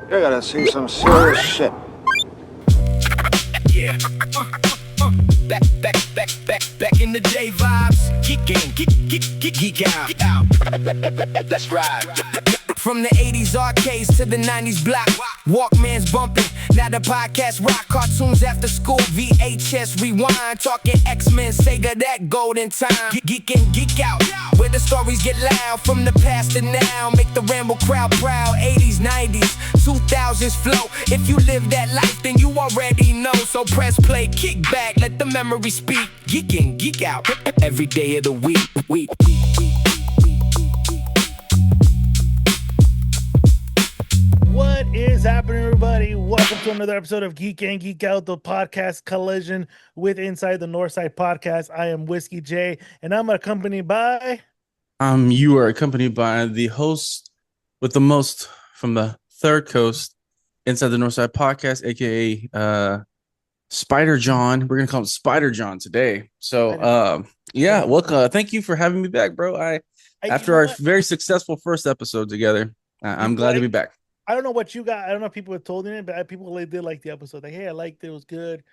You're gonna see some serious shit. Yeah. Back in the day vibes. Geek out. Let's ride. From the 80s arcades to the 90s block, Walkman's bumping. Now the podcast rock, cartoons after school, VHS rewind, talking X-Men, Sega, that golden time. Geek In Geek Out, where the stories get loud from the past to now. Make the ramble crowd proud. 80s, 90s, 2000s flow. If you live that life, then you already know. So press play, kick back, let the memory speak. Geek In Geek Out, every day of the week. What is happening, everybody? Welcome to another episode of Geek In Geek Out, the podcast collision with Inside The Northside Podcast. I am Whiskey J, and I'm accompanied by... You are accompanied by the host with the most from the third coast, Inside The Northside Podcast, aka Spider John. We're gonna call him Spider John today. So, welcome. Thank you for having me back, bro. After our very successful first episode together, I'm glad to be back. I don't know what you got. I don't know if people have told you, but people did like the episode. Like, hey, I liked it. It was good.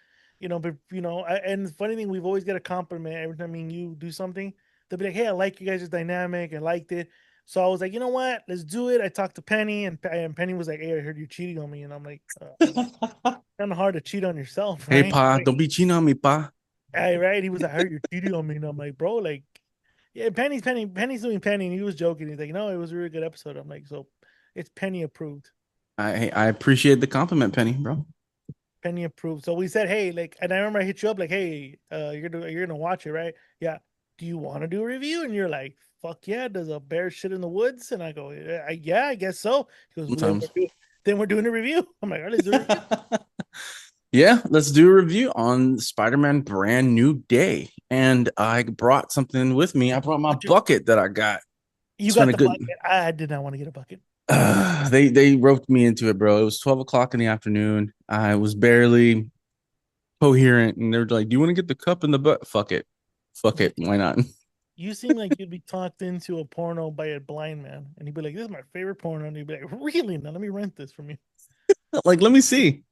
And the funny thing, we've always got a compliment every time you do something. They'll be like, hey, I like you guys' dynamic. I liked it. So I was like, you know what? Let's do it. I talked to Penny, and Penny was like, hey, I heard you cheating on me. And I'm like, kind of hard to cheat on yourself, right? Hey, Pa, don't be cheating on me, Pa. Hey, right? He was like, I heard you're cheating on me. And I'm like, bro, like, yeah, Penny's doing Penny. And he was joking. He's like, no, it was a really good episode. I'm like, so it's Penny approved. I appreciate the compliment, Penny, bro. Penny approved. So we said, hey, like, and I remember I hit you up like, hey, you're gonna watch it, right? Yeah. Do you want to do a review? And you're like, fuck yeah. Does a bear shit in the woods? And I go, yeah, I guess so. He goes, then we're doing a review. I'm like, all right, let's do a review. Yeah, let's do a review on Spider-Man Brand New Day. And I brought something with me. I brought my bucket that I got. You got the bucket. I did not want to get a bucket. They roped me into it, bro. It was 12 o'clock in the afternoon. I was barely coherent, and they were like, do you want to get the cup in the butt? Fuck it. Why not? You seem like you'd be talked into a porno by a blind man, and he'd be like, this is my favorite porno. And he'd be like, really? Now let me rent this from you. Like, let me see.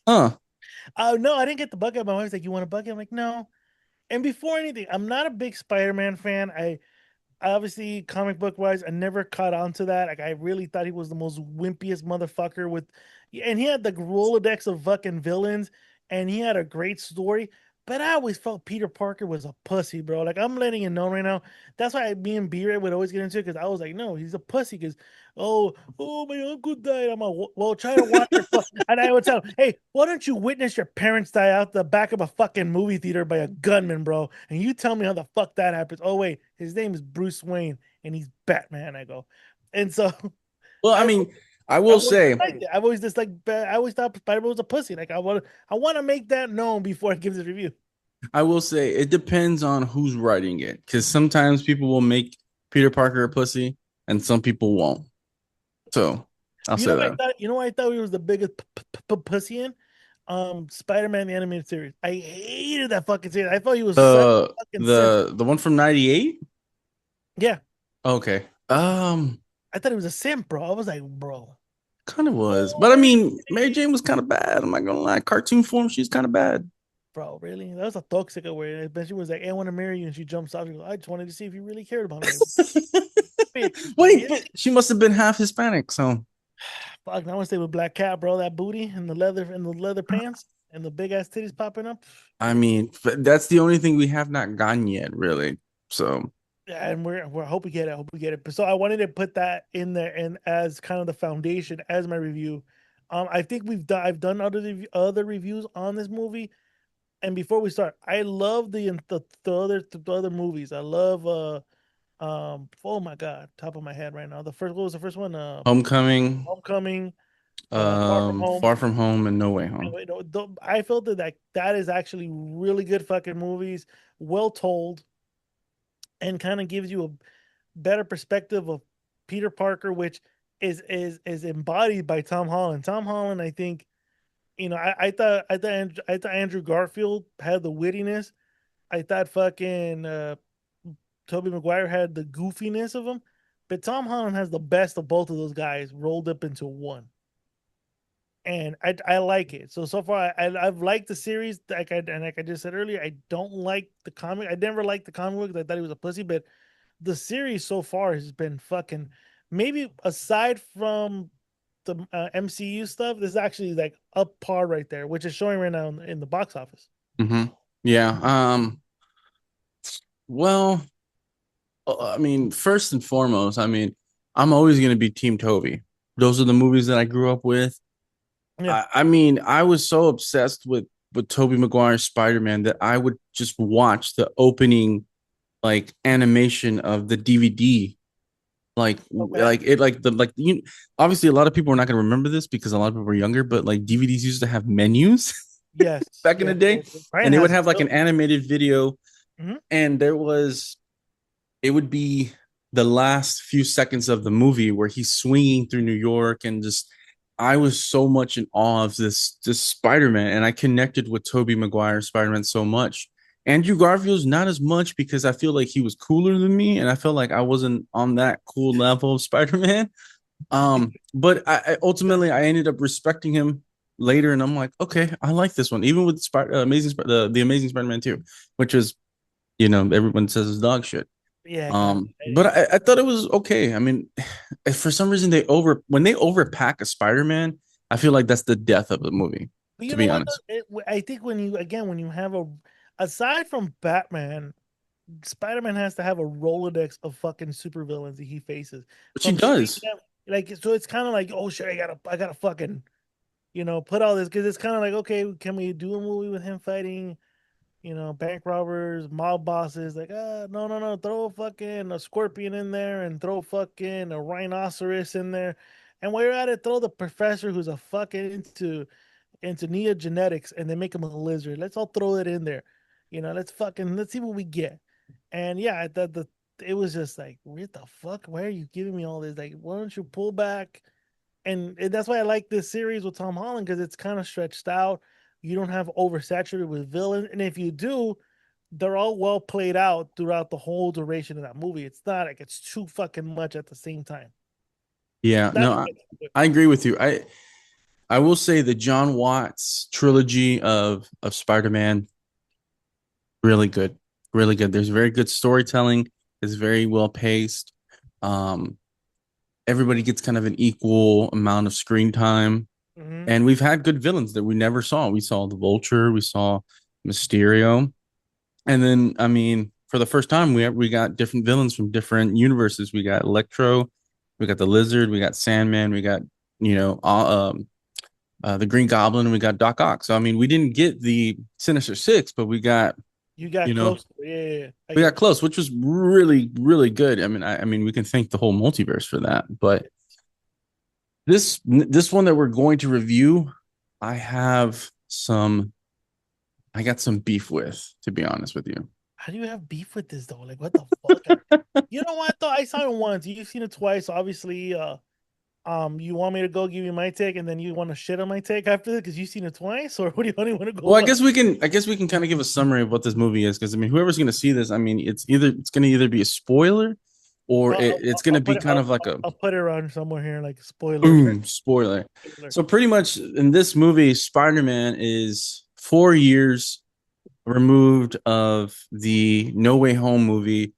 No, I didn't get the bucket. My wife's like, you want a bucket? I'm like, no. And before anything, I'm not a big Spider-Man fan. I obviously, comic book wise, I never caught on to that. Like, I really thought he was the most wimpiest motherfucker and he had the Rolodex of fucking villains, and he had a great story. But I always felt Peter Parker was a pussy, bro. Like, I'm letting you know right now. That's why me and B-Ray would always get into it, because I was like, no, he's a pussy. Because, oh, my uncle died. I'm like, well, try to watch your And I would tell him, hey, why don't you witness your parents die out the back of a fucking movie theater by a gunman, bro? And you tell me how the fuck that happens. Oh, wait, his name is Bruce Wayne, and he's Batman, I go. And so... Well, I mean... I will say, I've always I always thought Spider-Man was a pussy. Like, I want to make that known before I give this review. I will say it depends on who's writing it, because sometimes people will make Peter Parker a pussy, and some people won't. So I'll say that. You know what I thought he was the biggest pussy in? Spider-Man the animated series. I hated that fucking series. I thought he was the one from '98. Yeah. Okay. I thought he was a simp, bro. I was like, bro. Kind of was. But I mean, Mary Jane was kind of bad. I'm not going to lie. Cartoon form, she's kind of bad. Bro, really? That was a toxic way. But she was like, hey, I want to marry you. And she jumps off. She goes, I just wanted to see if you really cared about me. Wait, she must have been half Hispanic, so. Fuck, now I want to stay with Black Cat, bro. That booty and the leather pants and the big ass titties popping up. I mean, that's the only thing we have not gotten yet, really. So. Yeah, and we're hope we get it. But so I wanted to put that in there and as kind of the foundation as my review. I think I've done other reviews on this movie. And before we start, I love the other movies. I love oh my god, top of my head right now. What was the first one? Homecoming. Far From Home, and No Way Home. I felt that is actually really good fucking movies, well told, and kind of gives you a better perspective of Peter Parker, which is embodied by Tom Holland. Tom Holland, I think, I thought Andrew Garfield had the wittiness. I thought fucking Tobey Maguire had the goofiness of him. but Tom Holland has the best of both of those guys rolled up into one. And I like it. So far I've liked the series. Like I just said earlier, I don't like the comic. I never liked the comic book. I thought he was a pussy, but the series so far has been fucking. Maybe aside from the MCU stuff, this is actually like up par right there, which is showing right now in the box office. Mm-hmm. Yeah. Well, I mean, first and foremost, I mean, I'm always going to be Team Toby. Those are the movies that I grew up with. Yeah. I mean, I was so obsessed with Tobey Maguire's Spider-Man that I would just watch the opening like animation of the DVD. Okay. Obviously a lot of people are not going to remember this because a lot of people are younger, but like DVDs used to have menus Yes. back in the day, Brian and they would has have like it. an animated video, and it would be the last few seconds of the movie where he's swinging through New York, and just I was so much in awe of this Spider-Man, and I connected with Tobey Maguire's Spider-Man so much. Andrew Garfield's not as much because I feel like he was cooler than me, and I felt like I wasn't on that cool level of Spider-Man. But I ultimately I ended up respecting him later, and I'm like, okay, I like this one, even with the Amazing Spider-Man 2, which is everyone says is dog shit. Yeah. But I thought it was okay. I mean, for some reason when they overpack a Spider-Man, I feel like that's the death of the movie. But you To know be what? honest, I think when you have aside from Batman, Spider-Man has to have a Rolodex of fucking supervillains that he faces. but she From straight does. like so it's kind of like, oh shit, I gotta fucking, put all this because it's kind of like, okay, can we do a movie with him fighting, bank robbers, mob bosses? Like, no, no, no, throw a fucking a scorpion in there and throw fucking a rhinoceros in there. And while you're at it, throw the professor who's a fucking into neogenetics and they make him a lizard. Let's all throw it in there. Let's see what we get. And yeah, it was just like, what the fuck? Why are you giving me all this? Like, why don't you pull back? And that's why I like this series with Tom Holland because it's kind of stretched out. You don't have oversaturated with villains, and if you do, they're all well played out throughout the whole duration of that movie. It's not like it's too fucking much at the same time. Yeah, That's no, I agree with you. I will say the John Watts trilogy of Spider-Man, really good, really good. There's very good storytelling. It's very well paced. Um, Everybody gets kind of an equal amount of screen time, Mm-hmm. and we've had good villains that we never saw. We saw the Vulture, we saw Mysterio, and then I mean, for the first time, we got different villains from different universes. We got Electro, we got the Lizard, we got Sandman, we got you know the Green Goblin, and we got Doc Ock. So I mean, we didn't get the Sinister Six, but we got You got you know close. Yeah. we got close, which was really really good. I mean, we can thank the whole multiverse for that. But this one that we're going to review, I have some I got some beef with, to be honest with you. How do you have beef with this though? Like, what the fuck? You know what though? I saw it once. You've seen it twice. Obviously, you want me to go give you my take, and then you want to shit on my take after this because you've seen it twice, or what do you want to go? Well, I guess we can kind of give a summary of what this movie is, because I mean, whoever's going to see this, I mean, it's going to either be a spoiler or it's going to be kind of like a I'll put it around somewhere here, like a spoiler. boom spoiler. So pretty much in this movie, Spider-Man is 4 years removed of the No Way Home movie.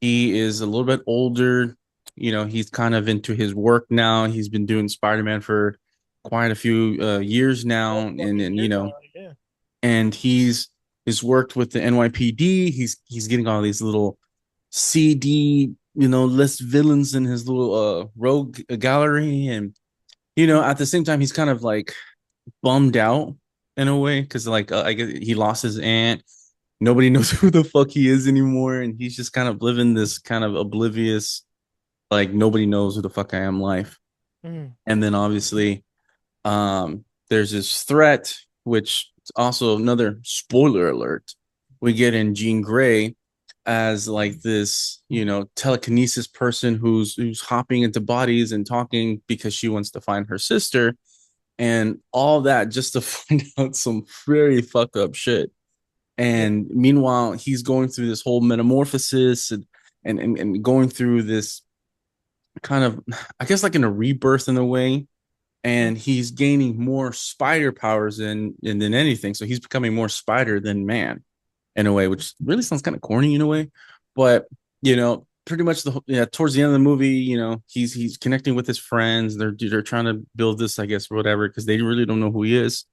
He is a little bit older. He's kind of into his work now. He's been doing Spider-Man for quite a few years now, and Yeah. and he's worked with the NYPD. He's getting all these little CD, list villains in his little rogue gallery, and at the same time he's kind of like bummed out in a way because like I guess he lost his aunt. Nobody knows who the fuck he is anymore, and he's just kind of living this kind of oblivious, like nobody knows who the fuck I am life. Mm. And then obviously, there's this threat, which is also another spoiler alert. We get in Jean Grey as like this, telekinesis person who's hopping into bodies and talking because she wants to find her sister, and all that just to find out some very fucked up shit. And meanwhile, he's going through this whole metamorphosis and going through this kind of, I guess, like in a rebirth in a way, and he's gaining more spider powers than anything. So he's becoming more spider than man in a way, which really sounds kind of corny in a way, but pretty much towards the end of the movie, he's connecting with his friends. They're trying to build this, I guess, or whatever, because they really don't know who he is.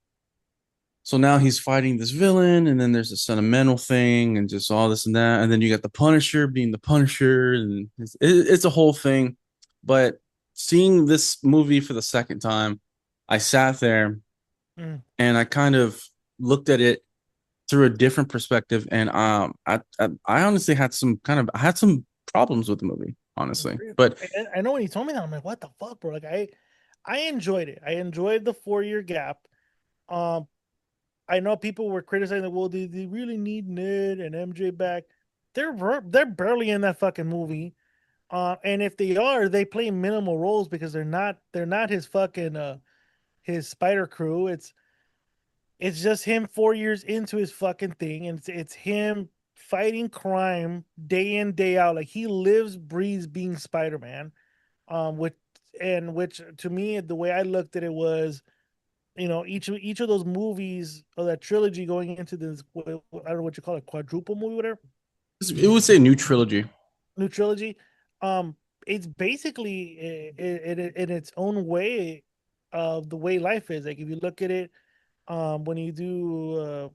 So now he's fighting this villain, and then there's a sentimental thing, and just all this and that, and then you got the Punisher being the Punisher, and it's a whole thing. But seeing this movie for the second time, I sat there and I kind of looked at it through a different perspective, and I honestly had some problems with the movie, honestly. But I know when he told me that, I'm like, what the fuck, bro? Like I enjoyed it. I enjoyed the 4-year gap. I know people were criticizing that, well, they really need Ned and MJ back. They're barely in that fucking movie. And if they are, they play minimal roles because they're not his fucking his spider crew. It's just him 4 years into his fucking thing, and it's him fighting crime day in, day out. Like he lives, breathes being Spider-Man. Which to me, the way I looked at it was, each of those movies or that trilogy going into this, I don't know what you call it, quadruple movie, whatever. it would say new trilogy. New trilogy. It's basically in its own way of the way life is. Like if you look at it, when you do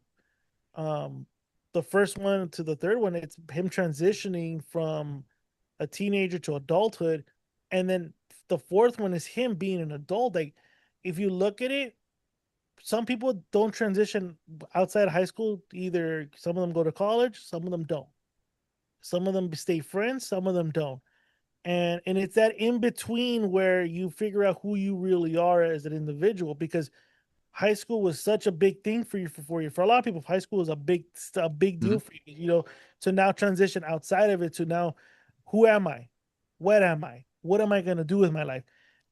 the first one to the third one, it's him transitioning from a teenager to adulthood, and then the fourth one is him being an adult. Like if you look at it, some people don't transition outside of high school. Either some of them go to college, some of them don't. Some of them stay friends, some of them don't. And it's that in between where you figure out who you really are as an individual, because high school was such a big thing for you for 4 years. For a lot of people, high school is a big deal for you, to now transition outside of it to now, who am I? What am I? What am I going to do with my life?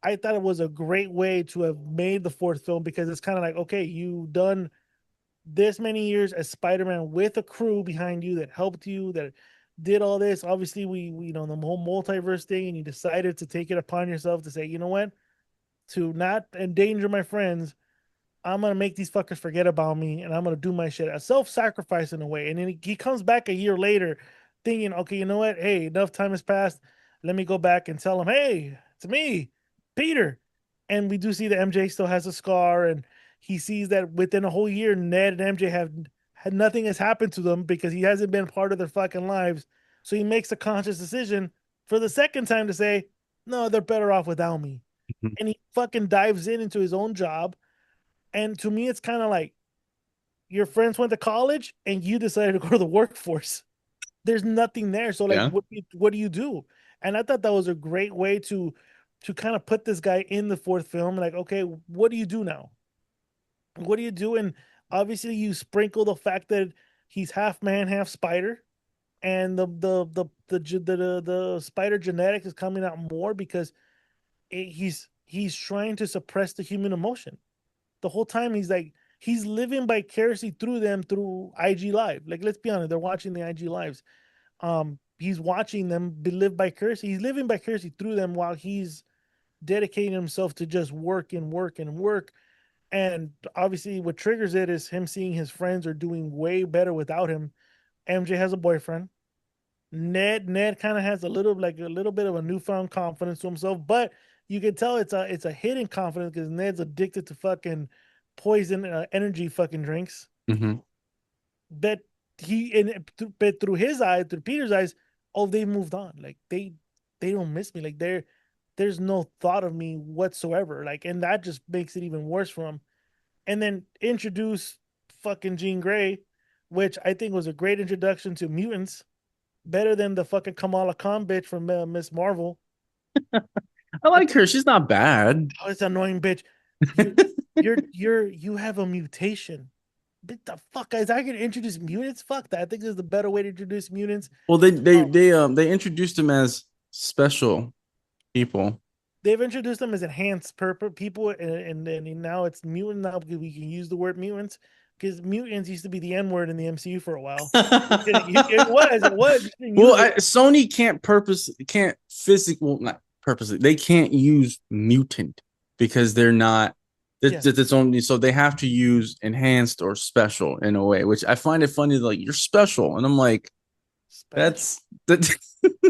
I thought it was a great way to have made the fourth film, because it's kind of like, okay, you've done this many years as Spider-Man with a crew behind you that helped you, that did all this. Obviously, we the whole multiverse thing, and you decided to take it upon yourself to say, you know what, to not endanger my friends, I'm gonna make these fuckers forget about me, and I'm gonna do my shit. A self-sacrifice in a way. And then he comes back a year later, thinking, okay, you know what? Hey, enough time has passed. Let me go back and tell him, hey, it's me, Peter. And we do see that MJ still has a scar, and he sees that within a whole year, Ned and MJ have had nothing has happened to them because he hasn't been part of their fucking lives. So he makes a conscious decision for the second time to say, no, they're better off without me. Mhm. And he fucking dives into his own job. And to me, it's kind of like your friends went to college and you decided to go to the workforce. There's nothing there. So like, Yeah. what do you do? And I thought that was a great way to kind of put this guy in the fourth film. Like, okay, what do you do now? What do you do? And obviously, you sprinkle the fact that he's half man, half spider, and the spider genetics is coming out more because he's trying to suppress the human emotion. The whole time he's living vicariously through them through IG Live. Like, let's be honest, they're watching the IG Lives. He's watching them live vicariously. He's living vicariously through them while he's dedicating himself to just work and work and work. And obviously, what triggers it is him seeing his friends are doing way better without him. MJ has a boyfriend. Ned kind of has a little bit of a newfound confidence to himself, but you can tell it's a hidden confidence because Ned's addicted to fucking poison energy fucking drinks. Mm-hmm. But but through his eyes, through Peter's eyes, oh, they moved on. Like they don't miss me. Like there's no thought of me whatsoever. Like, and that just makes it even worse for him. And then introduce fucking Jean Grey, which I think was a great introduction to mutants, better than the fucking Kamala Khan bitch from Miss Marvel. I like her. She's not bad. Oh, it's annoying bitch. You have a mutation. What the fuck, guys? I can introduce mutants. Fuck that. I think there's a better way to introduce mutants. Well, they introduced them as special people. They've introduced them as enhanced people, and now it's mutant. Now because we can use the word mutants, because mutants used to be the N word in the MCU for a while. It was. Well, Sony can't physically, well, not purposely. They can't use mutant because they're not. It's only so they have to use enhanced or special in a way, which I find it funny. Like you're special, and I'm like, that's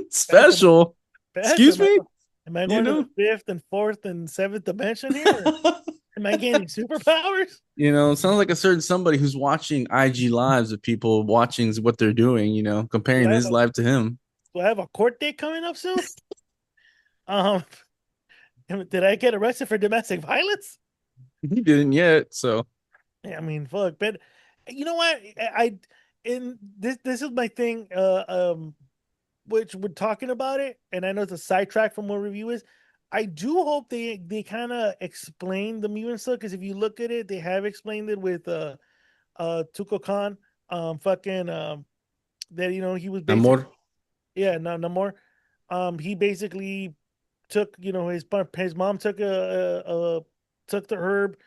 special. Excuse me. Am I going to the fifth and fourth and seventh dimension here? Am I gaining superpowers? It sounds like a certain somebody who's watching IG lives of people watching what they're doing. Comparing his life to him. Do I have a court date coming up soon? Did I get arrested for domestic violence? He didn't yet, so. Yeah, I mean, fuck. But you know what? This is my thing. Which we're talking about it, and I know it's a sidetrack from what review is. I do hope they kind of explain the mutant stuff, because if you look at it, they have explained it with Tuco Khan, that he was basically Namor. Yeah, no more. He basically took his mom took took the herb,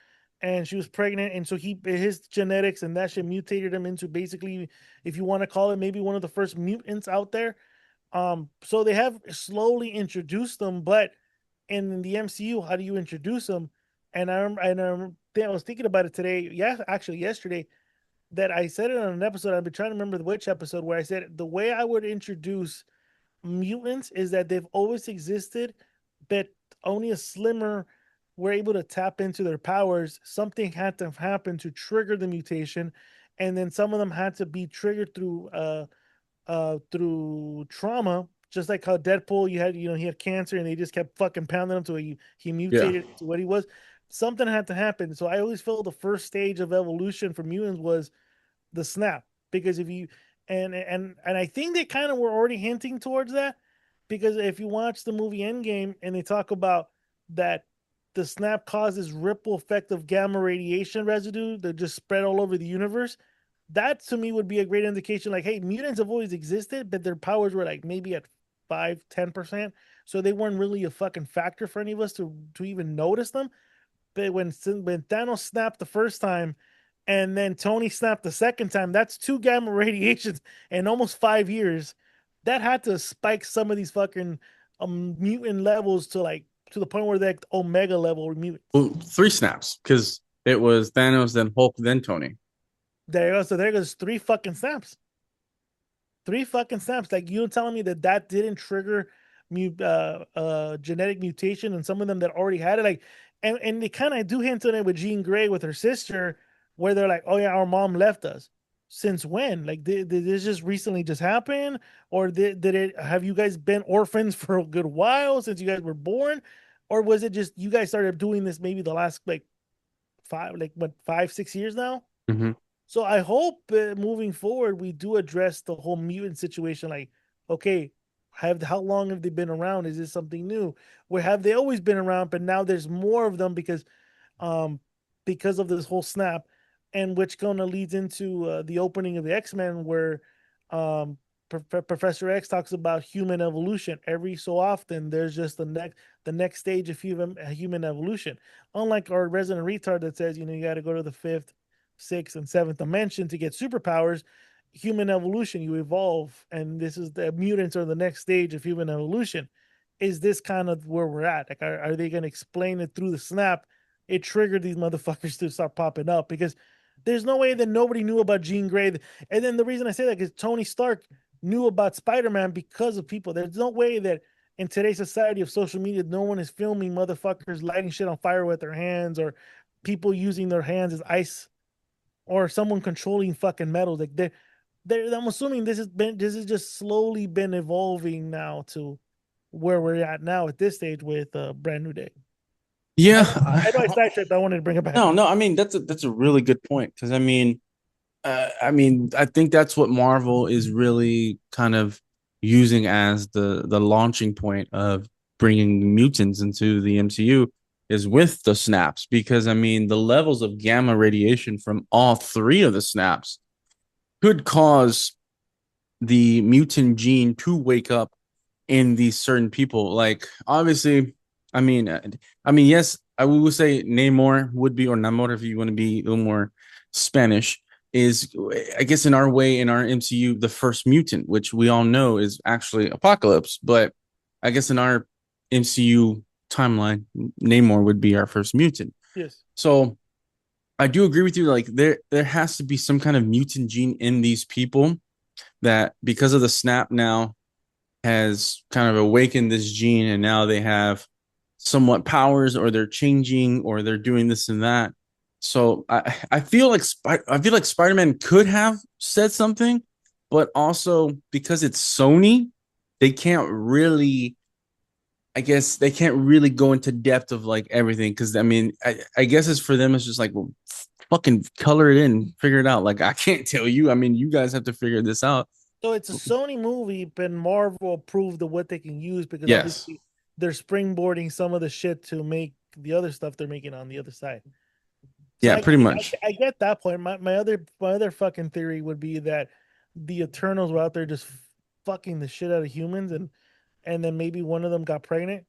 and she was pregnant, and so his genetics and that shit mutated him into basically, if you want to call it, maybe one of the first mutants out there. So they have slowly introduced them, but in the MCU, how do you introduce them? And I was thinking about it today. Yeah, actually yesterday, that I said it on an episode. I've been trying to remember which episode, where I said the way I would introduce mutants is that they've always existed, but only a slimmer were able to tap into their powers. Something had to happen to trigger the mutation, and then some of them had to be triggered through trauma, just like how Deadpool, he had cancer, and they just kept fucking pounding him until he mutated to what he was. Something had to happen. So I always feel the first stage of evolution for mutants was the snap, because if you and I think they kind of were already hinting towards that, because if you watch the movie Endgame and they talk about that the snap causes ripple effect of gamma radiation residue that just spread all over the universe, that to me would be a great indication, like, hey, mutants have always existed, but their powers were like maybe at 5-10%, so they weren't really a fucking factor for any of us to even notice them. But when Thanos snapped the first time, and then Tony snapped the second time, that's 2 gamma radiations in almost 5 years. That had to spike some of these fucking mutant levels to the point where they're omega level mutants. Well, 3 snaps, because it was Thanos, then Hulk, then Tony. There you go. So there goes 3 fucking snaps. 3 fucking snaps. Like, you're telling me that didn't trigger genetic mutation in some of them that already had it? Like, and they kind of do hint on it with Jean Grey with her sister, where they're like, oh yeah, our mom left us. Since when? Like, did this just recently just happen? Or did it, have you guys been orphans for a good while since you guys were born? Or was it just you guys started doing this maybe the last 5-6 years now? Mm-hmm. So I hope moving forward we do address the whole mutant situation. Like, okay, how long have they been around? Is this something new? Where have they always been around, but now there's more of them because of this whole snap, and which going to leads into the opening of the X-Men, where Professor X talks about human evolution. Every so often, there's just the next stage of human evolution. Unlike our resident retard that says, you got to go to the 5th, 6th, and 7th dimension to get superpowers. Human evolution, you evolve, and this is the mutants are the next stage of human evolution. Is this kind of where we're at? Like, are they going to explain it through the snap? It triggered these motherfuckers to start popping up, because there's no way that nobody knew about Jean Grey. And then the reason I say that is Tony Stark knew about Spider-Man because of people. There's no way that in today's society of social media, no one is filming motherfuckers lighting shit on fire with their hands, or people using their hands as ice, or someone controlling fucking metals. Like, I'm assuming this has just slowly been evolving now to where we're at now at this stage with Brand New Day. Yeah, I know I sidetracked. I wanted to bring it back. No. I mean, that's a really good point, because I think that's what Marvel is really kind of using as the launching point of bringing mutants into the MCU, is with the snaps, because the levels of gamma radiation from all 3 of the snaps could cause the mutant gene to wake up in these certain people. Like, obviously, yes, I would say Namor would be, or Namor if you want to be a little more Spanish, is, I guess, in our MCU, the first mutant, which we all know is actually Apocalypse. But I guess in our MCU timeline, Namor would be our first mutant. Yes. So I do agree with you. Like there has to be some kind of mutant gene in these people that, because of the snap now, has kind of awakened this gene, and now they have somewhat powers, or they're changing, or they're doing this and that. So I feel like Spider-Man could have said something, but also because it's Sony, they can't really. I guess they can't really go into depth of like everything, because I mean, I guess it's for them. It's just like, well, fucking color it in, figure it out. Like I can't tell you. I mean, you guys have to figure this out. So it's a Sony movie, but Marvel approved of what they can use because Yes. obviously they're springboarding some of the shit to make the other stuff they're making on the other side. So Yeah, pretty much. I get that point. My other fucking theory would be that the Eternals were out there just fucking the shit out of humans, and then maybe one of them got pregnant,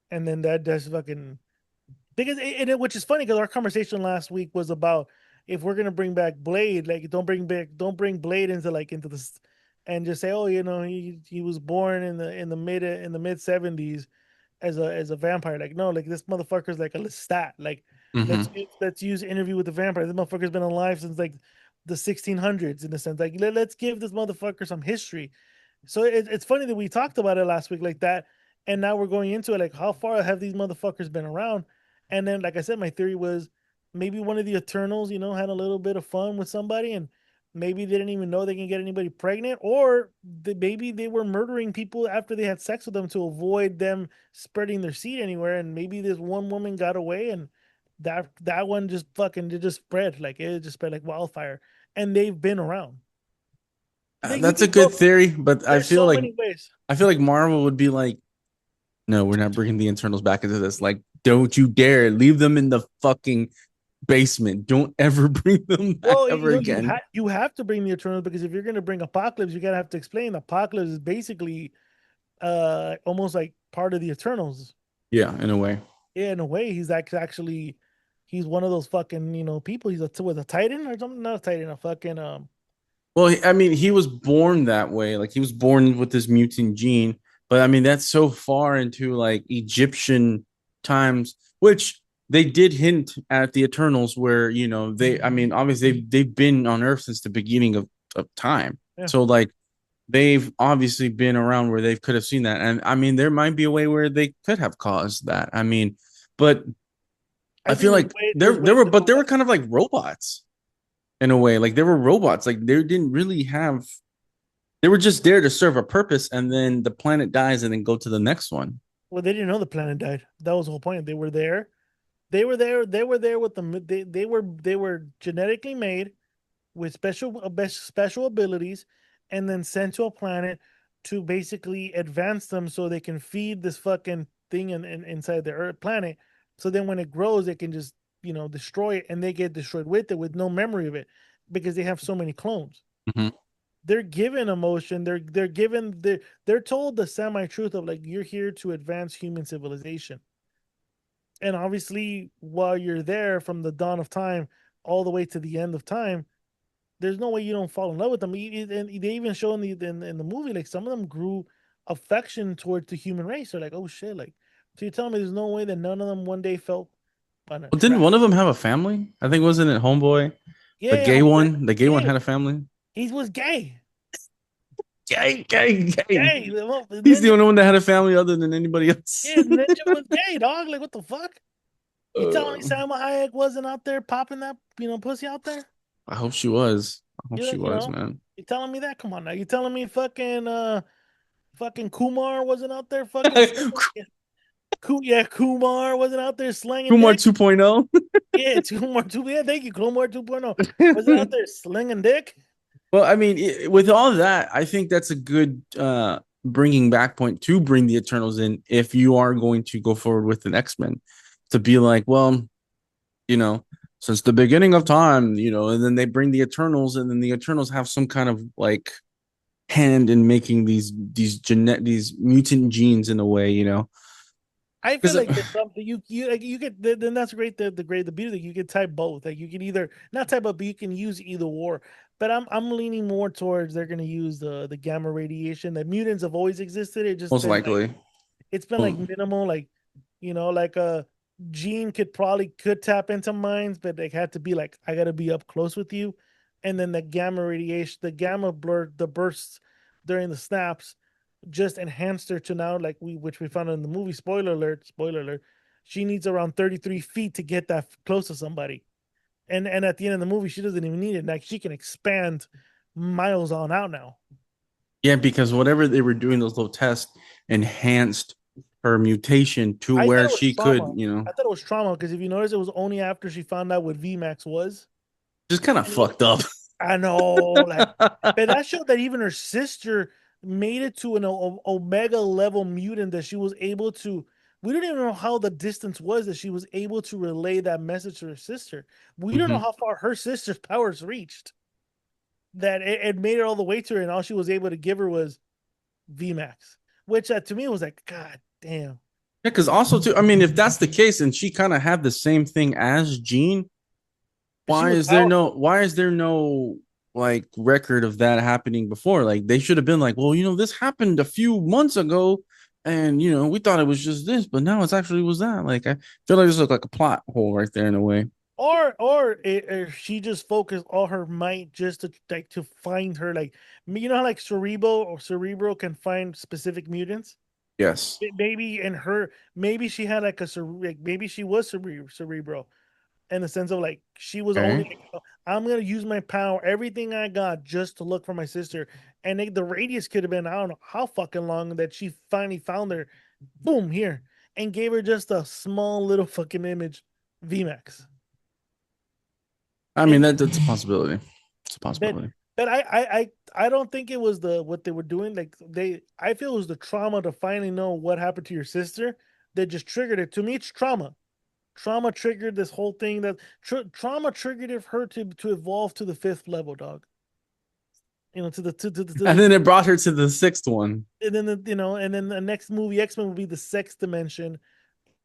and then that just fucking because which is funny because our conversation last week was about if we're gonna bring back Blade, like don't bring Blade into this, and just say, oh, he was born in the mid 70s as a vampire. Like, no, like this motherfucker's like a Lestat. Like, Hmm. let's use Interview with the Vampire. This motherfucker's been alive since like the 1600s in a sense. Like, let's give this motherfucker some history. So it's funny that we talked about it last week like that, and now we're going into it like how far have these motherfuckers been around? And then, like I said, my theory was maybe one of the Eternals, had a little bit of fun with somebody, and maybe they didn't even know they can get anybody pregnant, or maybe they were murdering people after they had sex with them to avoid them spreading their seed anywhere, and maybe this one woman got away, and that one just fucking it just spread like it just spread like wildfire, and they've been around. You That's a can go. good theory, but There's so many ways. I feel like Marvel would be like, no, we're not bringing the internals back into this. Like, don't you dare leave them in the fucking basement. Don't ever bring them back Well, ever again. you have to bring the Eternals because if you're gonna bring Apocalypse, you gotta have to explain Apocalypse is basically almost like part of the Eternals. Yeah, in a way. Yeah, in a way, actually he's one of those fucking people. He's a Titan or something, not a Titan, a fucking Well, I mean, he was born that way. Like he was born with this mutant gene, but I mean, that's so far into like Egyptian times, which they did hint at the Eternals, where I mean, obviously they've been on Earth since the beginning of time. yeah. So like they've obviously been around where they could have seen that, and I mean, there might be a way where they could have caused that. I mean, but I I feel think like there's ways to but go they were about kind of like robots in a way. Like they were robots. Like they didn't really have. They were just there to serve a purpose, and then the planet dies, and then go to the next one. Well, they didn't know the planet died. That was the whole point. They were there. They were there. They were there with them. They were genetically made with special abilities, and then sent to a planet to basically advance them so they can feed this fucking thing inside the Earth planet. So then when it grows, they can just destroy it, and they get destroyed with it with no memory of it because they have so many clones. Mhm. They're given emotion. They're told the semi truth of like you're here to advance human civilization. And obviously, while you're there from the dawn of time all the way to the end of time, there's no way you don't fall in love with them. And they even show in the movie like some of them grew affection towards the human race. They're like, oh shit, like so you're telling me there's no way that none of them one day felt Well, didn't unattracted? one of them have a family? I think wasn't it Homeboy, the Yeah, gay homeboy. one? The gay one Yeah, had a family. he was gay. Gay. Gay. The He's the ninja, only one that had a family other than anybody else. yeah, Ninja was gay, dog. Like what the fuck? You telling me Uh, Salma Hayek wasn't out there popping that pussy out there? I hope she was. I hope You she you was, know man. you telling me that? Come on now. You telling me fucking Kumar wasn't out there fucking slinging? Yeah, Kumar wasn't out there slinging Kumar dick. 2.0. Yeah, it's Kumar 2. Yeah, thank you, Kumar 2.0. Wasn't out there slinging dick. Well, I mean, with all that, I think that's a good bringing back point to bring the Eternals in if you are going to go forward with an X-Men, to be like, well, you know, since the beginning of time, and then they bring the Eternals, and then the Eternals have some kind of like hand in making these mutant genes in a way. I feel Because like there's something you like you get then that's great the beauty that you can type both. Like you can either not type up, but you can use either or. But I'm leaning more towards they're gonna use the gamma radiation. That mutants have always existed. It just most been like likely, It's been like minimal, like, like a Jean could tap into minds, but they had to be like, I gotta be up close with you. And then the gamma radiation, the gamma blur, the bursts during the snaps just enhanced her to now, like which we found in the movie. Spoiler alert. She needs around 33 feet to get that close to somebody. And at the end of the movie, she doesn't even need it. Like she can expand miles on out now. Yeah, because whatever they were doing, those little tests enhanced her mutation to I thought where it was she trauma. could, I thought it was trauma because if you notice, it was only after she found out what VMAX was. just kind of fucked up. I know, like, but that showed that even her sister made it to an omega level mutant that she was able to. We don't even know how the distance was that she was able to relay that message to her sister. We don't know how far her sister's powers reached. That it made it all the way to her, and all she was able to give her was VMAX, which to me was like, God damn. Yeah, because also too, I mean, if that's the case, and she kind of had the same thing as Jean, why is there no like record of that happening before? Like they should have been like, well, this happened a few months ago, and we thought it was just this, but now it's actually was that. Like I feel like this looked like a plot hole right there in a way. Or she just focused all her might just to find her, like, how like Cerebro can find specific mutants. Yes. Maybe she had like maybe she was Cerebro in the sense of like she was Okay. only like, I'm gonna use my power, everything I got, just to look for my sister. And the radius could have been, I don't know how fucking long, that she finally found her, boom, here, and gave her just a small little fucking image, VMAX. I mean that's a possibility. It's a possibility. But I don't think it was what they were doing. Like I feel it was the trauma to finally know what happened to your sister that just triggered it. To me, it's trauma. Trauma triggered this whole thing. That trauma triggered her to evolve to the 5th level, dog. And then it brought her to the 6th one. And then and then the next movie, X-Men, will be the 6th dimension,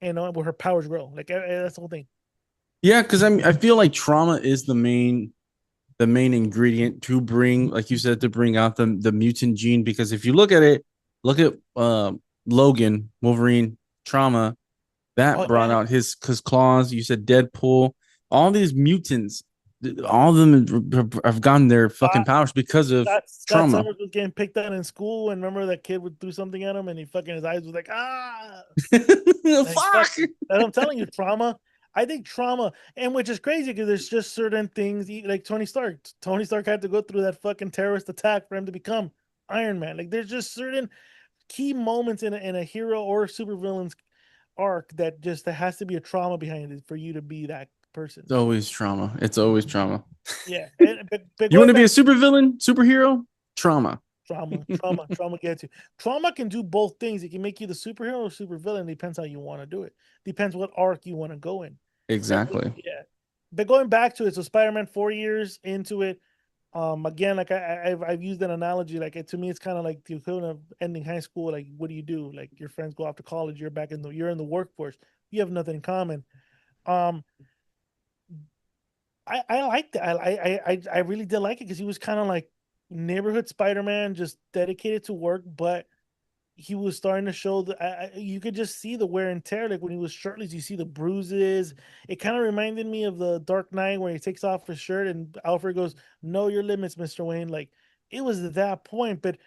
where her powers grow. Like that's the whole thing. Yeah, because I feel like trauma is the main ingredient to bring, like you said, to bring out the mutant gene. Because if you look at Logan, Wolverine, trauma, that brought out his claws. You said Deadpool, all these mutants, all of them have gotten their fucking powers because of trauma. Summers was getting picked on in school, and remember that kid would do something at him, and his eyes was like, fuck. And I'm telling you, trauma. I think trauma, and which is crazy because there's just certain things like Tony Stark. Tony Stark had to go through that fucking terrorist attack for him to become Iron Man. Like there's just certain key moments in a hero or supervillain's arc that there has to be a trauma behind it for you to be that person. It's always trauma. Yeah. You want to be a superhero? Trauma gets you. Trauma can do both things. It can make you the superhero or supervillain. Depends how you want to do it. Depends what arc you want to go in. Exactly. Yeah. But going back to it, so Spider-Man 4 years into it, again, like I've used an analogy. Like to me, it's kind of like the equivalent of ending high school. Like, what do you do? Like your friends go off to college. You're in the workforce. You have nothing in common. I liked it. I really did like it because he was kind of like neighborhood Spider-Man, just dedicated to work, but he was starting to show you could just see the wear and tear. Like when he was shirtless, you see the bruises. It kind of reminded me of the Dark Knight where he takes off his shirt and Alfred goes, "Know your limits, Mr. Wayne." Like it was at that point, but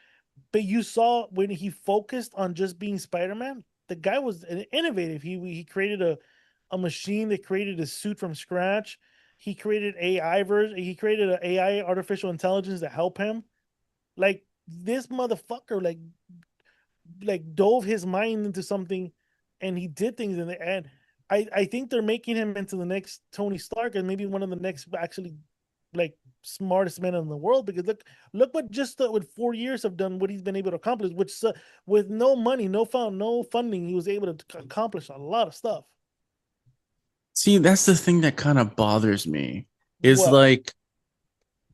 you saw when he focused on just being Spider-Man, the guy was innovative. He created a machine that created a suit from scratch. He created He created an AI, artificial intelligence, to help him. Like this motherfucker, like dove his mind into something, and he did things in the end. I think they're making him into the next Tony Stark, and maybe one of the next actually like smartest men in the world. Because look what just with 4 years have done, what he's been able to accomplish. Which with no money, no funding, he was able to accomplish a lot of stuff. See, that's the thing that kind of bothers me. Is like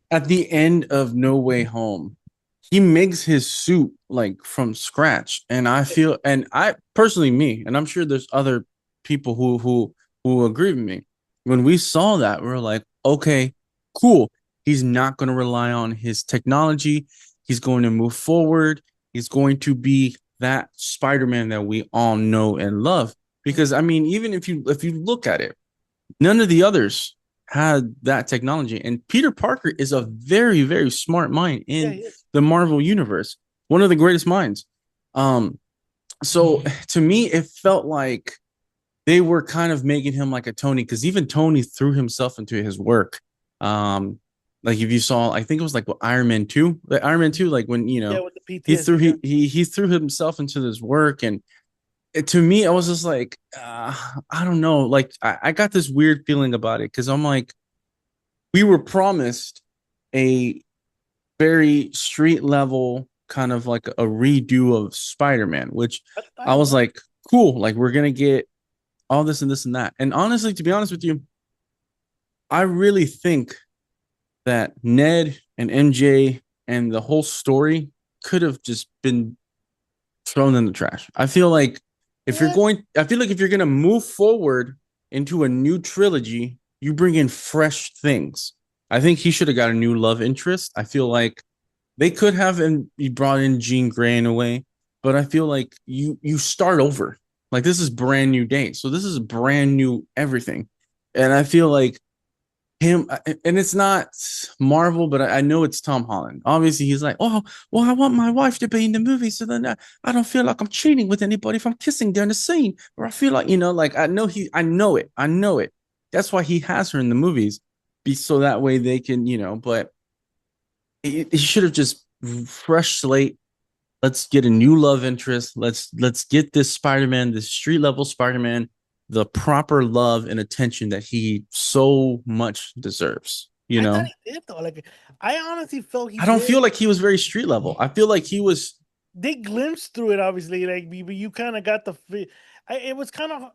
at the end of No Way Home, he makes his suit like from scratch, and I feel, and I personally, and I'm sure there's other people who agree with me. When we saw that, we were like, okay, cool. He's not going to rely on his technology. He's going to move forward. He's going to be that Spider-Man that we all know and love. Because I mean, even if you look at it, none of the others had that technology. And Peter Parker is a very, very smart mind in the Marvel universe, one of the greatest minds. So to me, it felt like they were kind of making him like a Tony, because even Tony threw himself into his work. Like if you saw, I think it was like Iron Man 2, like when with the PTSD, he threw himself into this work. And to me, I was just like, I don't know, like I got this weird feeling about it, because I'm like, we were promised a very street level kind of like a redo of Spider-Man, which I was like, cool, like we're gonna get all this and this and that. And honestly, to be honest with you, I really think that Ned and MJ and the whole story could have just been thrown in the trash. I feel like if you're going to move forward into a new trilogy, you bring in fresh things. I think he should have got a new love interest. I feel like they could have, and he brought in Jean Grey in a way, but I feel like you start over. Like this is brand new day. So this is brand new everything. And I feel like him, and it's not Marvel, but I know it's Tom Holland. Obviously, he's like, oh, well, I want my wife to be in the movie, so then I don't feel like I'm cheating with anybody if I'm kissing during the scene, or I feel like, like I know it. That's why he has her in the movies, so that way they can, but he should have just fresh slate. Let's get a new love interest. Let's get this Spider-Man, this street level Spider-Man, the proper love and attention that he so much deserves. I thought he did, though. Like, I honestly felt I don't feel like he was very street level. I feel like he was. They glimpsed through it, obviously. Like, but you kind of got it was kind of.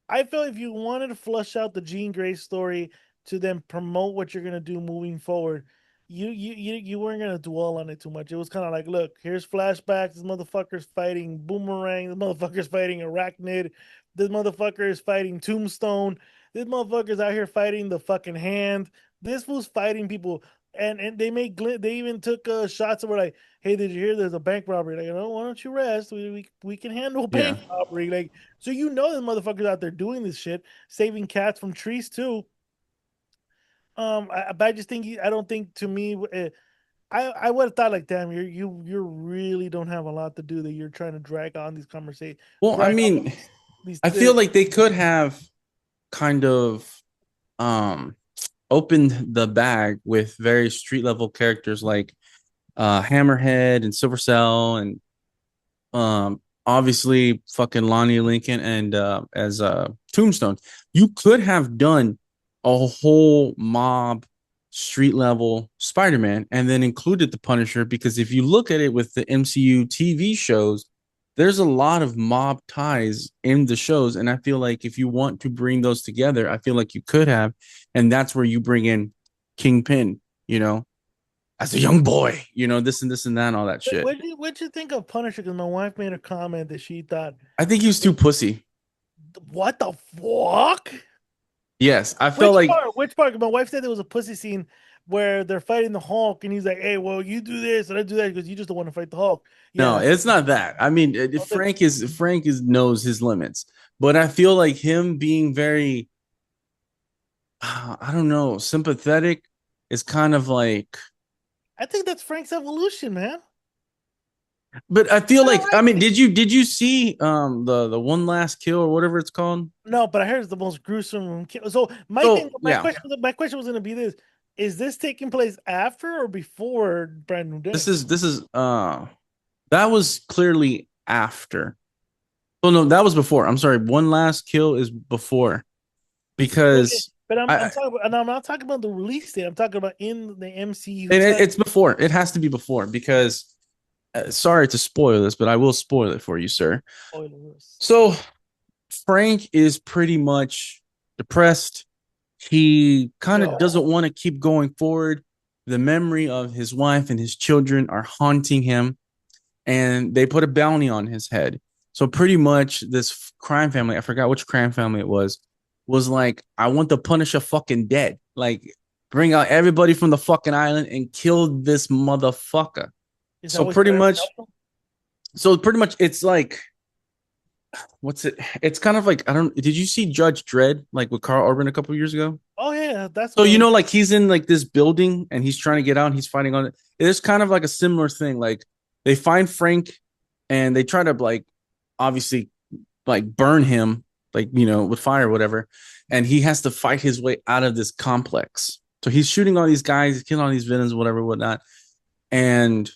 I felt if you wanted to flush out the Jean Grey story to then promote what you're gonna do moving forward, you weren't gonna dwell on it too much. It was kind of like, look, here's flashbacks. This motherfucker's fighting Boomerang. This motherfucker's fighting Arachnid. This motherfucker is fighting Tombstone. This motherfucker's out here fighting the fucking Hand. This was fighting people, and they even took shots that were like, hey, did you hear there's a bank robbery? Like, why don't you rest? We can handle bank robbery. Like, so this motherfuckers out there doing this shit, saving cats from trees too. I just think I don't think to me. I would have thought like, damn, you really don't have a lot to do that you're trying to drag on these conversations. Well, I mean, I feel like they could have kind of opened the bag with very street level characters like Hammerhead and Silver Cell, and obviously fucking Lonnie Lincoln and as Tombstone. You could have done a whole mob street level Spider-Man and then included the Punisher, because if you look at it with the MCU TV shows, there's a lot of mob ties in the shows, and I feel like if you want to bring those together, I feel like you could have, and that's where you bring in Kingpin, as a young boy, this and that and all that shit. What'd you think of Punisher? Because my wife made a comment that she thought, I think he was too pussy. What the fuck? Yes, I felt like which part? My wife said there was a pussy scene where they're fighting the Hulk, and he's like, "Hey, well, you do this and I do that because you just don't want to fight the Hulk." Yeah. No, it's not that. I mean, Frank knows his limits, but I feel like him being very, I don't know, sympathetic is kind of like. I think that's Frank's evolution, man. But I feel like, I mean, did you see the One Last Kill or whatever it's called? No, but I heard it's the most gruesome kill. So my question was going to be this: is this taking place after or before Brand New Day? This is that was clearly after. Oh no, that was before. I'm sorry. One Last Kill is before, because. But I'm not talking about the release date. I'm talking about in the MCU. It's before. It has to be before, because. Sorry to spoil this, but I will spoil it for you, sir. Spoilers. So Frank is pretty much depressed. He kind of doesn't want to keep going forward. The memory of his wife and his children are haunting him, and they put a bounty on his head. So pretty much this crime family, I forgot which crime family it was like, I want the Punisher fucking dead. Like, bring out everybody from the fucking island and kill this motherfucker. So pretty much, So pretty much it's like what's it? It's kind of like I don't. Did you see Judge Dredd like with Carl Urban a couple years ago? Oh yeah, that's So what you know, like he's in like this building and he's trying to get out. And he's fighting on it. It's kind of like a similar thing. Like they find Frank and they try to like obviously like burn him, like with fire or whatever. And he has to fight his way out of this complex. So he's shooting all these guys, killing all these villains, whatever, whatnot. And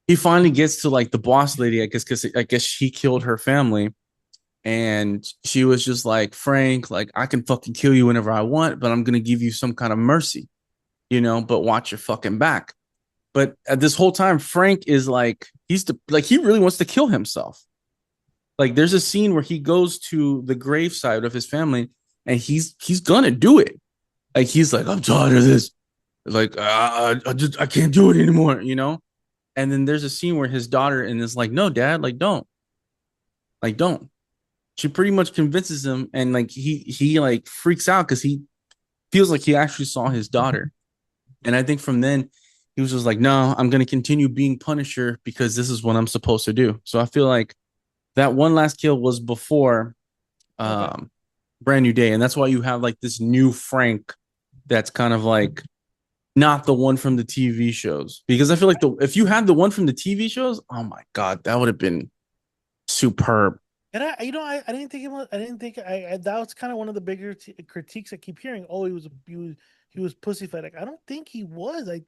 he finally gets to like the boss lady, I guess, because I guess she killed her family. And she was just like, Frank, like, I can fucking kill you whenever I want, but I'm going to give you some kind of mercy, but watch your fucking back. But at this whole time, Frank is like, he really wants to kill himself. Like, there's a scene where he goes to the graveside of his family and he's going to do it. Like, he's like, I'm tired of this. Like, I can't do it anymore, And then there's a scene where his daughter and is like, no, dad, like, don't. Like, don't. She pretty much convinces him, and like he like freaks out because he feels like he actually saw his daughter. And I think from then he was just like, no, I'm gonna continue being Punisher because this is what I'm supposed to do. So I feel like that one last kill was before Brand New Day, and that's why you have like this new Frank that's kind of like not the one from the TV shows. Because I feel like if you had the one from the TV shows, oh my god, that would have been superb. And I didn't think it was. I didn't think that was kind of one of the bigger critiques I keep hearing. Oh, he was pussyfooted. Like, I don't think he was. I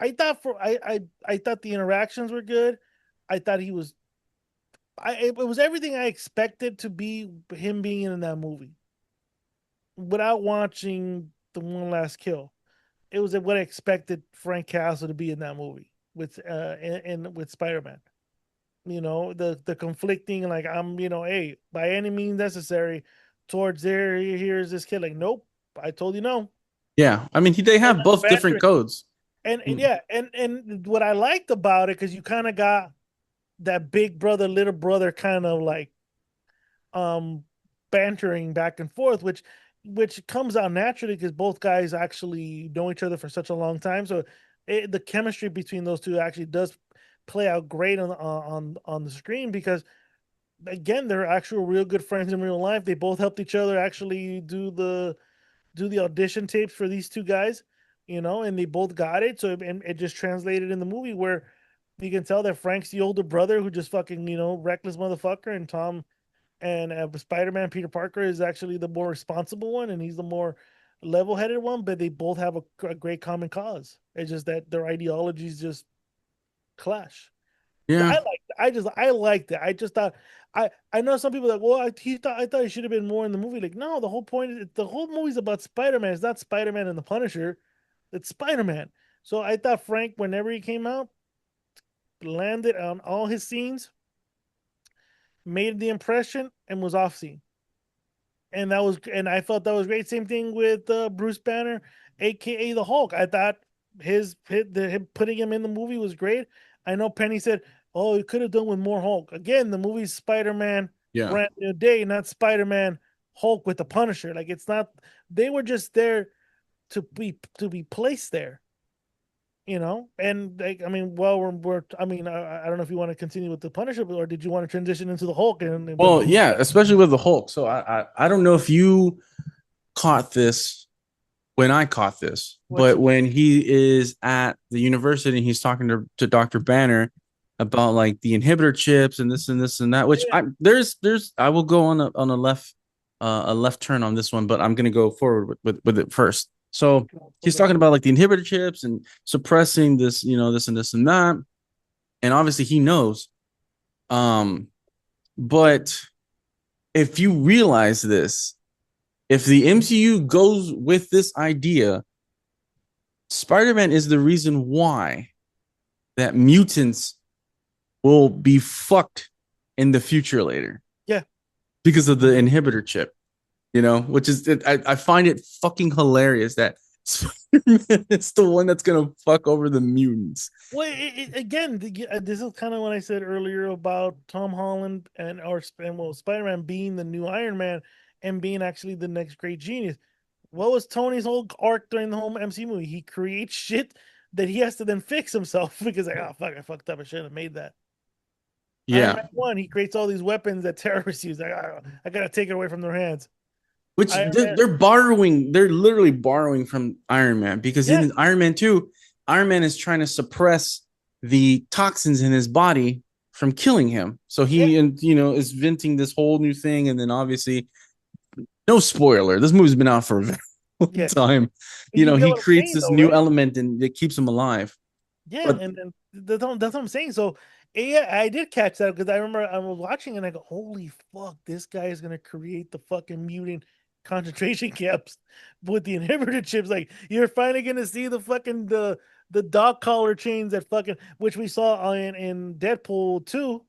thought the interactions were good. I thought he was. It was everything I expected to be him being in that movie. Without watching the one last kill, it was what I expected Frank Castle to be in that movie with and with Spider-Man. The conflicting, like, I'm, hey, by any means necessary towards here's this kid. Like, nope, I told you no. Yeah, I mean they have both different codes. And yeah, and what I liked about it, because you kind of got that big brother little brother kind of like bantering back and forth, which comes out naturally because both guys actually know each other for such a long time. So the chemistry between those two actually does play out great on the screen, because again, they're actual real good friends in real life. They both helped each other actually do the audition tapes for these two guys, and they both got it. So it just translated in the movie where you can tell that Frank's the older brother who just fucking, reckless motherfucker, and Tom and Spider-Man Peter Parker is actually the more responsible one, and he's the more level-headed one. But they both have a great common cause. It's just that their ideologies just clash. Yeah. I liked it. I just thought I know some people are like, well, I thought he should have been more in the movie. Like, no, the whole movie's about Spider-Man. It's not Spider-Man and the Punisher. It's Spider-Man. So I thought Frank, whenever he came out, landed on all his scenes, made the impression, and was off scene. And I felt that was great. Same thing with Bruce Banner, aka the Hulk. I thought him putting him in the movie was great. I know Penny said, "Oh, you could have done with more Hulk." Again, the movie's Spider-Man, Brand New Day, not Spider-Man Hulk with the Punisher. Like, it's not. They were just there to be placed there, And like, I mean, well, I mean, I don't know if you want to continue with the Punisher, or did you want to transition into the Hulk? Well, yeah, especially with the Hulk. So I don't know if you caught this when I caught this, but when he is at the university and he's talking to Dr. Banner about like the inhibitor chips and this and this and that, which I will go on a left turn on this one, but I'm gonna go forward with it first. So he's talking about like the inhibitor chips and suppressing this, this and this and that, and obviously he knows. But if you realize this, if the MCU goes with this idea, Spider-Man is the reason why that mutants will be fucked in the future later. Yeah. Because of the inhibitor chip, which is, I find it fucking hilarious that Spider-Man is the one that's going to fuck over the mutants. Well, again, this is kind of what I said earlier about Tom Holland and Spider-Man being the new Iron Man and being actually the next great genius. What was Tony's whole arc during the whole MC movie? He creates shit that he has to then fix himself because, like, oh fuck, I fucked up. I shouldn't have made that. Yeah. Iron Man 1, he creates all these weapons that terrorists use. Like, I gotta take it away from their hands. Which Iron Man, they're borrowing, they're literally borrowing from Iron Man because yeah, in Iron Man 2, Iron Man is trying to suppress the toxins in his body from killing him. So yeah, he and is venting this whole new thing, and then obviously, no spoiler, this movie's been out for a very long yeah. time. But you get He what I'm creates saying, this though, new right? element and it keeps him alive. Yeah, But and that's what I'm saying. So yeah, I did catch that because I remember I was watching and I go, "Holy fuck, this guy is gonna create the fucking mutant concentration camps with the inhibitor chips." Like you're finally gonna see the dog collar chains that fucking which we saw in Deadpool 2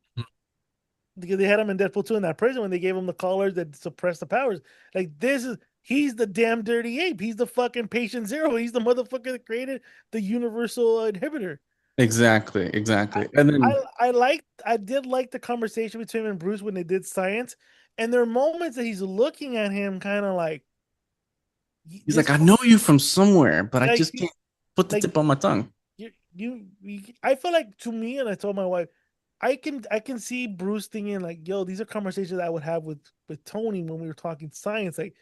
because they had him in Deadpool 2 in that prison when they gave him the collars that suppress the powers. Like he's the damn dirty ape. He's the fucking patient zero. He's the motherfucker that created the universal inhibitor. exactly. And then I did like the conversation between him and Bruce when they did science, and there are moments that he's looking at him kind of like he's this, like, I know you from somewhere, but I like just can't put the like tip on my tongue. I feel like to me, and I told my wife, I can see Bruce thinking like, yo, these are conversations I would have with Tony when we were talking science, like.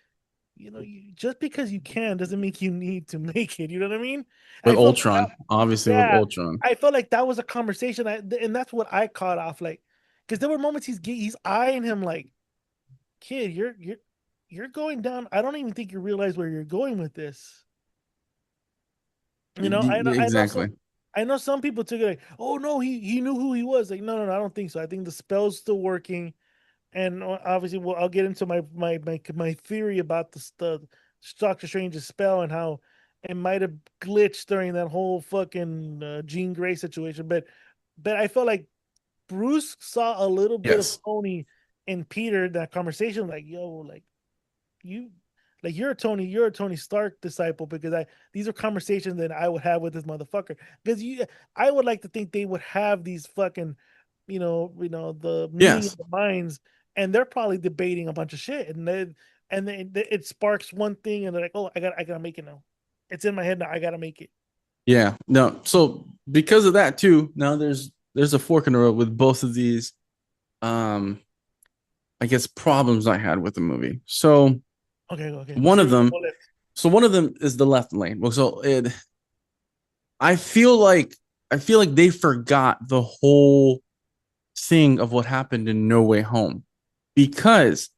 Just because you can doesn't make you need to make it. You know what I mean? With I felt like Ultron, obviously with yeah, Ultron. I felt like that was a conversation, and that's what I caught off like, because there were moments he's eyeing him like, kid, you're going down. I don't even think you realize where you're going with this. Exactly. I know some people took it like, oh no, he knew who he was. Like, no, I don't think so. I think the spell's still working, and obviously, well, I'll get into my theory about the Doctor Strange's spell and how it might have glitched during that whole fucking Jean Grey situation. But I felt like Bruce saw a little bit of Yes. Tony and Peter in that conversation, like, yo, like you you're a Tony Stark disciple because I these are conversations that I would have with this motherfucker. Because I would like to think they would have these fucking, the meeting of Yes. the minds, and they're probably debating a bunch of shit, and then it sparks one thing, and they're like, oh, I gotta make it now. It's in my head now. I gotta make it. Yeah. No. So because of that too, now there's a fork in the road with both of these um I guess problems I had with the movie. So Okay. one of Give me the them bullet. one of them is the left lane. Well, so it I feel like they forgot the whole thing of what happened in No Way Home because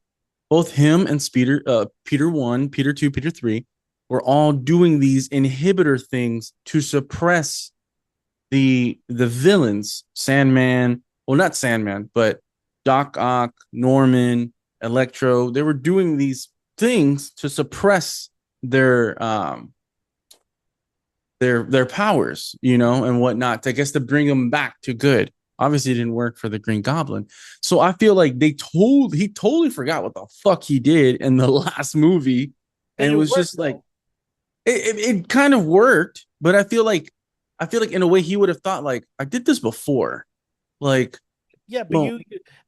both him and Peter 1, Peter 2, Peter 3 were all doing these inhibitor things to suppress the villains, Sandman, well not Sandman, but Doc Ock, Norman, Electro. They were doing these things to suppress their powers, and whatnot. I guess to bring them back to good. Obviously, it didn't work for the Green Goblin. So I feel like he totally forgot what the fuck he did in the last movie, But and it you was work just like though. it kind of worked, but I feel like in a way he would have thought like I did this before, like Yeah, well,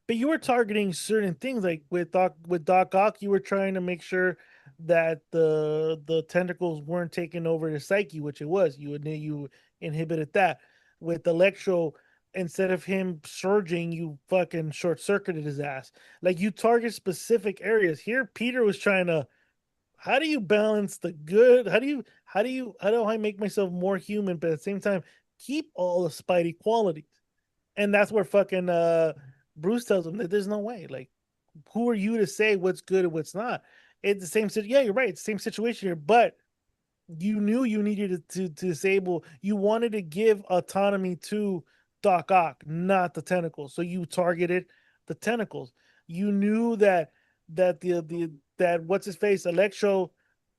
but you were targeting certain things like with Doc Ock, you were trying to make sure that the tentacles weren't taking over the psyche, which it was. You inhibited that. With Electro, instead of him surging, you fucking short circuited his ass. Like you target specific areas. Here, Peter was trying to. How do you balance the good? How do I make myself more human, but at the same time keep all the Spidey qualities? And that's where fucking Bruce tells him that there's no way. Like, who are you to say what's good and what's not? It's the same. Yeah, you're right. It's the same situation here, but you knew you needed to disable. You wanted to give autonomy to Doc Ock, not the tentacles. So you targeted the tentacles. You knew that what's his face Electro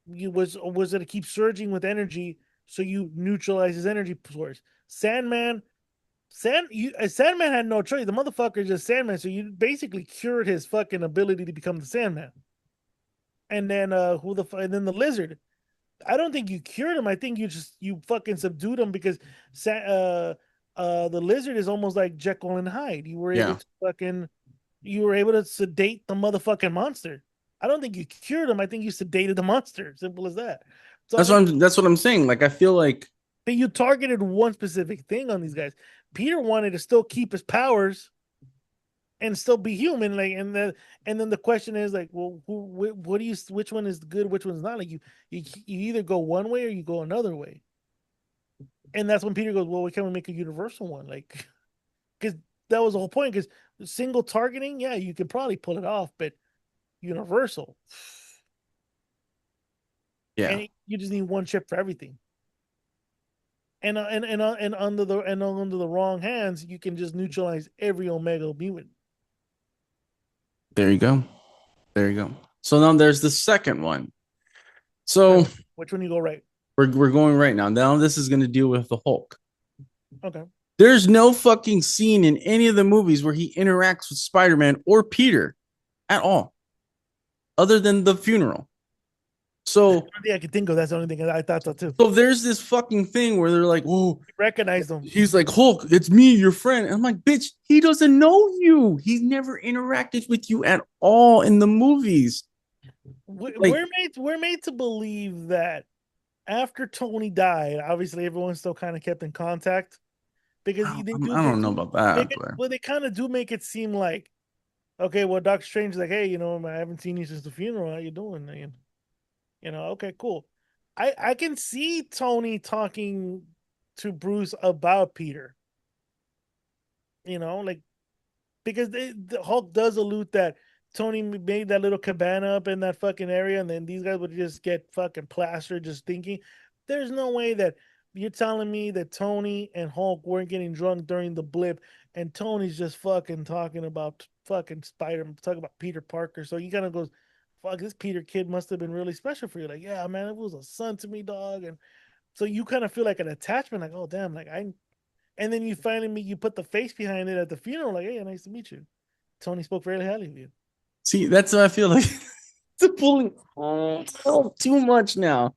was going to keep surging with energy. So you neutralize his energy source. Sandman had no choice. The motherfucker is just Sandman, so you basically cured his fucking ability to become the Sandman. And then and then the Lizard. I don't think you cured him. I think you fucking subdued him because the Lizard is almost like Jekyll and Hyde. yeah. You were able to sedate the motherfucking monster. I don't think you cured him. I think you sedated the monster. Simple as that. So That's what I'm saying. Like I feel like but you targeted one specific thing on these guys. Peter wanted to still keep his powers, and still be human. Like, and then the question is like, well, what do you? Which one is good? Which one's not? Like, you either go one way or you go another way. And that's when Peter goes, well, we can't make a universal one, like, because that was the whole point. Because single targeting, yeah, you can probably pull it off, but universal, Yeah, and you just need one chip for everything. And under the wrong hands, you can just neutralize every Omega mutant. there you go. There you go. So now there's the second one. So Which one you go right? we're going right now. Now this is going to deal with the Hulk. Okay. There's no fucking scene in any of the movies where he interacts with Spider-Man or Peter at all, other than the funeral. So I can think of. That's the only thing I thought so too. So there's this fucking thing where they're like, "Oh, recognize them." He's like, Hulk, it's me, your friend. And I'm like, bitch, he doesn't know you. He's never interacted with you at all in the movies. We're made to believe that after Tony died, obviously everyone still kind of kept in contact because I don't know about that. They kind of do make it seem like, okay, well, Doctor Strange is like, hey, I haven't seen you since the funeral. How you doing? Okay, cool. I can see Tony talking to Bruce about Peter. Like, because the Hulk does allude that Tony made that little cabana up in that fucking area, and then these guys would just get fucking plastered just thinking. There's no way that you're telling me that Tony and Hulk weren't getting drunk during the blip, and Tony's just fucking talking about fucking Spider-Man, talking about Peter Parker. So he kind of goes, fuck, this Peter kid must have been really special for you. Like, yeah, man, it was a son to me, dog. And so you kind of feel like an attachment, like, oh, damn, like and then you finally you put the face behind it at the funeral, like, hey, nice to meet you. Tony spoke very highly of you. See, that's what I feel like. It's pulling too much now.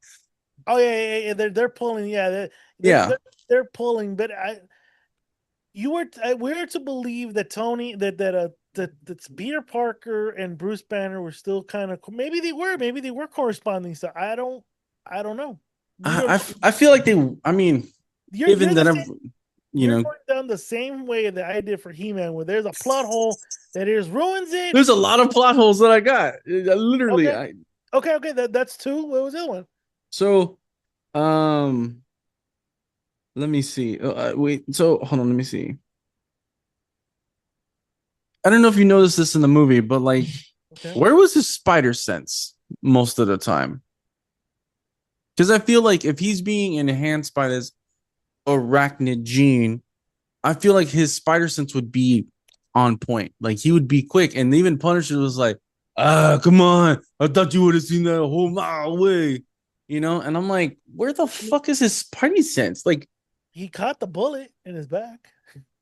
Oh yeah. They're pulling. Yeah, they're pulling. But we're to believe that Tony that Peter Parker and Bruce Banner were still kind of, maybe they were corresponding. So I don't know. I feel like they. I mean, given that you're going down the same way that I did for He-Man, where there's a plot hole that is ruins it. There's a lot of plot holes that I got. Literally, okay. That's two. What was the other one? So, let me see. Wait. So hold on. Let me see. I don't know if you noticed this in the movie, but like, where was his spider sense most of the time? Because I feel like if he's being enhanced by this arachnid gene, I feel like his spider sense would be on point. Like he would be quick. And even Punisher was like, come on. I thought you would have seen that a whole mile away. And I'm like, where the fuck is his spidey sense? Like, he caught the bullet in his back.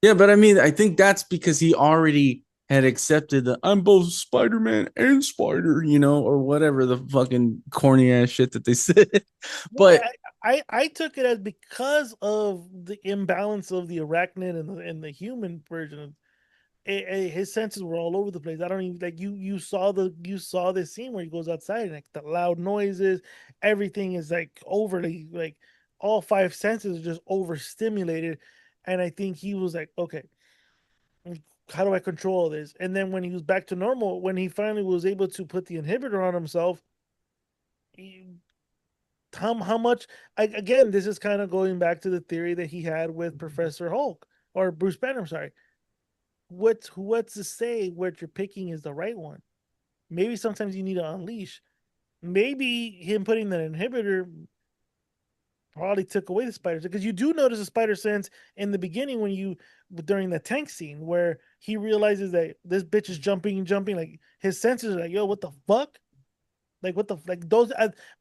Yeah, but I mean, I think that's because he already had accepted that I'm both Spider-Man and Spider, or whatever the fucking corny ass shit that they said. But I took it as because of the imbalance of the arachnid and the human version. His senses were all over the place. I don't even like you saw this scene where he goes outside and like the loud noises, everything is like overly, like all five senses are just overstimulated. And I think he was like, okay, how do I control this? And then when he was back to normal, when he finally was able to put the inhibitor on himself, how much, again, this is kind of going back to the theory that he had with Professor Hulk or Bruce Banner, I'm sorry. What's to say what you're picking is the right one? Maybe sometimes you need to unleash. Maybe him putting that inhibitor probably took away the spiders, because you do notice a spider sense in the beginning during the tank scene where he realizes that this bitch is jumping, like his senses are like, yo, what the fuck? Like what the like those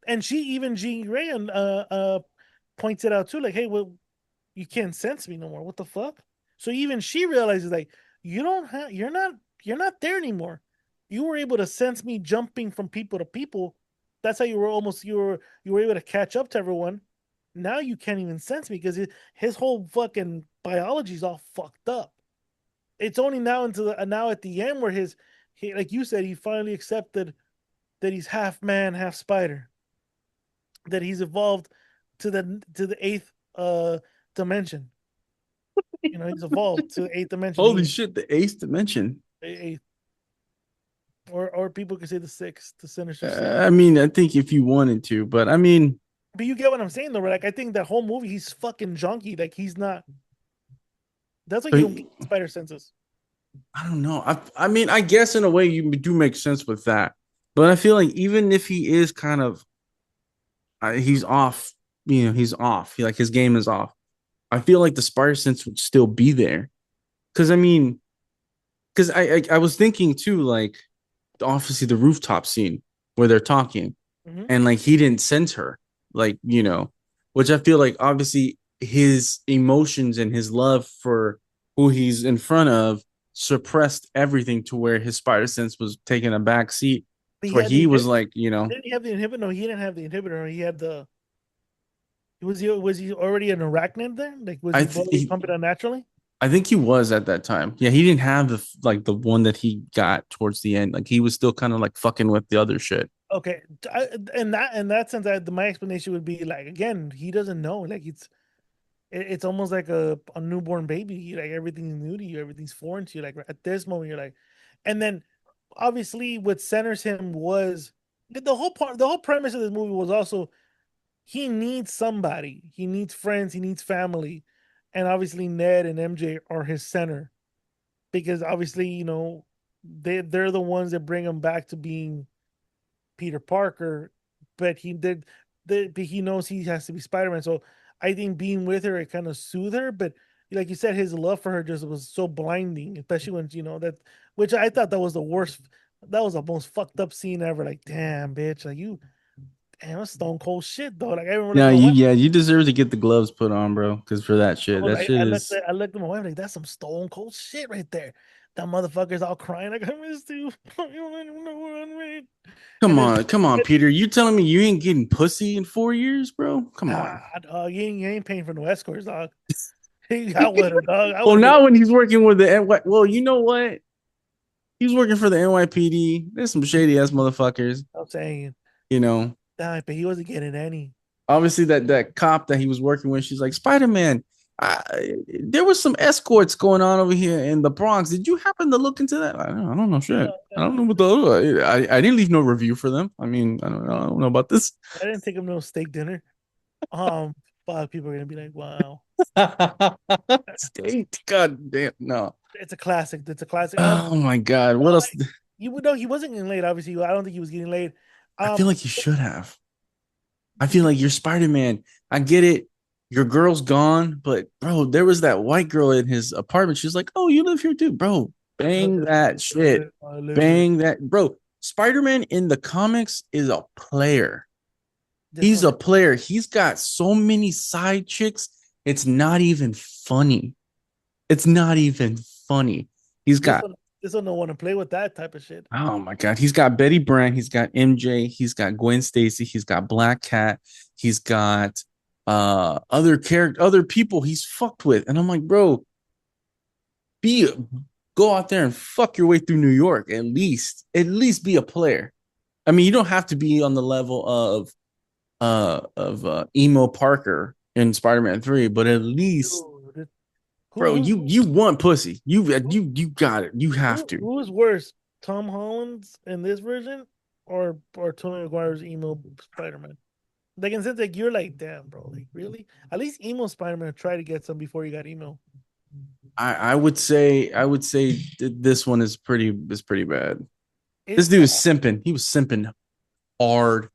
and Jean Grey points it out too, like, hey, well, you can't sense me no more. What the fuck? So even she realizes like you're not there anymore. You were able to sense me jumping from people to people. That's how you were able to catch up to everyone. Now you can't even sense me because his whole fucking biology is all fucked up. It's only now now at the end where he, like you said, he finally accepted that he's half man, half spider. That he's evolved to the eighth dimension. He's evolved to the eighth dimension. Holy shit, the eighth dimension. A, or people could say the sixth, the Sinister Six. I mean, I think if you wanted to, but I mean, But you get what I'm saying, though. Right? Like, I think that whole movie, he's fucking junky. Like, he's not. That's why you don't get spider senses. I don't know. I mean, I guess in a way you do make sense with that, but I feel like even if he is kind of, he's off. You know, he's off. Like his game is off. I feel like the spider sense would still be there, because I mean, because I was thinking too, like obviously the rooftop scene where they're talking, and like he didn't sense her, like which I feel like obviously his emotions and his love for who he's in front of suppressed everything to where his spider sense was taking a back seat, to where he was like, Didn't he have the inhibitor? No, he didn't have the inhibitor. He had the. Was he already an arachnid then? Like, was he pumping unnaturally? I think he was at that time. Yeah, he didn't have the one that he got towards the end. Like he was still kind of like fucking with the other shit. Okay, in that sense, my explanation would be like, again, he doesn't know. Like it's almost like a newborn baby. Like everything's new to you, everything's foreign to you. Like at this moment, you're like, and then obviously what centers him was the whole premise of this movie was also he needs somebody, he needs friends, he needs family, and obviously Ned and MJ are his center because obviously they're the ones that bring him back to being Peter Parker, but he knows he has to be Spider-Man. So I think being with her, it kind of soothed her. But like you said, his love for her just was so blinding, especially when that, which I thought that was the worst. That was the most fucked up scene ever. Like, damn, bitch, like damn, that's stone cold shit though. Like I remember, Yeah, you deserve to get the gloves put on, bro, because for that shit, I looked at my wife like that's some stone cold shit right there. That motherfucker's all crying like I missed you. You don't even know what I mean. Come on, Peter. You telling me you ain't getting pussy in 4 years, bro? Come on. Dog, you ain't paying for no escorts, dog. He got with her, dog. Well, now when he's working with well, you know what? He's working for the NYPD. There's some shady ass motherfuckers. I'm saying, Nah, but he wasn't getting any. Obviously, that cop that he was working with, she's like, Spider-Man, there was some escorts going on over here in the Bronx. Did you happen to look into that? I don't know shit. I don't know what the I didn't leave no review for them. I mean, I don't know about this. I didn't take him to no steak dinner. Fuck, people are gonna be like, wow. Steak, god damn, no. It's a classic. It's a classic. Oh my god, what else? You would know he wasn't getting laid. Obviously, I don't think he was getting laid. I feel like you should have. I feel like you're Spider-Man. I get it. Your girl's gone, but bro, there was that white girl in his apartment. She's like, "Oh, you live here too, bro." Bang that shit. Bang that, bro. Spider-Man in the comics is a player. He's a player. He's got so many side chicks. It's not even funny. It's not even funny. He's got. This one don't want to play with that type of shit. Oh my god, he's got Betty Brant, he's got MJ, he's got Gwen Stacy, he's got Black Cat, he's got other people he's fucked with, and I'm like, bro, go out there and fuck your way through New York. At least be a player. I mean, you don't have to be on the level of emo Parker in Spider-Man 3, but at least. Bro, you want pussy. You got it. You have to. Who is worse, Tom Holland's in this version or Tobey Maguire's emo Spider-Man? Like in the sense like you're like, damn, bro, like really? At least emo Spider-Man tried to get some before he got emo. I would say this one is pretty bad. This dude is simping. He was simping hard.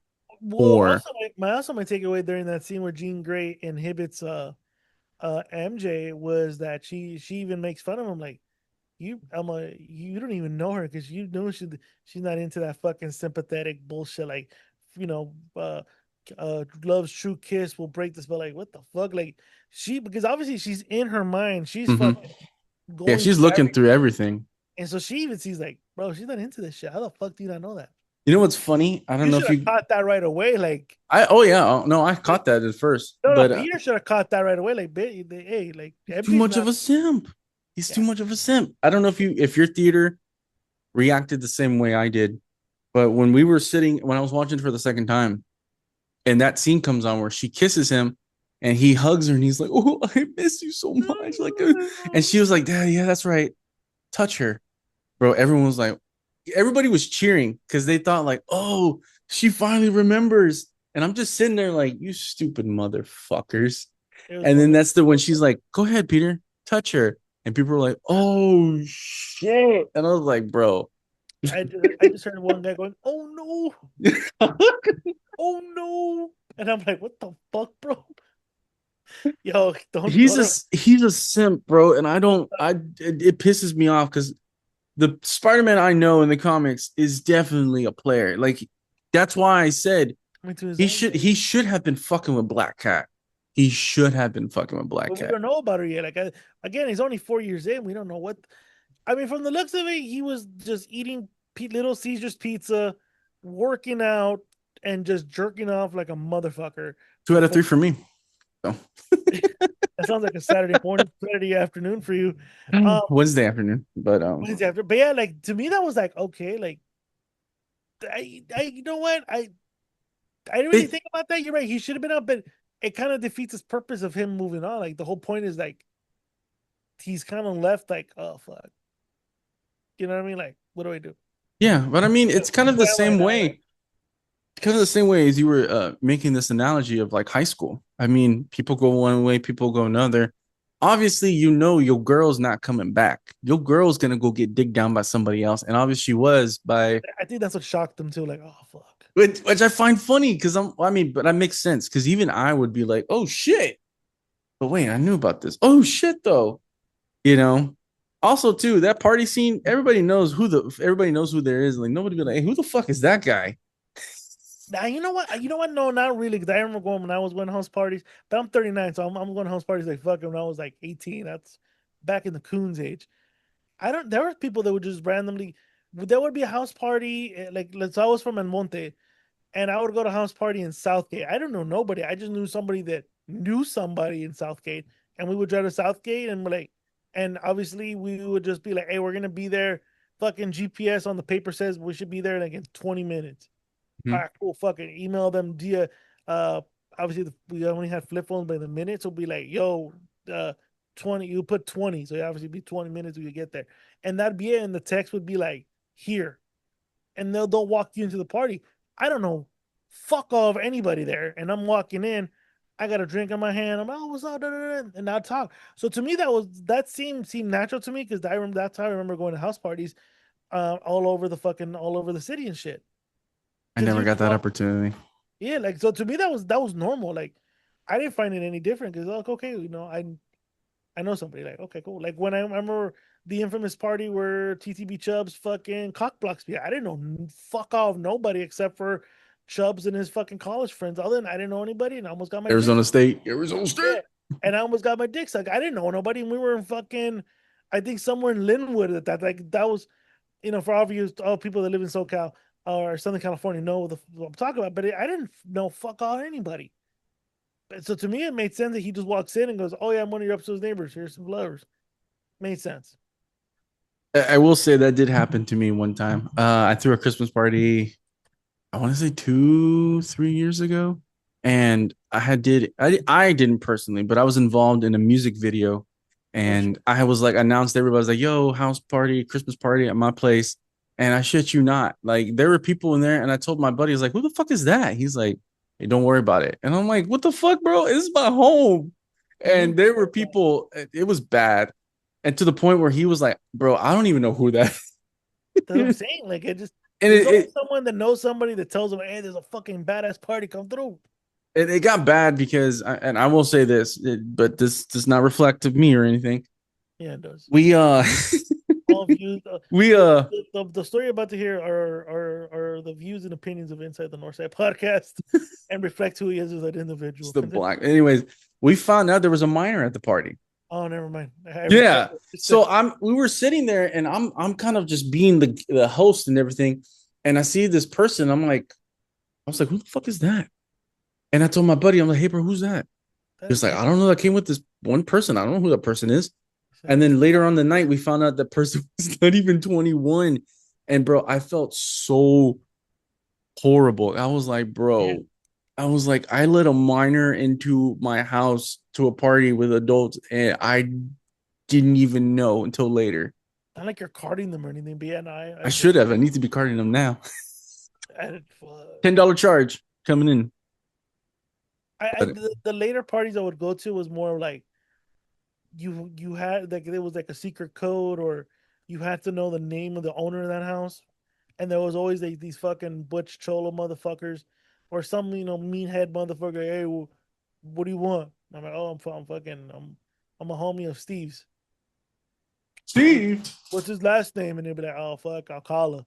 Also my takeaway during that scene where Jean Grey inhibits MJ was that she even makes fun of him like you don't even know her because you know she's not into that fucking sympathetic bullshit like love's true kiss will break the spell like what the fuck like because obviously she's in her mind she's fucking going she's looking through everything and so she even sees like bro she's not into this shit. How the fuck do you not know that? You know what's funny? I don't know if you caught that right away. Like I caught that at first. But Peter should have caught that right away. Like, hey, like too much of a simp. He's too much of a simp. I don't know if your theater reacted the same way I did, but when I was watching for the second time, and that scene comes on where she kisses him, and he hugs her, and he's like, "Oh, I miss you so much." Like, and she was like, "Dad, yeah, that's right. Touch her." bro, everybody was cheering because they thought like, oh, she finally remembers. And I'm just sitting there like, you stupid motherfuckers. And then that's when she's like, go ahead, Peter, touch her. And people were like, oh shit. And I was like, bro. I just heard one guy going, oh no. Oh no. And I'm like, what the fuck, bro? Yo, he's a simp, bro. And it pisses me off because the Spider-Man I know in the comics is definitely a player. Like, that's why I said he should have been fucking with Black Cat. He should have been fucking with Black Cat. We don't know about her yet. Like, again, he's only 4 years in. We don't know what. I mean, from the looks of it, he was just eating Little Caesar's pizza, working out, and just jerking off like a motherfucker. 2 out of 3 for me. So. That sounds like a Saturday morning, Saturday afternoon for you. Wednesday afternoon, but Wednesday after. But yeah, like to me, that was like okay. Like, I you know what? I didn't really think about that. You're right. He should have been up, but it kind of defeats its purpose of him moving on. Like the whole point is like he's kind of left like, oh fuck. You know what I mean? Like, what do I do? Yeah, but I mean, it's kind of the same way. Kind of the same way as you were making this analogy of like high school. I mean, people go one way, people go another. Obviously, you know your girl's not coming back. Your girl's gonna go get digged down by somebody else, and obviously she was by. I think that's what shocked them too. Like, oh fuck. Which I find funny because but that makes sense because even I would be like, oh shit. But wait, I knew about this. Oh shit, though. You know. Also, too, that party scene, everybody knows who there is. Like nobody be like, hey, who the fuck is that guy? Now you know what? No, not really. Because I remember going when I was going to house parties. But I'm 39, so I'm going to house parties like fucking when I was like 18. That's back in the Coons age. There were people that would just randomly. There would be a house party like let's. I was from El Monte, and I would go to a house party in Southgate. I don't know nobody. I just knew somebody that knew somebody in Southgate, and we would drive to Southgate, and we're like, and obviously we would just be like, hey, we're gonna be there. Fucking GPS on the paper says we should be there like in 20 minutes. All right, cool. Fucking email them via. Obviously we only had flip phones by the minute, so be like, yo, 20. You put 20, so it obviously be 20 minutes when you get there, and that'd be it. And the text would be like, here, and they'll walk you into the party. I don't know, fuck off anybody there, and I'm walking in. I got a drink in my hand. I'm what's up, and I talk. So to me, that seemed natural to me because I remember that's how I remember going to house parties, all over the city and shit. I never got that opportunity. Yeah, like so to me that was normal. Like I didn't find it any different because like okay, you know, I know somebody like okay, cool. Like when I remember the infamous party where TTB Chubbs fucking cock blocks me. I didn't know fuck off nobody except for Chubbs and his fucking college friends. Other than I didn't know anybody, and I almost got my Arizona State. Yeah. And I almost got my dick sucked. I didn't know nobody, and we were in fucking, I think somewhere in Linwood at that. Like that was, you know, for all people that live in SoCal or Southern California know what I'm talking about. But I didn't know fuck all anybody. So to me, it made sense that he just walks in and goes, "Oh yeah, I'm one of your upstairs neighbors. Here's some flowers." Made sense. I will say that did happen to me one time. I threw a Christmas party. I want to say 2-3 years ago, and I didn't personally, but I was involved in a music video, and I was like announced everybody was like, "Yo, house party, Christmas party at my place," and I shit you not, like there were people in there, and I told my buddy, "I was like, who the fuck is that?" He's like, "Hey, don't worry about it," and I'm like, "What the fuck, bro? This is my home," and there were people. It was bad, and to the point where he was like, "Bro, I don't even know who that." That's what I'm saying. Like it just. And someone that knows somebody that tells them, "Hey, there's a fucking badass party, come through." It got bad because, and I will say this, but this does not reflect of me or anything. Yeah, it does. We all views. The story you're about to hear are the views and opinions of Inside the Northside Podcast, and reflect who he is as an individual. The black. Anyways, we found out there was a minor at the party. Oh, never mind. Yeah. So we were sitting there, and I'm kind of just being the host and everything, and I see this person. I was like, who the fuck is that? And I told my buddy, I'm like, hey bro, who's that? He's like, I don't know. I came with this one person. I don't know who that person is. And then later on the night, we found out that person was not even 21. And bro, I felt so horrible. I was like, bro. Yeah. I was like, I let a minor into my house to a party with adults, and I didn't even know until later. Not like you're carding them or anything, but yeah, no, I should have. I need to be carding them now. $10 charge coming in. The later parties I would go to was more like you had like there was like a secret code, or you had to know the name of the owner of that house, and there was always like these fucking butch cholo motherfuckers, or some meathead motherfucker. Hey, well, what do you want? I'm like, oh, I'm a homie of Steve's. Steve. What's his last name? And they'd be like, oh fuck, I'll call her.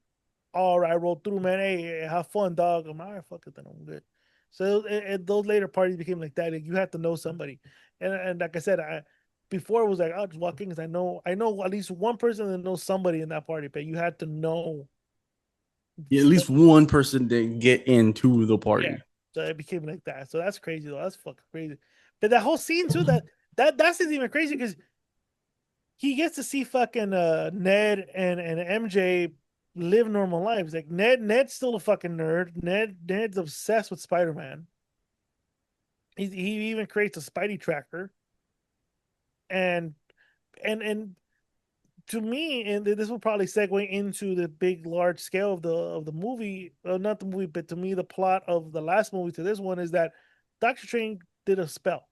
All right, roll through, man. Hey, have fun, dog. I'm all right, fuck it, then I'm good. So those later parties became like that. Like, you had to know somebody, and like I said, before it was like, I'll just walk in because I know at least one person that knows somebody in that party, but you had to know. Yeah, at least one person did get into the party. Yeah, so it became like that. So that's crazy though. That's fucking crazy. But that whole scene too, that's even crazy because he gets to see fucking Ned and MJ live normal lives. Like Ned's still a fucking nerd. Ned's obsessed with Spider-Man. He even creates a Spidey tracker. And and to me, and this will probably segue into the big large scale of the movie, not the movie, but to me the plot of the last movie to this one is that Doctor Strange did a spell.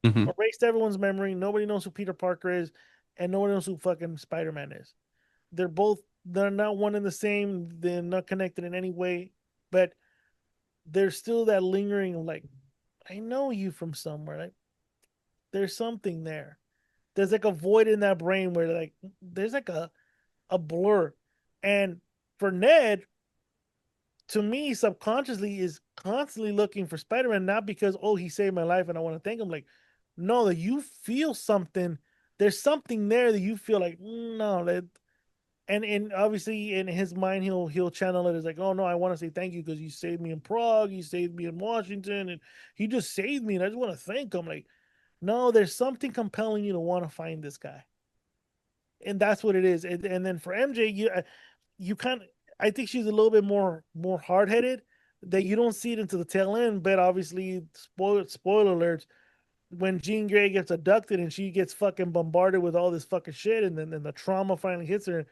Erased everyone's memory. Nobody knows who Peter Parker is, and nobody knows who fucking Spider-Man is. They're not one and the same. They're not connected in any way, but there's still that lingering like, I know you from somewhere. Like there's something there. There's like a void in that brain where like there's like a blur. And for Ned, to me, subconsciously is constantly looking for Spider-Man, not because, oh, he saved my life and I want to thank him. Like, no, that you feel something. There's something there that you feel like, no, and obviously in his mind he'll channel it as like, oh no, I want to say thank you because you saved me in Prague, you saved me in Washington, and he just saved me, and I just want to thank him. Like, no, there's something compelling you to want to find this guy, and that's what it is. And then for MJ, you kind of, I think she's a little bit more hard headed, that you don't see it into the tail end, but obviously spoiler alerts, when Jean Grey gets abducted and she gets fucking bombarded with all this fucking shit, and then the trauma finally hits her,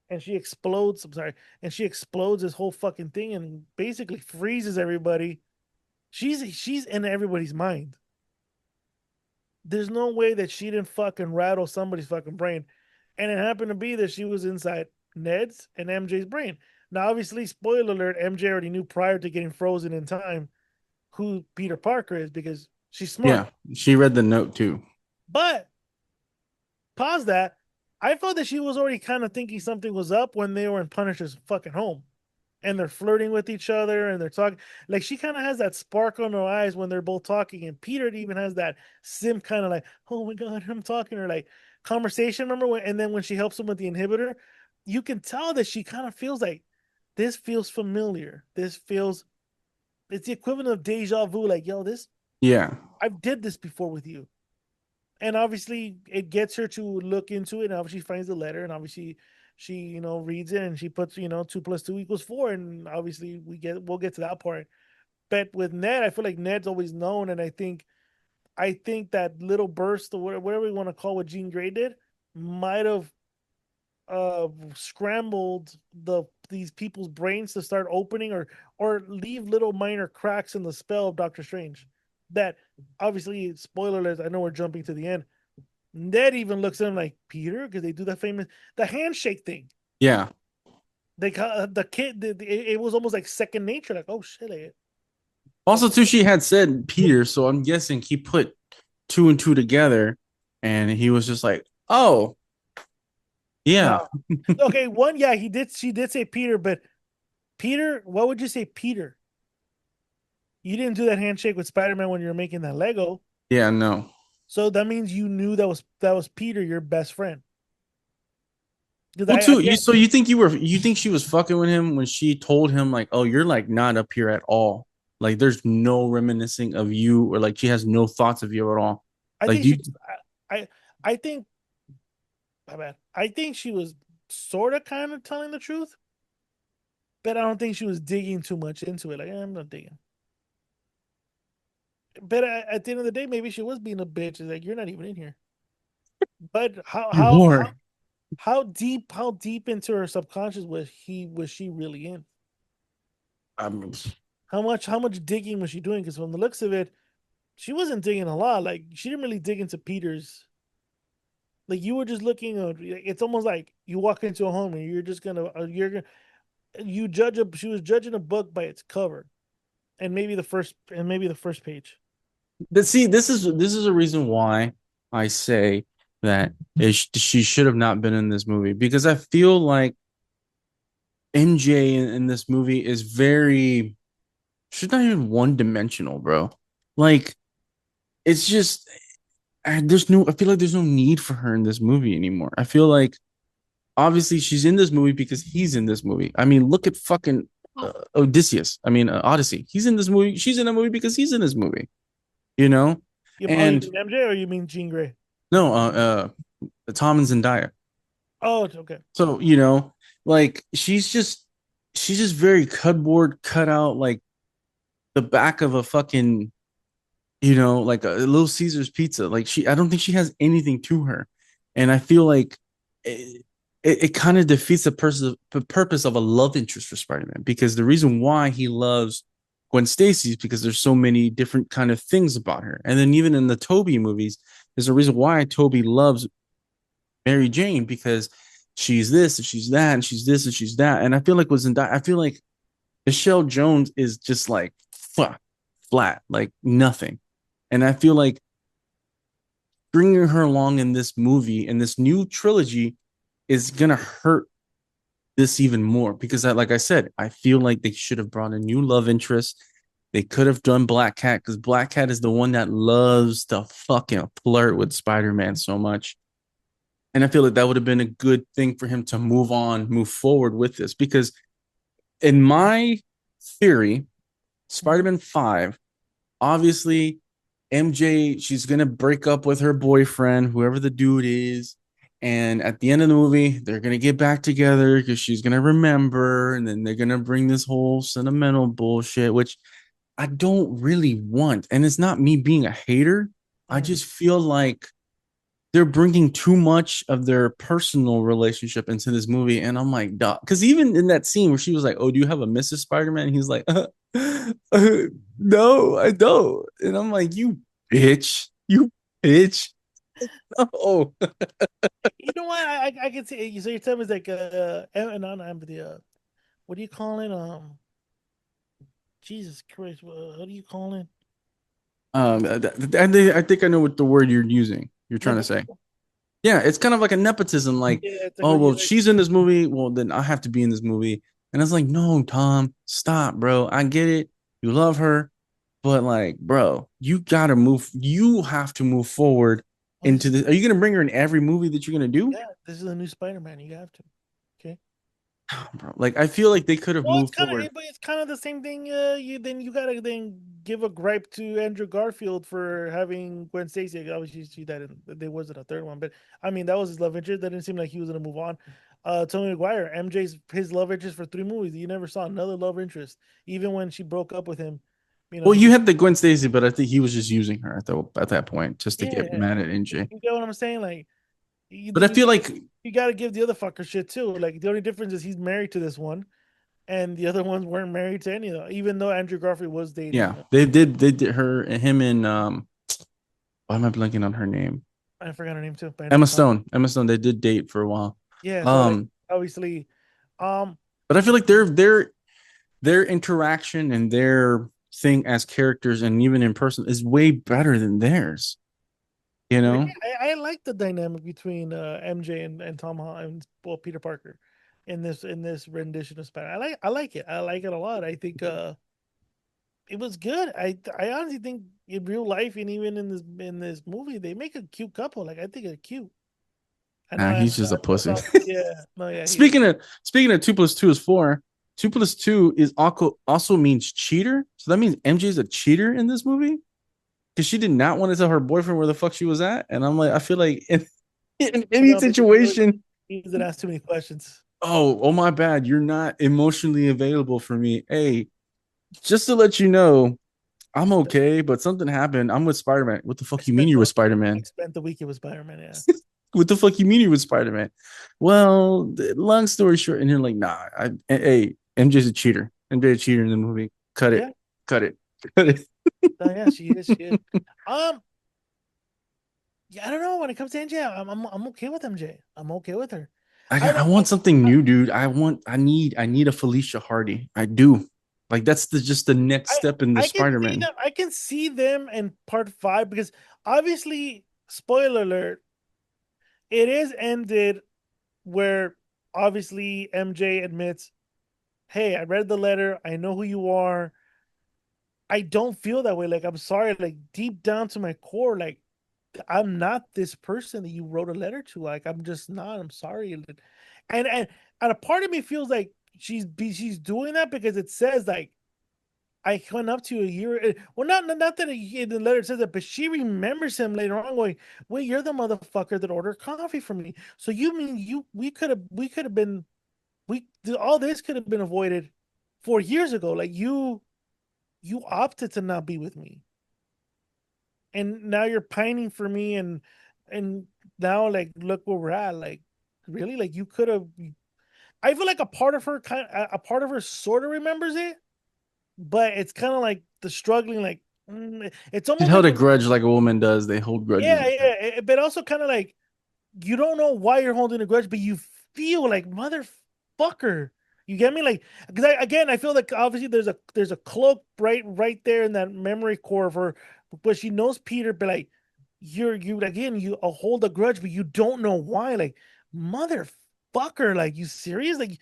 and she explodes. I'm sorry, and she explodes this whole fucking thing and basically freezes everybody. She's in everybody's mind. There's no way that she didn't fucking rattle somebody's fucking brain, and it happened to be that she was inside Ned's and MJ's brain. Now, obviously, spoiler alert: MJ already knew prior to getting frozen in time who Peter Parker is because she's smart. Yeah, she read the note too. But pause that. I thought that she was already kind of thinking something was up when they were in Punisher's fucking home, and they're flirting with each other and they're talking. Like, she kind of has that spark on her eyes when they're both talking, and Peter even has that sim kind of like, oh my god, I'm talking, or like conversation. Remember when? And then when she helps him with the inhibitor, you can tell that she kind of feels like this feels familiar. It's the equivalent of deja vu. Like, yo, Yeah. I've did this before with you. And obviously it gets her to look into it, and obviously finds the letter, and obviously she reads it, and she puts 2 + 2 = 4, and obviously we'll get to that part. But with Ned, I feel like Ned's always known, and I think that little burst, or whatever you want to call what Jean Grey did, might have scrambled these people's brains to start opening, or leave little minor cracks in the spell of Doctor Strange. That obviously, spoiler alert, I know we're jumping to the end. Ned even looks at him like, Peter, because they do the handshake thing. Yeah. They the kid, it was almost like second nature. Like, oh shit. Also, too, she had said Peter, so I'm guessing he put 2 and 2 together, and he was just like, oh, yeah. Okay, yeah, she did say Peter, but Peter, what would you say, Peter? You didn't do that handshake with Spider-Man when you were making that Lego. Yeah, no. So that means you knew that was Peter, your best friend. Well, too, you think she was fucking with him when she told him like, oh, you're like not up here at all. Like, there's no reminiscing of you, or like she has no thoughts of you at all. I think my bad. I think she was sort of kind of telling the truth, but I don't think she was digging too much into it. Like, I'm not digging. But at the end of the day, maybe she was being a bitch. It's like, you're not even in here. But You were. how deep into her subconscious was she really in? Um, How much digging was she doing? Because from the looks of it, she wasn't digging a lot. Like she didn't really dig into Peter's. Like you were just looking. It's almost like you walk into a home and you're just gonna you judge a. She was judging a book by its cover, and maybe the first page. see, this is a reason why I say that she should have not been in this movie because I feel like MJ in this movie is very. She's not even one dimensional, bro. Like it's just there's no. I feel like there's no need for her in this movie anymore. I feel like obviously she's in this movie because he's in this movie. I mean, look at fucking Odysseus. I mean, Odyssey. He's in this movie. She's in a movie because he's in this movie. You know, You, oh, you and mean MJ or you mean Jean Grey? no, Tom and Zendaya. Oh, okay. So like she's just very cardboard cut out, like the back of a fucking like a Little Caesar's pizza. Like I don't think she has anything to her, and I feel like it kind of defeats the purpose of a love interest for Spider-Man because the reason why he loves Gwen Stacy is because there's so many different kind of things about her, and then even in the Tobey movies, there's a reason why Tobey loves Mary Jane because she's this and she's that and she's this and she's that, and I feel like I feel like Michelle Jones is just like flat, like nothing. And I feel like bringing her along in this movie and this new trilogy is gonna hurt this even more because, like I said, I feel like they should have brought a new love interest. They could have done Black Cat because Black Cat is the one that loves to fucking flirt with Spider-Man so much. And I feel like that would have been a good thing for him to move forward with this because, in my theory, Spider-Man 5, obviously MJ, she's gonna break up with her boyfriend, whoever the dude is, and at the end of the movie, they're gonna get back together because she's gonna remember, and then they're gonna bring this whole sentimental bullshit, which I don't really want. And it's not me being a hater. I just feel like they're bringing too much of their personal relationship into this movie, and I'm like, dog. Because even in that scene where she was like, "Oh, do you have a Mrs. Spider-Man?" And he's like, "No, I don't." And I'm like, you bitch." Oh, You know what? I can see. So you're telling me it's like not empathy. What do you call it? Jesus Christ, what do you call it? I think I know what the word you're using. You're trying to say. Nepotism? Yeah, it's kind of like a nepotism. Like, Yeah, it's like oh when you well, she's in this movie. Well, then I have to be in this movie. And I was like, no, Tom, stop, bro. I get it. You love her, but like, bro, you gotta move. You have to move forward into this. Are you gonna bring her in every movie that you're gonna do? yeah, this is a new Spider-Man. You have to. Okay. Bro, like, I feel like they could have Well, moved forward. but it's kind of the same thing. You gotta then give a gripe to Andrew Garfield for having Gwen Stacy. Obviously, you see that there wasn't a third one, but I mean that was his love interest. That didn't seem like he was gonna move on. Tony Maguire, MJ's his love interest for 3 movies. You never saw another love interest, even when she broke up with him. Well, He you just had the Gwen Stacy, but I think he was just using her at that point just to get yeah. mad at NJ. You get what I'm saying? Like But I feel like you got to give the other fucker shit too. Like the only difference is he's married to this one, and the other ones weren't married to any of them. Even though Andrew Garfield was dating. yeah, they did her him and why am I blanking on her name? I forgot her name too. But I know Emma it's not. Stone. Emma Stone. They did date for a while. Yeah. So like Um, obviously, um, but I feel like their interaction and their thing as characters and even in person is way better than theirs. You know? I like the dynamic between MJ and Tom Holland, well, Peter Parker, in this rendition of Spider. I like it. I like it a lot. I think it was good. I honestly think in real life and even in this movie they make a cute couple. Like I think they're cute. I know. Nah, he's just a pussy. Yeah. No. Yeah. Speaking of 2 + 2 is 4. 2 + 2 is also means cheater. So that means MJ is a cheater in this movie because she did not want to tell her boyfriend where the fuck she was at. And I'm like, I feel like in any situation, He doesn't ask too many questions. oh my bad, you're not emotionally available for me. Hey, just to let you know, I'm okay, but something happened. I'm with Spider-Man. What the fuck you mean you're with I Spider-Man? spent the weekend with Spider-Man. Yeah. What the fuck you mean you with Spider-Man? Well, long story short, and you're like, nah, hey, MJ's a cheater. MJ's a cheater in the movie. Cut it. Yeah. Cut it. Cut it. Oh, yeah, she is. She is. Um, yeah, I don't know. When it comes to MJ, I'm okay with MJ. I'm okay with her. I want something new, dude. I need a Felicia Hardy. I do. Like that's just the next step in the I can see Spider-Man. them. I can see them in part 5 because obviously, spoiler alert, it is ended where obviously MJ admits, "Hey, I read the letter. I know who you are. I don't feel that way. Like I'm sorry. Like deep down to my core, like I'm not this person that you wrote a letter to. Like I'm just not. I'm sorry." And a part of me feels like she's doing that because it says like I went up to a year. Well, not that in the letter it says that, but she remembers him later on going, "Wait, you're the motherfucker that ordered coffee from me. So you mean we could have been all this could have been avoided 4 years ago. Like you opted to not be with me, and now you're pining for me, and now like look where we're at. Like really, like you could have. I feel like a part of her sort of remembers it, but it's kind of like the struggling, like it's She almost held like a grudge like a woman does. They hold grudges. but also kind of like you don't know why you're holding a grudge, but you feel like motherfucker. You get me? Like, because I feel like obviously there's a cloak right there in that memory core of her, but she knows Peter, but like you again you hold a grudge, but you don't know why. Like, motherfucker, like you serious? Like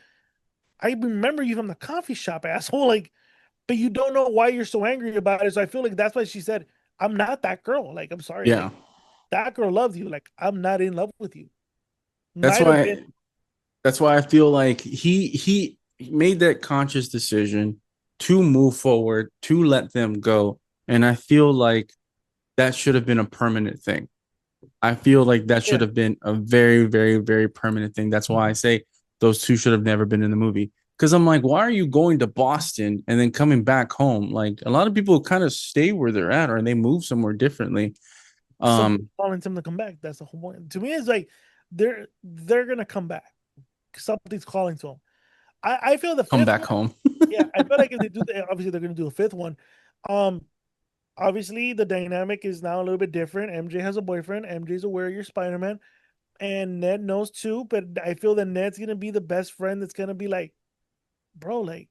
I remember you from the coffee shop, asshole. Like, but you don't know why you're so angry about it. So I feel like that's why she said, "I'm not that girl." Like, I'm sorry, Yeah. like that girl loves you. Like, I'm not in love with you. That's Might have why been. that's why I feel like he made that conscious decision to move forward, to let them go. And I feel like that should have been a permanent thing. I feel like that should Yeah. have been a very, very, very permanent thing. That's why I say those two should have never been in the movie. Because I'm like, why are you going to Boston and then coming back home? Like a lot of people kind of stay where they're at or they move somewhere differently. Something Um, calling them to come back. That's the whole point. To me, it's like they're gonna come back. Something's calling to them. I feel the come fifth back one. home. Yeah, I feel like if they do, obviously they're gonna do a fifth one. Um, Obviously the dynamic is now a little bit different. MJ has a boyfriend. MJ's aware you're Spider-Man, and Ned knows too. But I feel that Ned's gonna be the best friend. That's gonna be like, bro, like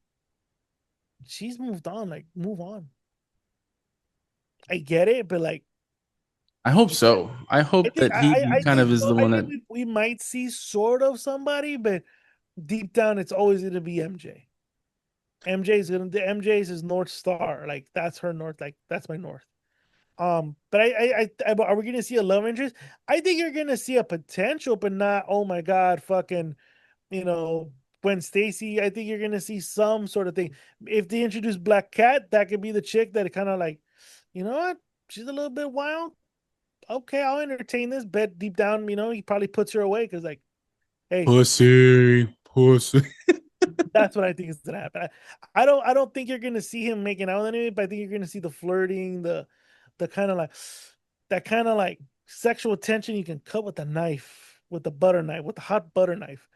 she's moved on. Like, move on. I get it, but like, I hope you so. I I hope think that he I kind think of is so. the I one think that we might see sort of somebody, but deep down, it's always going to be MJ. MJ's his North Star. Like that's her North. Like that's my North. But are we going to see a love interest? I think you're going to see a potential, but not. Oh my God, fucking, you know. When Stacy, I think you're gonna see some sort of thing. If they introduce Black Cat, that could be the chick that kind of like, you know what? She's a little bit wild. Okay, I'll entertain this. Bet deep down, he probably puts her away because, like, hey, pussy. that's what I think is gonna happen. I don't think you're gonna see him making out with anybody, but I think you're gonna see the flirting, the kind of like that kind of like sexual tension you can cut with a knife, with the butter knife, with the hot butter knife.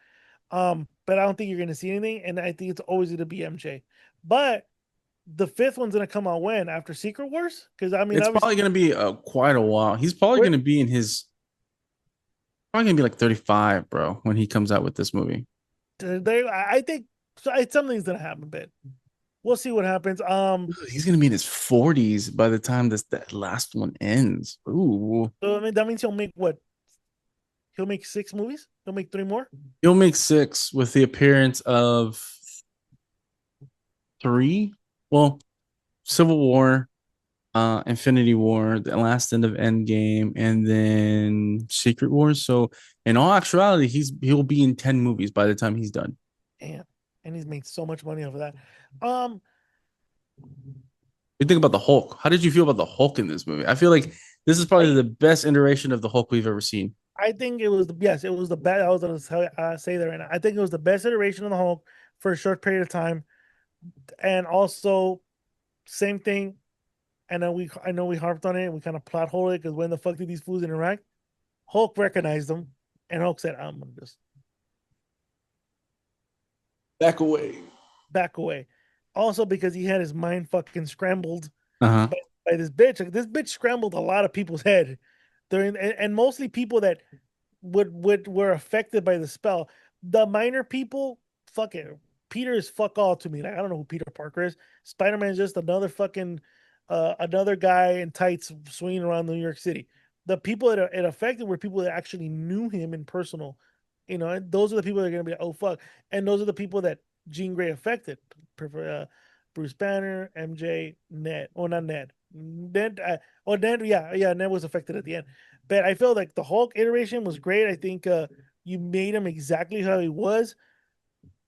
But I don't think you're gonna see anything, and I think it's always gonna be MJ. But the fifth one's gonna come out when after Secret Wars, because I mean, It's obviously, probably gonna be quite a while. He's probably we're- gonna be in his probably gonna be like 35, bro, when he comes out with this movie. I think so. Something's gonna happen, but we'll see what happens. He's gonna be in his 40s by the time that last one ends. Ooh. So I mean, that means he'll make what? He'll make 6 movies. He'll make 3 more. He'll make six with the appearance of three. Well, Civil War, Infinity War, the last end of Endgame, and then Secret Wars. So in all actuality, he'll be in 10 movies by the time he's done. Damn, and he's made so much money over that. Um, You think about the Hulk. How did you feel about the Hulk in this movie? I feel like this is probably I the best iteration of the Hulk we've ever seen. I think it was it was the best. I was gonna say that right now. I think it was the best iteration of the Hulk for a short period of time, and also same thing. I know we harped on it. We kind of plot hole it because when the fuck did these fools interact? Hulk recognized him, and Hulk said, "I'm gonna just Back away. back away." Also, because he had his mind fucking scrambled Uh-huh. by this bitch. Like, this bitch scrambled a lot of people's head during, and mostly people that would were affected by the spell. The minor people, fuck it. Peter is fuck all to me. Like, I don't know who Peter Parker is. Spider Man is just another fucking another guy in tights swinging around New York City. The people that it affected were people that actually knew him in personal. And those are the people that are gonna be like, oh fuck, and those are the people that Jean Grey affected. Bruce Banner, MJ, Ned. Oh, not Ned. Ned. Ned. Yeah. Ned was affected at the end. But I feel like the Hulk iteration was great. I think you made him exactly how he was.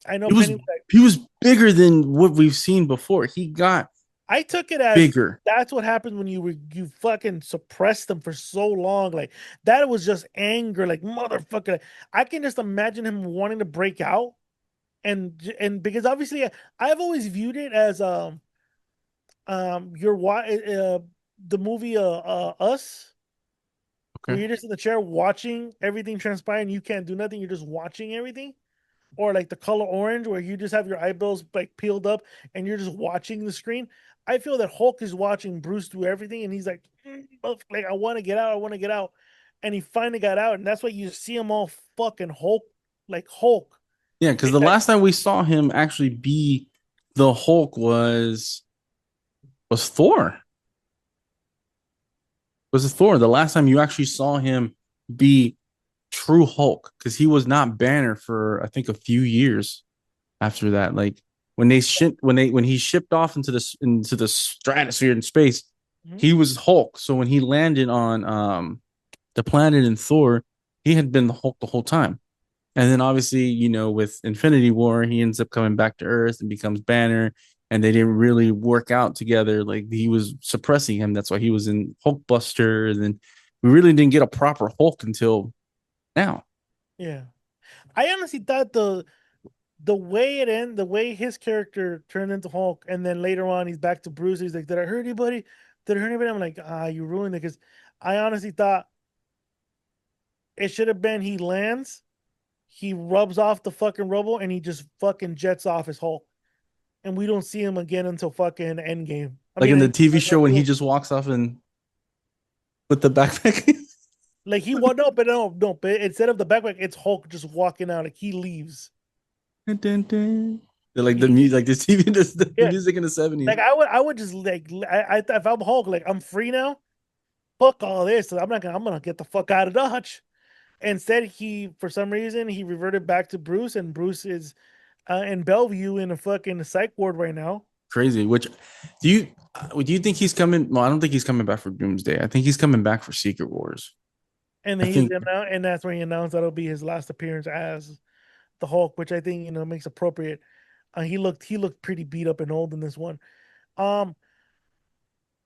I know It was Penny was like, he was bigger than what we've seen before. He got I took it as bigger. that's what happens when you fucking suppress them for so long. Like, that was just anger, like, motherfucker. I can just imagine him wanting to break out, and because obviously I've always viewed it as your the movie Us, where Okay. you're just in the chair watching everything transpire and you can't do nothing. You're just watching everything. Or like The Color Orange, where you just have your eyeballs like peeled up and you're just watching the screen. I feel that Hulk is watching Bruce do everything, and he's like, like, I want to get out, I want to get out, and he finally got out, and that's why you see him all fucking Hulk, like Hulk. Yeah, because the Because last time we saw him actually be the Hulk was Thor. Was it Thor? The last time you actually saw him be true Hulk, because he was not Banner for I think a few years after that. Like when he shipped off into the stratosphere in space, Mhm. he was Hulk. So when he landed on the planet in Thor, he had been the Hulk the whole time. And then obviously, with Infinity War, he ends up coming back to Earth and becomes Banner. And they didn't really work out together. Like, he was suppressing him. That's why he was in Hulkbuster. And then we really didn't get a proper Hulk until now. Yeah, I honestly thought the way it ended, the way his character turned into Hulk, and then later on he's back to Bruce. He's like, "Did I hurt anybody? Did I hurt anybody?" I'm like, you ruined it, because I honestly thought it should have been he lands, he rubs off the fucking rubble, and he just fucking jets off his Hulk, and we don't see him again until fucking Endgame. I Like mean, in the TV show when he until, just walks off and with the backpack. like, he what? No, but instead of the backpack, it's Hulk just walking out. Like, he leaves. Dun, dun. Like the He, music, like the TV, the yeah, music in the 70s. like I would just like if I'm Hulk, like, I'm free now. Fuck all this. I'm gonna get the fuck out of Dodge. Instead, he, for some reason, he reverted back to Bruce, and Bruce is in Bellevue in a fucking psych ward right now. Crazy. Which do you think he's coming? Well, I don't think he's coming back for Doomsday. I think he's coming back for Secret Wars. And I then he's think announced, and that's when he announced that'll be his last appearance as the Hulk, which I think makes appropriate. He looked pretty beat up and old in this one. Um,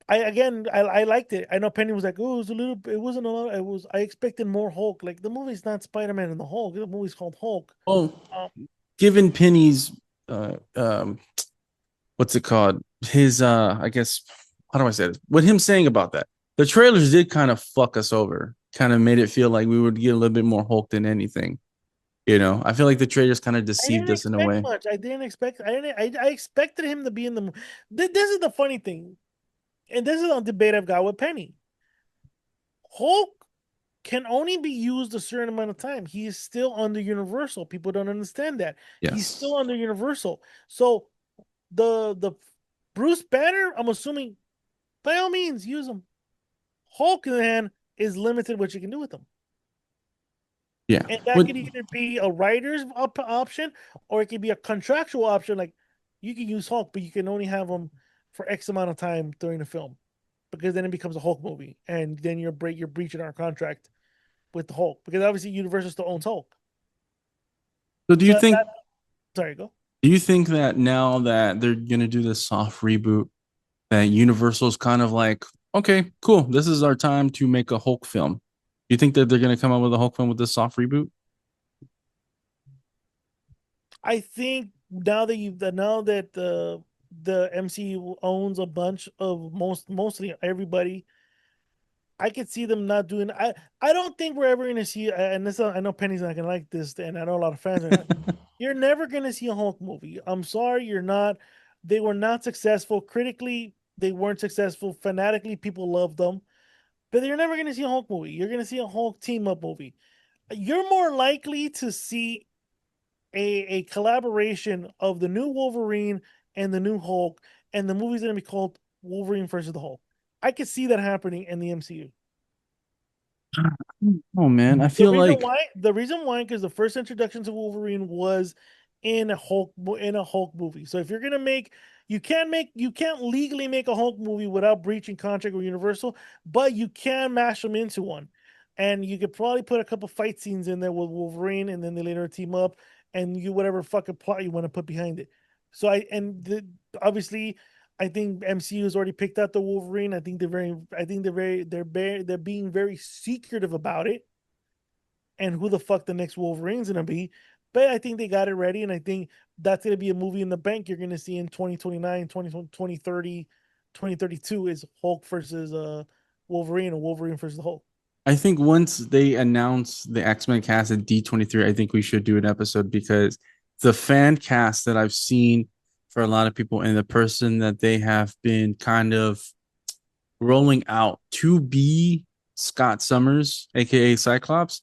I liked it. I know Penny was like, oh, it wasn't a lot. I expected more Hulk. Like, the movie's not Spider Man and the Hulk. The movie's called Hulk. well, Um, given Penny's what's it called? His I guess, how do I say this? What him saying about that? The trailers did kind of fuck us over. Kind of made it feel like we would get a little bit more Hulk than anything. I feel like the trailers kind of I deceived didn't us in a expect way. much. I didn't expect. I didn't. I expected him to be in the. This is the funny thing, and this is a debate I've got with Penny. Hulk can only be used a certain amount of time. He is still under Universal. People don't understand that. He's Yes. still under Universal. So the Bruce Banner, I'm assuming, by all means, use him. Hulk, then, is limited what you can do with him. Yeah. And that What could either be a writer's option, or it could be a contractual option. Like, you can use Hulk, but you can only have him for X amount of time during the film, because then it becomes a Hulk movie, and then you're breaching our contract with the Hulk, because obviously Universal still owns Hulk. so do you So think sorry, go. do you think that now that they're gonna do this soft reboot, that Universal's kind of like, okay, cool, this is our time to make a Hulk film? Do you think that they're gonna come out with a Hulk film with this soft reboot? I think now that the MCU owns a bunch of mostly everybody, I could see them not doing. I don't think we're ever gonna see. And this, I know Penny's not gonna like this, and I know a lot of fans are not. You're never gonna see a Hulk movie. I'm sorry, you're not. They were not successful critically. They weren't successful fanatically. People loved them, but you're never gonna see a Hulk movie. You're gonna see a Hulk team up movie. You're more likely to see a collaboration of the new Wolverine and the new Hulk, and the movie's gonna be called Wolverine versus the Hulk. I could see that happening in the MCU. Oh man, I The feel reason like why, because the first introduction to Wolverine was in a Hulk movie. So if you're gonna make, you can't legally make a Hulk movie without breaching contract with Universal, but you can mash them into one, and you could probably put a couple fight scenes in there with Wolverine, and then they later team up, and you whatever fucking plot you want to put behind it. So obviously, I think MCU has already picked out the Wolverine. They're being very secretive about it and who the fuck the next Wolverine's gonna be. But I think they got it ready, and I think that's gonna be a movie in the bank you're gonna see in 2029, 2030, 2032 is Hulk versus Wolverine, or Wolverine versus the Hulk. I think once they announce the X-Men cast at D23, I think we should do an episode because the fan cast that I've seen for a lot of people and the person that they have been kind of rolling out to be Scott Summers, aka Cyclops,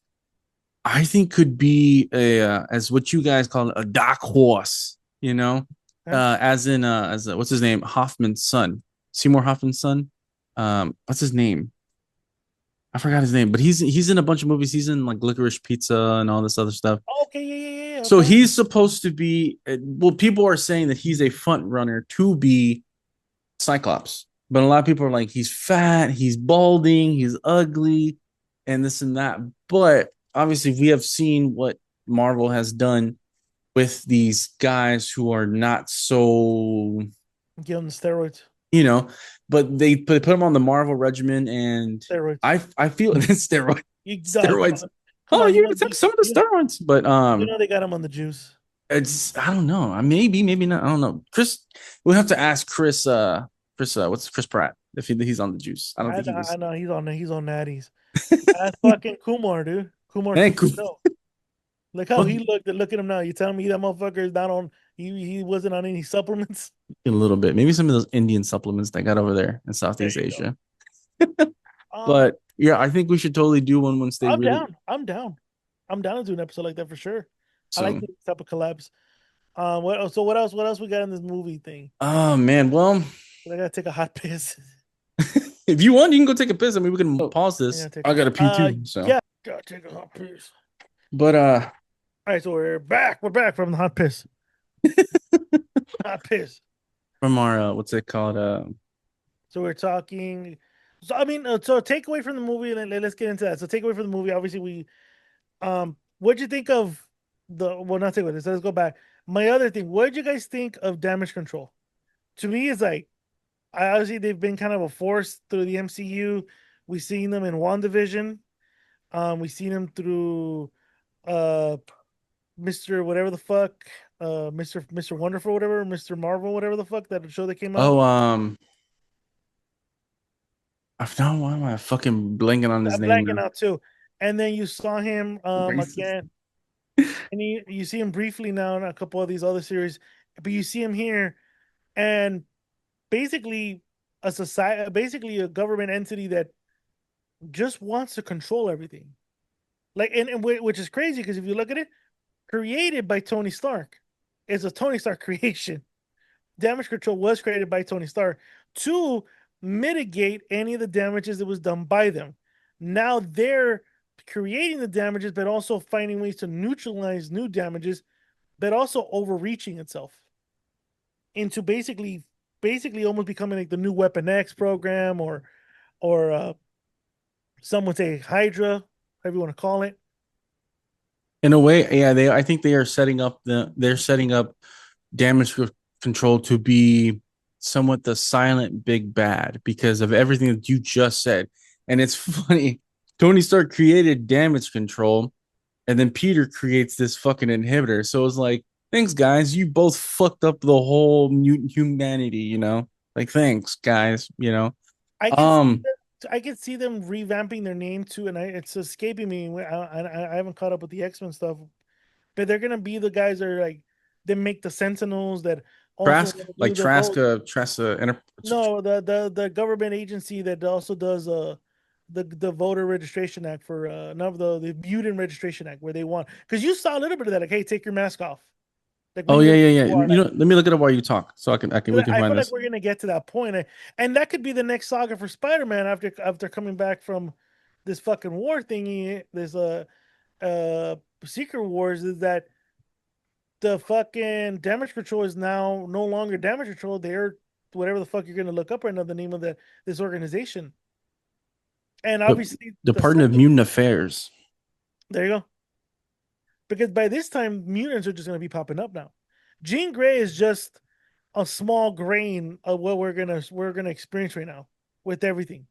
I think could be as what you guys call a dark horse, as what's his name, Hoffman's son, Seymour Hoffman's son. What's his name? I forgot his name, but he's in a bunch of movies. He's in like Licorice Pizza and all this other stuff. Okay, yeah. Okay. So he's supposed to be. Well, people are saying that he's a front runner to be Cyclops, but a lot of people are like, he's fat, he's balding, he's ugly, and this and that. But obviously, we have seen what Marvel has done with these guys who are not so. Give them the steroids. But they put them on the Marvel regimen, and steroids. I feel steroids. Steroids. You took some of the steroids, but they got them on the juice. I don't know. Maybe not. I don't know. Chris, we'll have to ask Chris. What's Chris Pratt if he's on the juice? I don't think he is. I know he's on natties. That's fucking Kumar, dude. Kumar. Look how he looked. Look at him now. You telling me that motherfucker is not on? He wasn't on any supplements. A little bit, maybe some of those Indian supplements they got over there in Southeast Asia. But yeah, I think we should totally do one once they. I'm down. I'm down to do an episode like that for sure. I like this type of collabs. What else? What else we got in this movie thing? Oh man, well, I gotta take a hot piss. If you want, you can go take a piss. I mean, we can pause this. I gotta pee too. So yeah, gotta take a hot piss. But all right, so we're back. We're back from the hot piss. Hot piss. From our what's it called? So we're talking. So I mean, so takeaway from the movie, and let's get into that. So takeaway from the movie, obviously we, what'd you think of not takeaway. Let's go back. My other thing, what did you guys think of Damage Control? To me, it's like, obviously they've been kind of a force through the MCU. We've seen them in WandaVision. We've seen them through, Mr. Whatever the fuck, Mr. Wonderful, whatever, Mr. Marvel, whatever the fuck, that show that came out. Why am I fucking blanking on his name? Blanking out too. And then you saw him again, and you see him briefly now in a couple of these other series, but you see him here, and basically a government entity that just wants to control everything, like and which is crazy because if you look at it, created by Tony Stark, it's a Tony Stark creation. Damage Control was created by Tony Stark to mitigate any of the damages that was done by them. Now they're creating the damages, but also finding ways to neutralize new damages, but also overreaching itself into basically almost becoming like the new Weapon X program, or some would say Hydra, however you want to call it. In a way, yeah, I think they are setting up Damage Control to be somewhat the silent big bad because of everything that you just said. And it's funny, Tony Stark created Damage Control, and then Peter creates this fucking inhibitor. So it's like, thanks guys, you both fucked up the whole mutant humanity, like thanks guys, I I could see them revamping their name too, and it's escaping me. I haven't caught up with the X-Men stuff, but they're gonna be the guys that are like they make the Sentinels that also Trask, wanna like do the vote. Traska, No, the government agency that also does the voter registration act for no the mutant registration act where they want because you saw a little bit of that like hey take your mask off like Oh when yeah, you're yeah, yeah. you are You know, like let me look it up while you talk, so we can I find feel like this. we're gonna get to that point, and that could be the next saga for Spider-Man after coming back from this fucking war thingy. This uh Secret Wars is that the fucking damage control is now no longer damage control. They're whatever the fuck you're gonna look up right now the name of this organization, and But obviously the Department of second Mutant Affairs. there you go because by this time mutants are just gonna be popping up now. Jean Grey is just a small grain of what we're gonna experience right now with everything.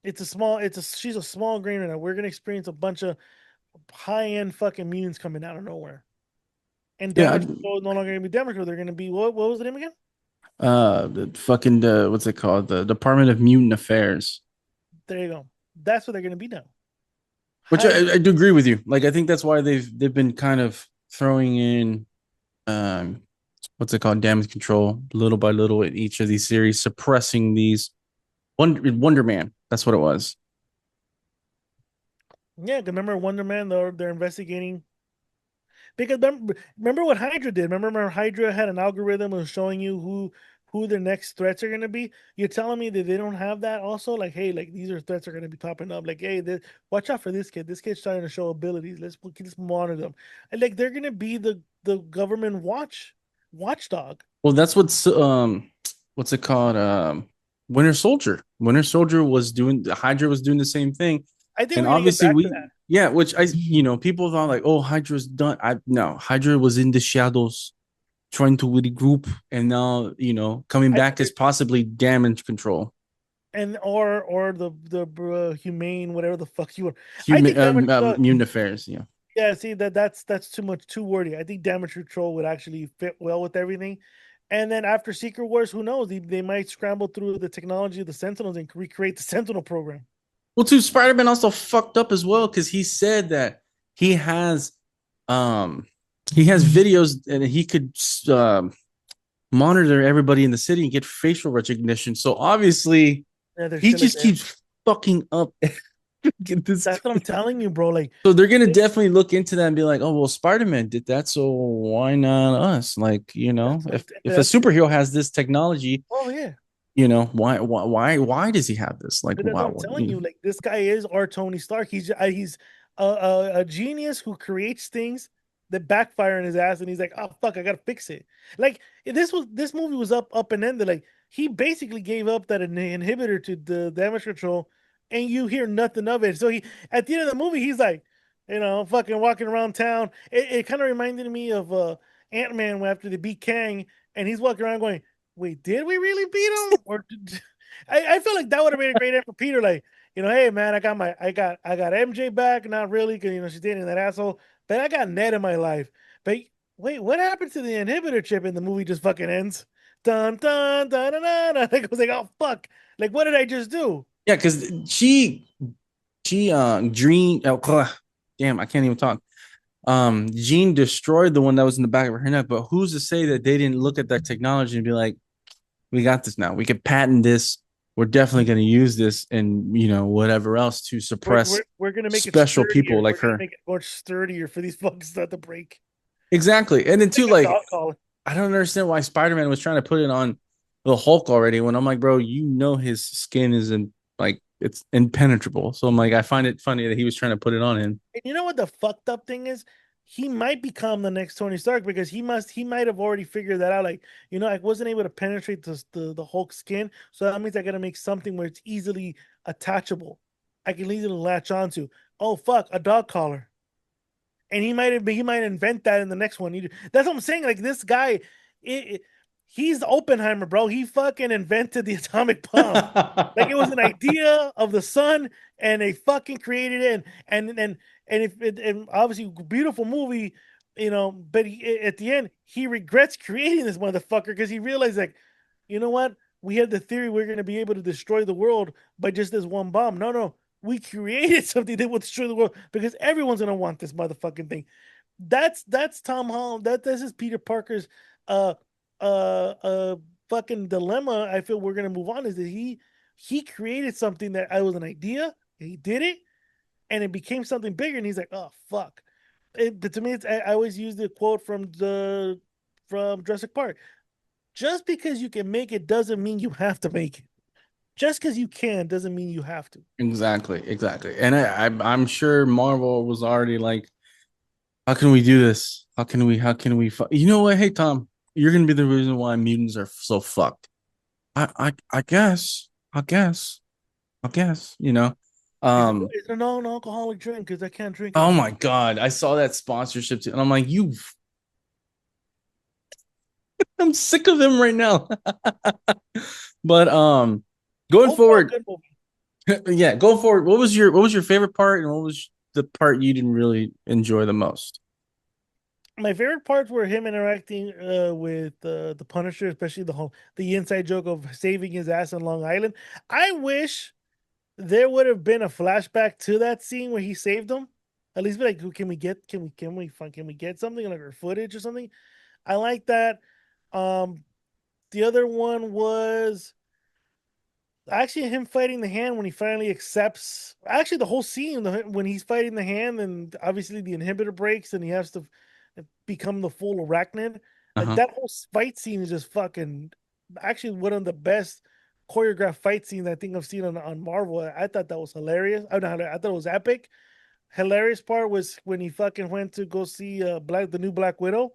She's a small grain right now. We're gonna experience a bunch of high end fucking mutants coming out of nowhere. And Yeah, damage control is no longer gonna be damage control. They're gonna be what was the name again? the fucking what's it called? The Department of Mutant Affairs. There you go. That's what they're gonna be now. Which High I do agree with you. Like I think that's why they've been kind of throwing in um what's it called? Damage control little by little in each of these series, suppressing these Wonder Man. That's what it was. yeah, 'cause remember Wonder Man, they're investigating because remember what Hydra did. Remember Hydra had an algorithm of showing you who the next threats are going to be. You're telling me that they don't have that also? Like, hey, like these are threats are going to be popping up. Like, hey, watch out for this kid. This kid's trying to show abilities. Let's monitor them. And like they're going to be the government watchdog. Well, that's what's it called? Winter Soldier. Winter Soldier was doing Hydra was doing the same thing. I think And we're going to get obviously back to we that. yeah, which people thought like, oh, Hydra's done. No, Hydra was in the shadows trying to regroup and now, coming I back think as possibly damage control. and or the humane whatever the fuck you want. I Human think damage. Mutant Affairs, yeah. Yeah, see that's too much too wordy. I think damage control would actually fit well with everything. And then after Secret Wars, who knows? They might scramble through the technology of the Sentinels and recreate the Sentinel program. Well, too, Spider-Man also fucked up as well because he said that he has um he has videos and he could monitor everybody in the city and get facial recognition. So obviously Yeah, there's he shit like just that. keeps fucking up. Get this That's what I'm telling you, bro. Like, So they're gonna definitely look into that and be like, "Oh well, Spider-Man did that, so why not us?" Like, that's what if a superhero has this technology, oh yeah. why does he have this? Like, But that's what I'm wow, telling you. Like this guy is our Tony Stark. He's a genius who creates things that backfire in his ass, and he's like, oh fuck, I gotta fix it. Like this movie was up and ended. Like he basically gave up that inhibitor to the damage control, and you hear nothing of it. So he at the end of the movie, he's like, fucking walking around town. It kind of reminded me of Ant-Man after they beat Kang, and he's walking around going, wait, did we really beat him? Or I feel like that would have been a great end for Peter. Like, hey man, I got MJ back. Not really, because she's dating that asshole. But I got Ned in my life. But wait, what happened to the inhibitor chip in the movie? Just fucking ends. Dun dun dun dun dun. dun. I was like, oh fuck! Like, what did I just do? yeah, because she Dream, damn, I can't even talk. Jean destroyed the one that was in the back of her neck, but who's to say that they didn't look at that technology and be like, we got this now. We can patent this. We're definitely going to use this and whatever else to suppress We're gonna make it special people sturdier. like We're gonna her. make it more sturdier for these fuckers not to break. Exactly. And then too, Like a like dog collar. I don't understand why Spider-Man was trying to put it on the Hulk already when I'm like, bro, his skin isn't like it's impenetrable. So I'm like, I find it funny that he was trying to put it on him. And you know what the fucked up thing is? He might become the next Tony Stark because he might have already figured that out. Like, I wasn't able to penetrate the Hulk skin. So that means I gotta make something where it's easily attachable. I can easily latch onto. Oh fuck, a dog collar. And he might invent that in the next one. That's what I'm saying. Like this guy, he's Oppenheimer, bro. He fucking invented the atomic bomb. Like it was an idea of the sun, and they fucking created it. And obviously beautiful movie, But at the end, he regrets creating this motherfucker because he realized like, you know what? we had the theory we're going to be able to destroy the world by just this one bomb. No, we created something that will destroy the world because everyone's going to want this motherfucking thing. That's Tom Holland. This is Peter Parker's uh uh fucking dilemma. I feel we're gonna move on is that he created something that I was an idea. He did it, and it became something bigger. And he's like, oh fuck. But to me, I always use the quote from Jurassic Park. Just because you can make it doesn't mean you have to make it. Just because you can doesn't mean you have to. Exactly. And I'm sure Marvel was already like, how can we do this? How can we? You know what? Hey, Tom, you're gonna be the reason why mutants are so fucked. I guess. You know. It's a non-alcoholic drink because I can't drink. Oh my god, I saw that sponsorship too, and I'm like, I'm sick of them right now. But going forward, yeah, going forward. What was your favorite part, and what was the part you didn't really enjoy the most? My favorite parts were him interacting with the Punisher, especially the inside joke of saving his ass on Long Island. I wish there would have been a flashback to that scene where he saved him. At least be like, who can we get? Can we get something like our footage or something? I like that. The other one was actually him fighting the hand when he finally accepts. Actually, the whole scene when he's fighting the hand, and obviously the inhibitor breaks, and he has to become the full arachnid. Like that whole fight scene is just fucking. Actually, one of the best choreographed fight scenes I think I've seen on Marvel. I thought that was hilarious. I thought it was epic. Hilarious part was when he fucking went to go see the new Black Widow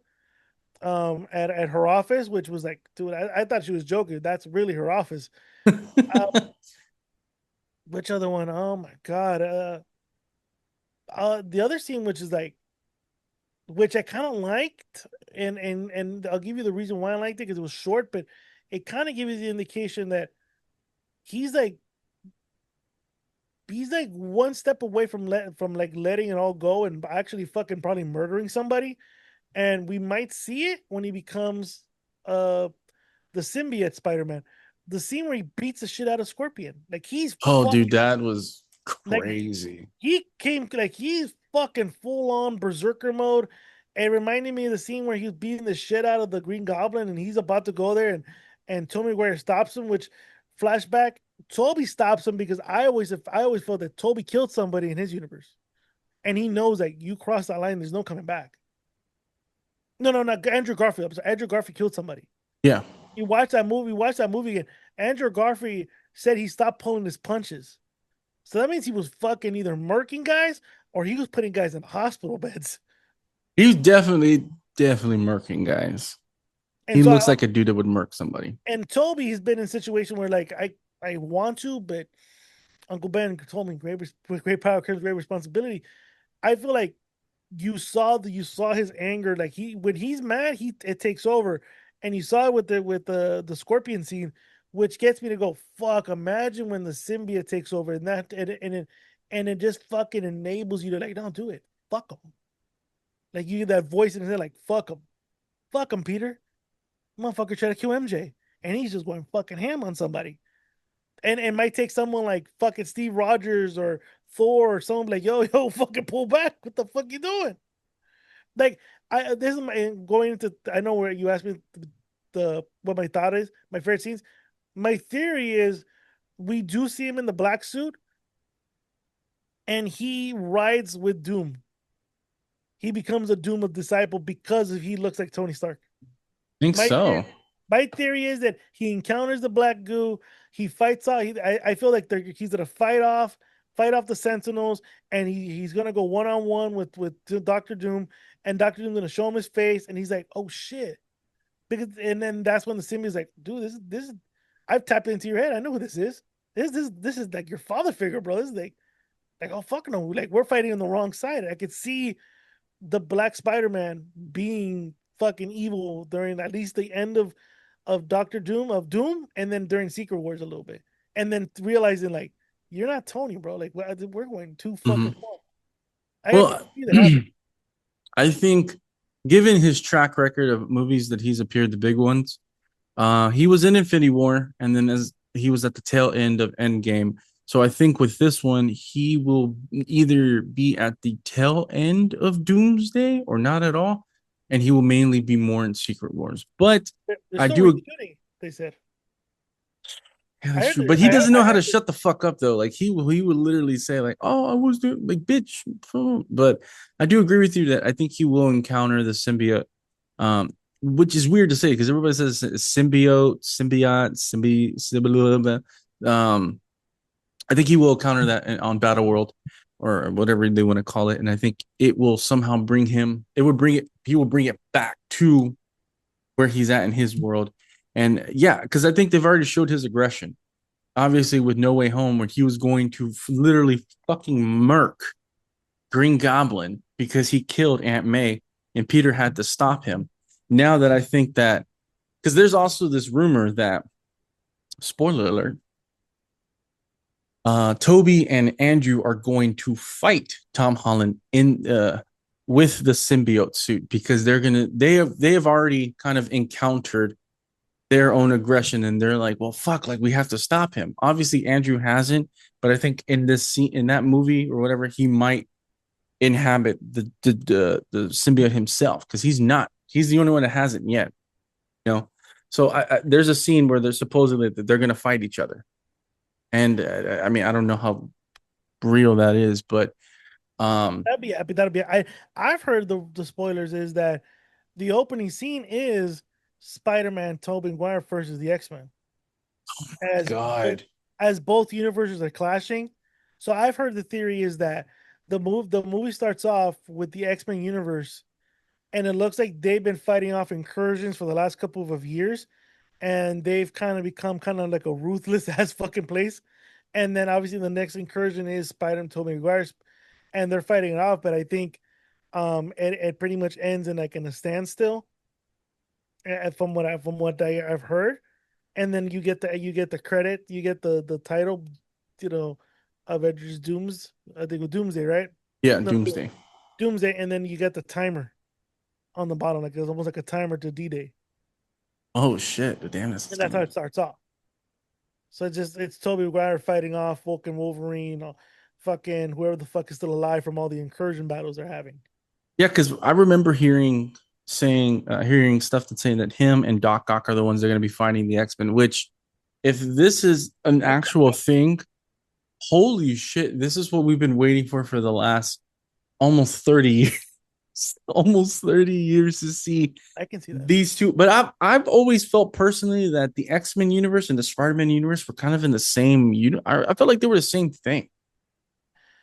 at her office, which was like, dude, I thought she was joking. That's really her office. Which other one? Oh my god. The other scene, which is like, which I kind of liked, and I'll give you the reason why I liked it because it was short, but it kind of gives you the indication that he's like one step away from letting it all go and actually fucking probably murdering somebody, and we might see it when he becomes the symbiote Spider-Man. The scene where he beats the shit out of Scorpion, like dude, that was crazy. Like, he's fucking full on berserker mode. It reminded me of the scene where he's beating the shit out of the Green Goblin and he's about to go there and Tobey Maguire stops him, which flashback, Toby stops him because I always felt that Toby killed somebody in his universe. And he knows that you cross that line, there's no coming back. No, not Andrew Garfield. I'm sorry, Andrew Garfield killed somebody. Yeah. You watch that movie again. Andrew Garfield said he stopped pulling his punches. So that means he was fucking either murking guys or he was putting guys in hospital beds. He's definitely murking guys. And he looks like a dude that would murk somebody. And Toby has been in a situation where like I want to, but Uncle Ben told me with great power comes great responsibility. I feel like you saw his anger, like when he's mad, it takes over. And you saw it with the Scorpion scene, which gets me to go, fuck, imagine when the symbiote takes over and it just fucking enables you to like, don't do it. Fuck him. Like you get that voice in his head, like, fuck him, Peter. Motherfucker try to kill MJ. And he's just going fucking ham on somebody. And it might take someone like fucking Steve Rogers or Thor or someone like, yo, fucking pull back. What the fuck you doing? Like, this is my going into. I know where you asked me what my thought is. My favorite scenes. My theory is we do see him in the black suit, and he rides with Doom. He becomes a Doom disciple because he looks like Tony Stark. My theory is that he encounters the black goo. He fights out. I feel like he's gonna fight off the Sentinels, and he's gonna go one-on-one with Doctor Doom, and Doctor Doom's gonna show him his face, and he's like, "Oh shit!" And then that's when the symbiote's like, "Dude, this is I've tapped into your head. I know who this is. This is like your father figure, bro. This is like oh fuck no, like we're fighting on the wrong side." I could see the Black Spider-Man being fucking evil during at least the end of Doom, and then during Secret Wars a little bit, and then realizing like, you're not Tony, bro. Like we're going too fucking far. I think, given his track record of movies that he's appeared, the big ones, He was in Infinity War, and then as he was at the tail end of Endgame. So I think with this one, he will either be at the tail end of Doomsday or not at all, and he will mainly be more in Secret Wars. But They're I still do, reshooting. They said. yeah, I that's heard. true. But he doesn't I know how to heard. shut the fuck up though. Like he would literally say like, "Oh, I was doing like bitch." But I do agree with you that I think he will encounter the symbiote, um, which is weird to say because everybody says symbiote. I think he will counter that on Battle World or whatever they want to call it, and I think it will somehow bring him. It would bring it. He will bring it back to where he's at in his world, and yeah, because I think they've already showed his aggression. Obviously, with No Way Home, where he was going to literally fucking murk Green Goblin because he killed Aunt May, and Peter had to stop him. Now that I think that, because there's also this rumor that, spoiler alert, Toby and Andrew are going to fight Tom Holland in with the symbiote suit because they have already kind of encountered their own aggression and they're like, well, fuck, like we have to stop him. Obviously, Andrew hasn't, but I think in this scene, in that movie or whatever, he might inhabit the symbiote himself because he's not. He's the only one that hasn't yet. You know, so there's a scene where they're supposedly that they're going to fight each other, and I mean, I don't know how real that is, but That'd be epic. That'd be. I've heard the spoilers is that the opening scene is Spider-Man, Tobey Maguire versus the X-Men as God, as both universes are clashing. So I've heard the theory is that the movie starts off with the X-Men universe, and it looks like they've been fighting off incursions for the last couple of years, and they've kind of become kind of like a ruthless ass fucking place. And then obviously the next incursion is Spider-Man, Tobey Maguire's, and they're fighting it off. But I think it pretty much ends in like in a standstill, from what I've heard. And then you get the credit, you get the title, you know, Avengers Dooms. I think with Doomsday, right? yeah, No, Doomsday. Doomsday, and then you get the timer on the bottom, like it's almost like a timer to D-Day, Oh shit, damn, and that's how that's it starts off. So it's Toby Maguire fighting off Vulcan, Wolverine, or fucking whoever the fuck is still alive from all the incursion battles they're having. yeah, because I remember hearing stuff that's saying that him and Doc Ock are the ones that are going to be fighting the X Men. Which, if this is an actual thing, holy shit, this is what we've been waiting for the last almost 30 years. Almost 30 years to see I can see that. these two. But I've always felt personally that the X-Men universe and the Spider-Man universe were kind of in the same I felt like they were the same thing.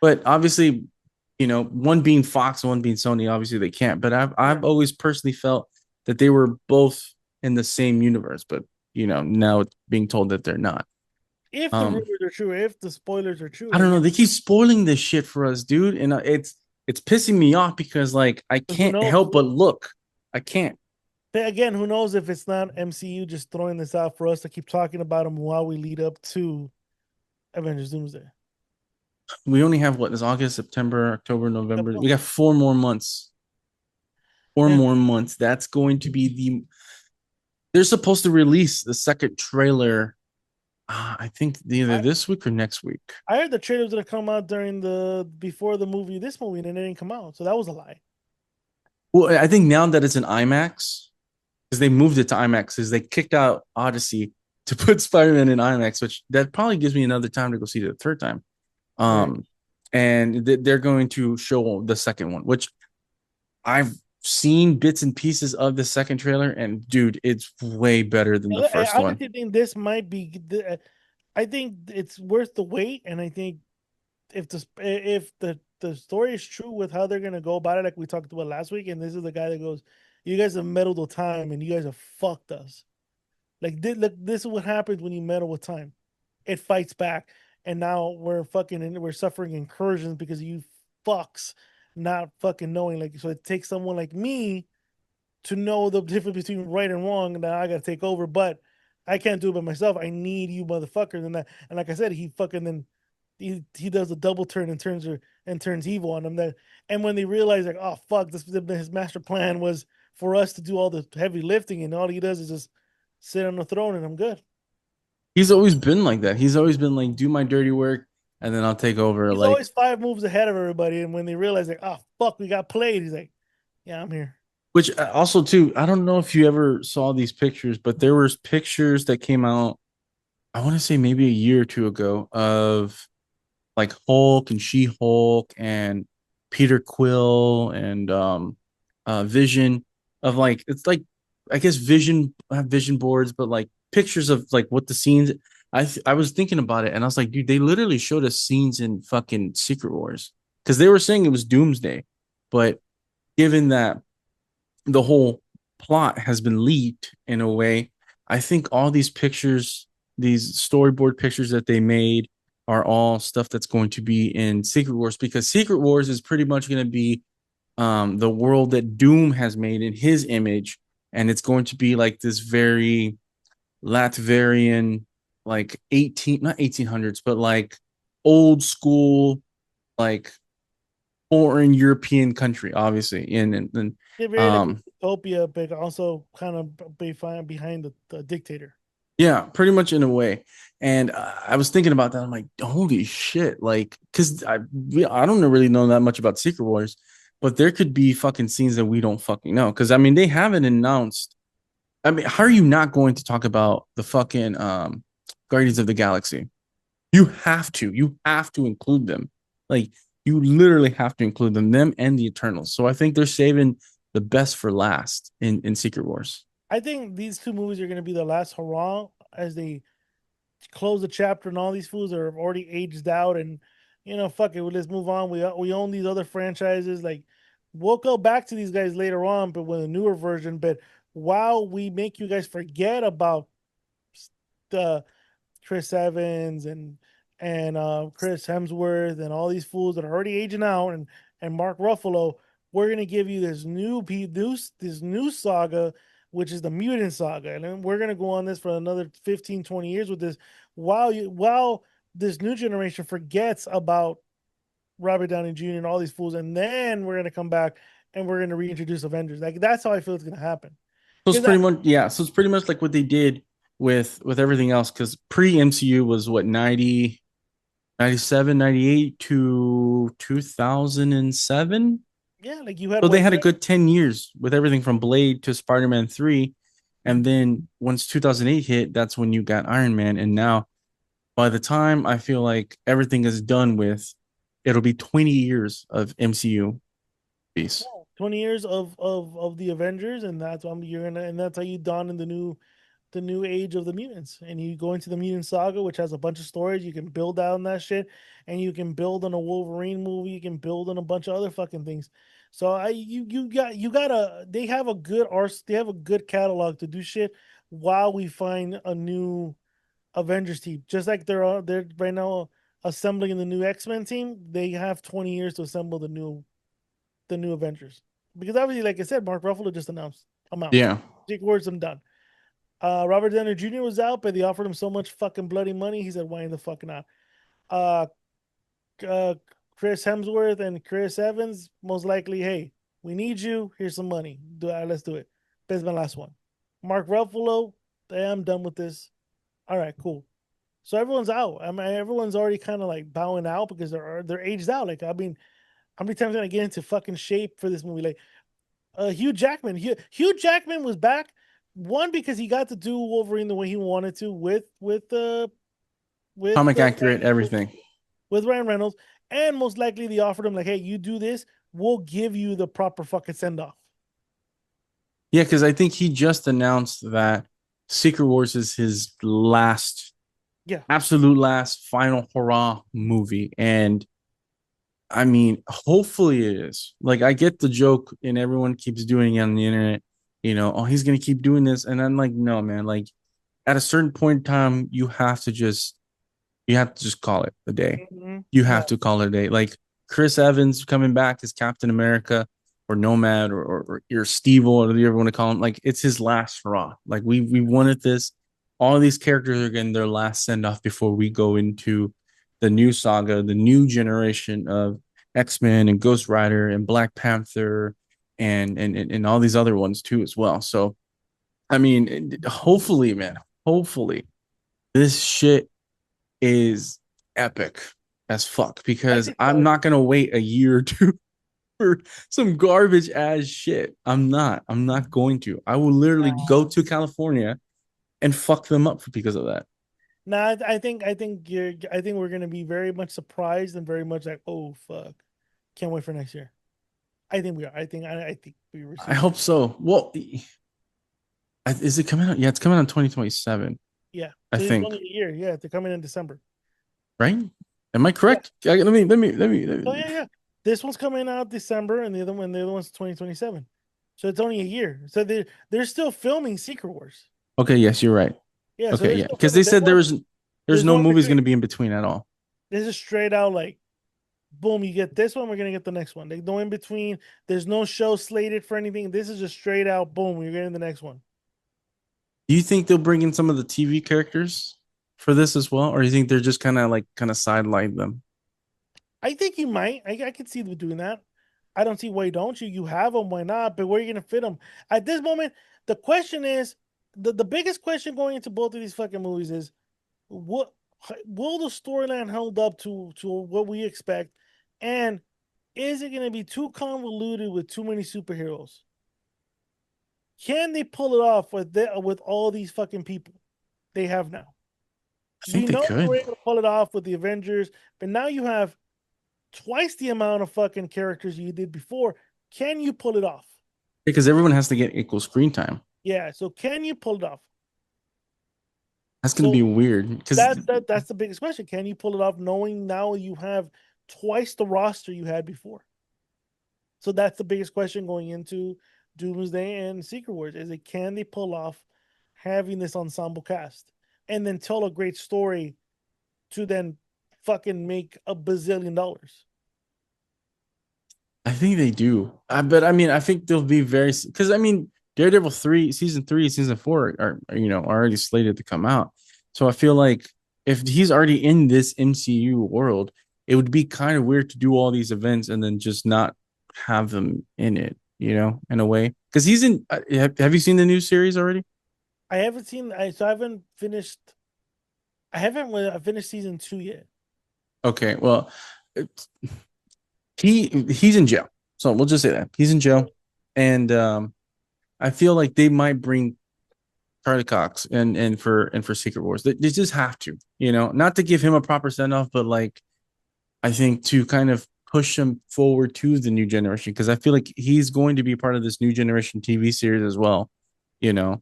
But obviously, one being Fox and one being Sony, obviously they can't. But I've Yeah. always personally felt that they were both in the same universe, but now it's being told that they're not. If the Um, rumors are true, if the spoilers are true, I don't like know. They keep spoiling this shit for us, dude, and it's pissing me off because like I who can't knows? help but look. I can't. But again, who knows if it's not MCU just throwing this out for us to keep talking about them while we lead up to Avengers Doomsday. We only have what is August, September, October, November. Couple We got 4 more months. Four And more months. That's going to be they're supposed to release the second trailer. I think either I, this week or next week. I heard the trailer was gonna come out before this movie, and it didn't come out. So that was a lie. Well, I think now that it's an IMAX, because they moved it to IMAX, is they kicked out Odyssey to put Spider-Man in IMAX, which that probably gives me another time to go see it a third time. Right. And they're going to show the second one, which I've seen bits and pieces of the second trailer, and dude, it's way better than the I first one. honestly think this might be. I think it's worth the wait, and I think if the story is true with how they're gonna go about it, like we talked about last week, and this is the guy that goes, "You guys have meddled with time, and you guys have fucked us." Like this is what happens when you meddle with time. It fights back, and now we're suffering incursions because of you fucks not fucking knowing. Like, so it takes someone like me to know the difference between right and wrong, and now I gotta take over. But I can't do it by myself. I need you motherfuckers. And like I said, he fucking then he does a double turn and turns evil on them. And when they realize like, oh fuck, this his master plan was for us to do all the heavy lifting, and all he does is just sit on the throne and I'm good. He's always been like that. He's always been like, do my dirty work and then I'll take over. He's Like, always 5 moves ahead of everybody, and when they realize like, oh fuck, we got played, he's like, yeah, I'm here. which also too, I don't know if you ever saw these pictures, but there was pictures that came out, I want to say maybe a year or two ago, of like Hulk and She-Hulk and Peter Quill and Vision, of like, it's like, I guess vision boards, but like pictures of like what the scenes. I was thinking about it and I was like, dude, they literally showed us scenes in fucking Secret Wars because they were saying it was Doomsday, but given that the whole plot has been leaked in a way, I think all these pictures, these storyboard pictures that they made, are all stuff that's going to be in Secret Wars, because Secret Wars is pretty much going to be the world that Doom has made in his image, and it's going to be like this very Latvian, like 18, not 1800s, but like old school, like foreign European country, obviously. And They're very like utopia, but also kind of behind the dictator. yeah, pretty much in a way. And I was thinking about that. I'm like, holy shit. Like, because I don't really know that much about Secret Wars, but there could be fucking scenes that we don't fucking know. Because, I mean, they haven't announced. I mean, how are you not going to talk about the fucking Guardians of the Galaxy? You have to. You have to include them. Like, you literally have to include them and the Eternals. So I think they're saving the best for last in Secret Wars. I think these 2 movies are going to be the last hurrah as they close the chapter, and all these fools are already aged out. And fuck it, let's move on. We own these other franchises. Like, we'll go back to these guys later on, but with a newer version. But while we make you guys forget about the Chris Evans and Chris Hemsworth and all these fools that are already aging out, and Mark Ruffalo, we're gonna give you this new saga, which is the mutant saga, and then we're gonna go on this for another 15, 20 years with this, while this new generation forgets about Robert Downey Jr. and all these fools, and then we're gonna come back and we're gonna reintroduce Avengers. Like, that's how I feel it's gonna happen. So it's pretty much, yeah. So it's pretty much like what they did with everything else, because pre MCU was what, 90, 97, 98 to 2007. Yeah, like you had. So they had a good 10 years with everything from Blade to Spider-Man 3. And then once 2008 hit, that's when you got Iron Man. And now by the time I feel like everything is done with, it'll be 20 years of MCU piece. 20 years of the Avengers, and that's how you dawn in the new age of the mutants, and you go into the mutant saga, which has a bunch of stories. You can build on that shit, and you can build on a Wolverine movie. You can build on a bunch of other fucking things. So they have a good they have a good catalog to do shit while we find a new Avengers team. Just like they're right now assembling the new X-Men team. They have 20 years to assemble the new Avengers. Because obviously, like I said, Mark Ruffalo just announced, I'm out. Yeah. Secret Wars, I'm done. Robert Downey Jr. was out, but they offered him so much fucking bloody money. He said, why in the fuck not? Uh, Chris Hemsworth and Chris Evans, most likely, hey, we need you. Here's some money. Let's do it. But it's my last one. Mark Ruffalo, hey, I'm done with this. All right, cool. So everyone's out. I mean, everyone's already kind of like bowing out because they're aged out. Like, I mean, how many times am I gonna get into fucking shape for this movie? Like, Hugh Jackman. Hugh Jackman was back. One, because he got to do Wolverine the way he wanted to with Comic accurate everything. With Ryan Reynolds, and most likely they offered him like, hey, you do this, we'll give you the proper fucking send off. Yeah, because I think he just announced that Secret Wars is his absolute last final hurrah movie. And I mean, hopefully it is. Like, I get the joke and everyone keeps doing it on the internet, oh, he's going to keep doing this. And I'm like, no, man, like at a certain point in time, you have to just call it a day. Mm-hmm. You have to call it a day. Like Chris Evans coming back as Captain America or Nomad or Steve, or whatever you want to call him. Like, it's his last hurrah. Like, we wanted this. All of these characters are getting their last send off before we go into the new saga, the new generation of X-Men and Ghost Rider and Black Panther and all these other ones too as well. So I mean, hopefully, man, hopefully this shit is epic as fuck I because think I'm so. not gonna wait a year or two for some garbage ass shit. I'm not. I'm not going to. I will literally go to California and fuck them up because of that. No, I think we're gonna be very much surprised and very much like, oh fuck, can't wait for next year. I think we are. I think we I received. hope so. Well, is it coming out? Yeah, it's coming out in 2027. Yeah, I so it's only think. a year. Yeah, they're coming in December. Right? Am I Yeah. correct? Let me. Oh yeah. This one's coming out December, and the other one's 2027. So it's only a year. So they're still filming Secret Wars. Okay, yes, you're right. Yeah, so Okay, they're yeah, still because they filming. said there's There's no no in movies between. going to be in between at all. This is straight out like, boom, you get this one, we're gonna get the next one. Like no in between. There's no show slated for anything. This is just straight out, boom, you're getting the next one. Do you think they'll bring in some of the TV characters for this as well, or do you think they're just kind of sideline them? I think you might. I could see them doing that. I don't see why don't you. You have them, why not? But where are you gonna fit them? At this moment, the question is the biggest question going into both of these fucking movies is what will the storyline hold up to what we expect, and is it gonna be too convoluted with too many superheroes? Can they pull it off with all these fucking people they have now? I think We they know they could were able to pull it off with the Avengers, but now you have twice the amount of fucking characters you did before. Can you pull it off? because everyone has to get equal screen time. Yeah. So can you pull it off? That's going to So be weird because that's the biggest question. Can you pull it off knowing now you have twice the roster you had before? So that's the biggest question going into Doomsday and Secret Wars. Is it can they pull off having this ensemble cast and then tell a great story to then fucking make $1 billion? I think they do. But I mean, I think they'll be very because I mean, Daredevil season three, season four are already slated to come out. So I feel like if he's already in this MCU world, it would be kind of weird to do all these events and then just not have them in it, in a way. Because he's in. Have you seen the new series already? I haven't seen. I haven't finished. I haven't. I finished season 2 yet. Okay, well, he's in jail. So we'll just say that he's in jail, and I feel like they might bring Charlie Cox and for Secret Wars. They just have to, not to give him a proper send off, but like I think to kind of push him forward to the new generation because I feel like he's going to be part of this new generation TV series as well, you know.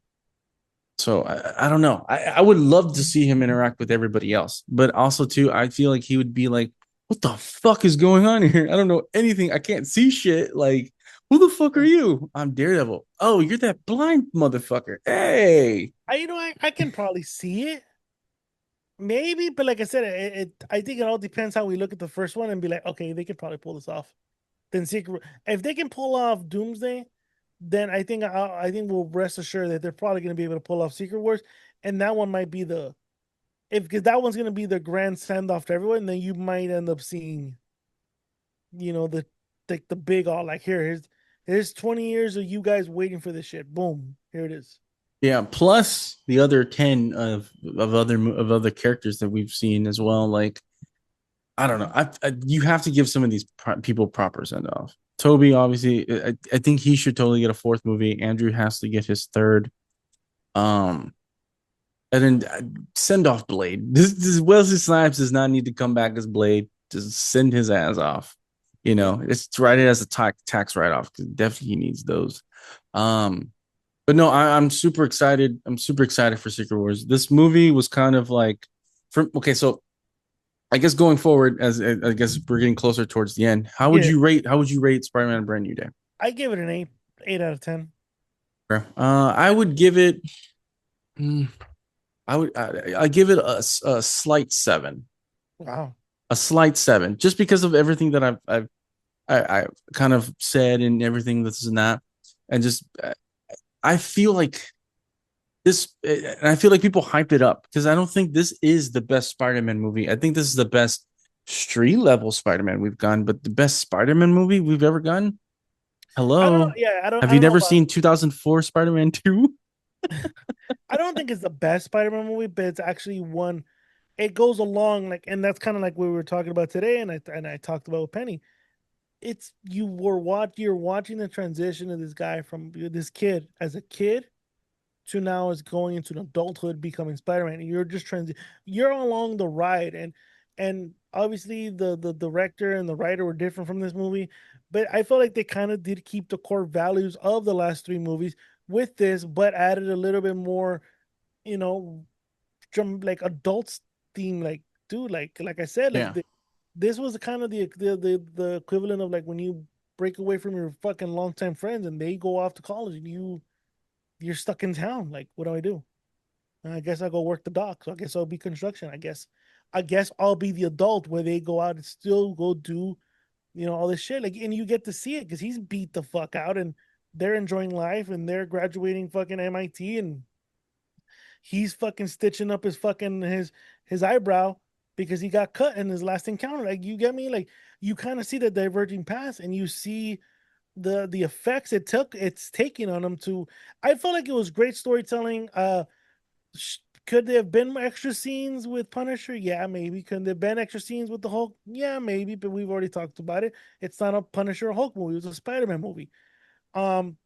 So I don't know. I would love to see him interact with everybody else, but also too, I feel like he would be like, "What the fuck is going on here? I don't know anything. I can't see shit. Like, who the fuck are you? I'm Daredevil. Oh, you're that blind motherfucker. Hey, I can probably see it, maybe, but like I said, I think it all depends how we look at the first one and be like, okay, they could probably pull this off. Then Secret, if they can pull off Doomsday, then I think we'll rest assured that they're probably going to be able to pull off Secret Wars, and that one might be the if because that one's going to be the grand send off to everyone. Then you might end up seeing, the the big all like here's 20 years of you guys waiting for this shit. Boom, here it is. yeah." Plus the other 10 of other characters that we've seen as well. Like I don't know. You have to give some of these people proper send off. Toby, obviously, I think he should totally get a fourth movie. Andrew has to get his third. Um, and then send off Blade. This Wesley Snipes does not need to come back as Blade. Just send his ass off. It's write it as a tax write off because definitely he needs those. But no, I'm super excited. I'm super excited for Secret Wars. This movie was kind of like, okay, so I guess going forward, as I guess we're getting closer towards the end, how would Yeah, you rate? How would you rate Spider-Man: Brand New Day? I give it an 8 out of 10. I would give it. mm, I give it a slight seven, Wow. a slight seven, just because of everything that I kind of said and everything this and that, and just I feel like and I feel like people hype it up because I don't think this is the best Spider-Man movie. I think this is the best street level Spider-Man we've gone, but the best Spider-Man movie we've ever gone. I don't know. Hello, Yeah, have I you don't know never about seen 2004 Spider-Man 2? I don't think it's the best Spider-Man movie, but it's actually one. It goes along like, and that's kind of like what we were talking about today, and I talked about with Penny. It's you're watching the transition of this guy from this kid as a kid to now is going into an adulthood becoming Spider-Man. You're just you're along the ride, and obviously the director and the writer were different from this movie, but I felt like they kind of did keep the core values of the last three movies with this, but added a little bit more, you know, from like adults theme, like dude, like I said, Yeah. this was kind of the equivalent of like when you break away from your fucking longtime friends and they go off to college and you're stuck in town. Like, what do I do? I guess I'll go work the dock. So I guess I'll be construction. I guess I'll be the adult where they go out and still go do, all this shit. Like, and you get to see it because he's beat the fuck out and they're enjoying life and they're graduating fucking MIT and he's fucking stitching up his eyebrow because he got cut in his last encounter. Like, you get me? Like, you kind of see the diverging paths and you see the effects it's taking on him to. I felt like it was great storytelling. Could there have been extra scenes with Punisher? Yeah, maybe. Could there have been extra scenes with the Hulk? Yeah, maybe. But we've already talked about it. It's not a Punisher or Hulk movie. It was a Spider-Man movie. Um,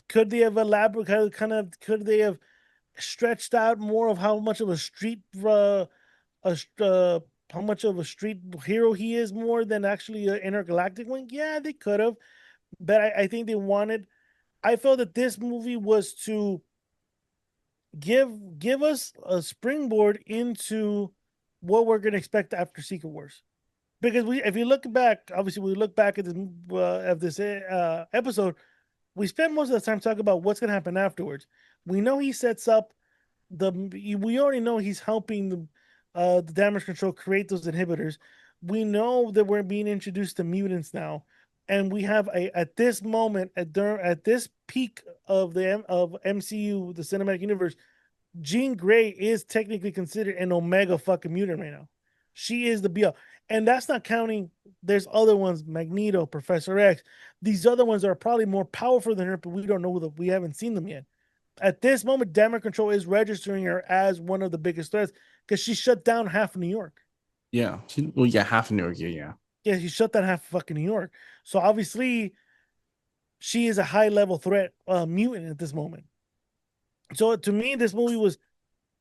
could they have elaborated? Could they have stretched out more of how much of a a how much of a street hero he is more than actually an intergalactic one? Yeah, they could have. But I think they wanted. I felt that this movie was to give us a springboard into what we're going to expect after Secret Wars. Because if you look back, obviously we look back at this episode, we spent most of the time talking about what's going to happen afterwards. We know he sets up we already know he's helping the damage control create those inhibitors. We know that we're being introduced to mutants now, and we have at this moment at this peak of MCU, the cinematic universe, Jean Grey is technically considered an Omega fucking mutant right now. She is the BL. And that's not counting, there's other ones, Magneto, Professor X. These other ones are probably more powerful than her, but we don't know that we haven't seen them yet. At this moment, Damage Control is registering her as one of the biggest threats because she shut down half of New York. Yeah. Well, yeah, half of New York. Yeah. Yeah, she shut down half of fucking New York. So obviously, she is a high level threat mutant at this moment. So to me, this movie was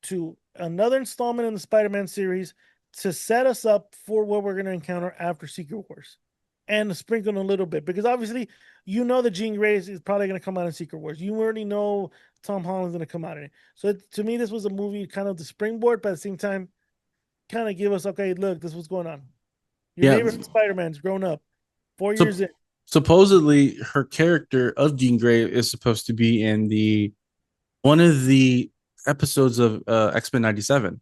to another installment in the Spider-Man series to set us up for what we're going to encounter after Secret Wars, and to sprinkle a little bit because obviously that Jean Grey is probably going to come out in Secret Wars. You already know Tom Holland's going to come out in it. So to me, this was a movie kind of the springboard, but at the same time, kind of give us, okay, look, this is what's going on. Your Yeah. neighborhood Spider-Man's grown up, 4 So, years in. supposedly, her character of Jean Grey is supposed to be in the one of the episodes of X-Men 97.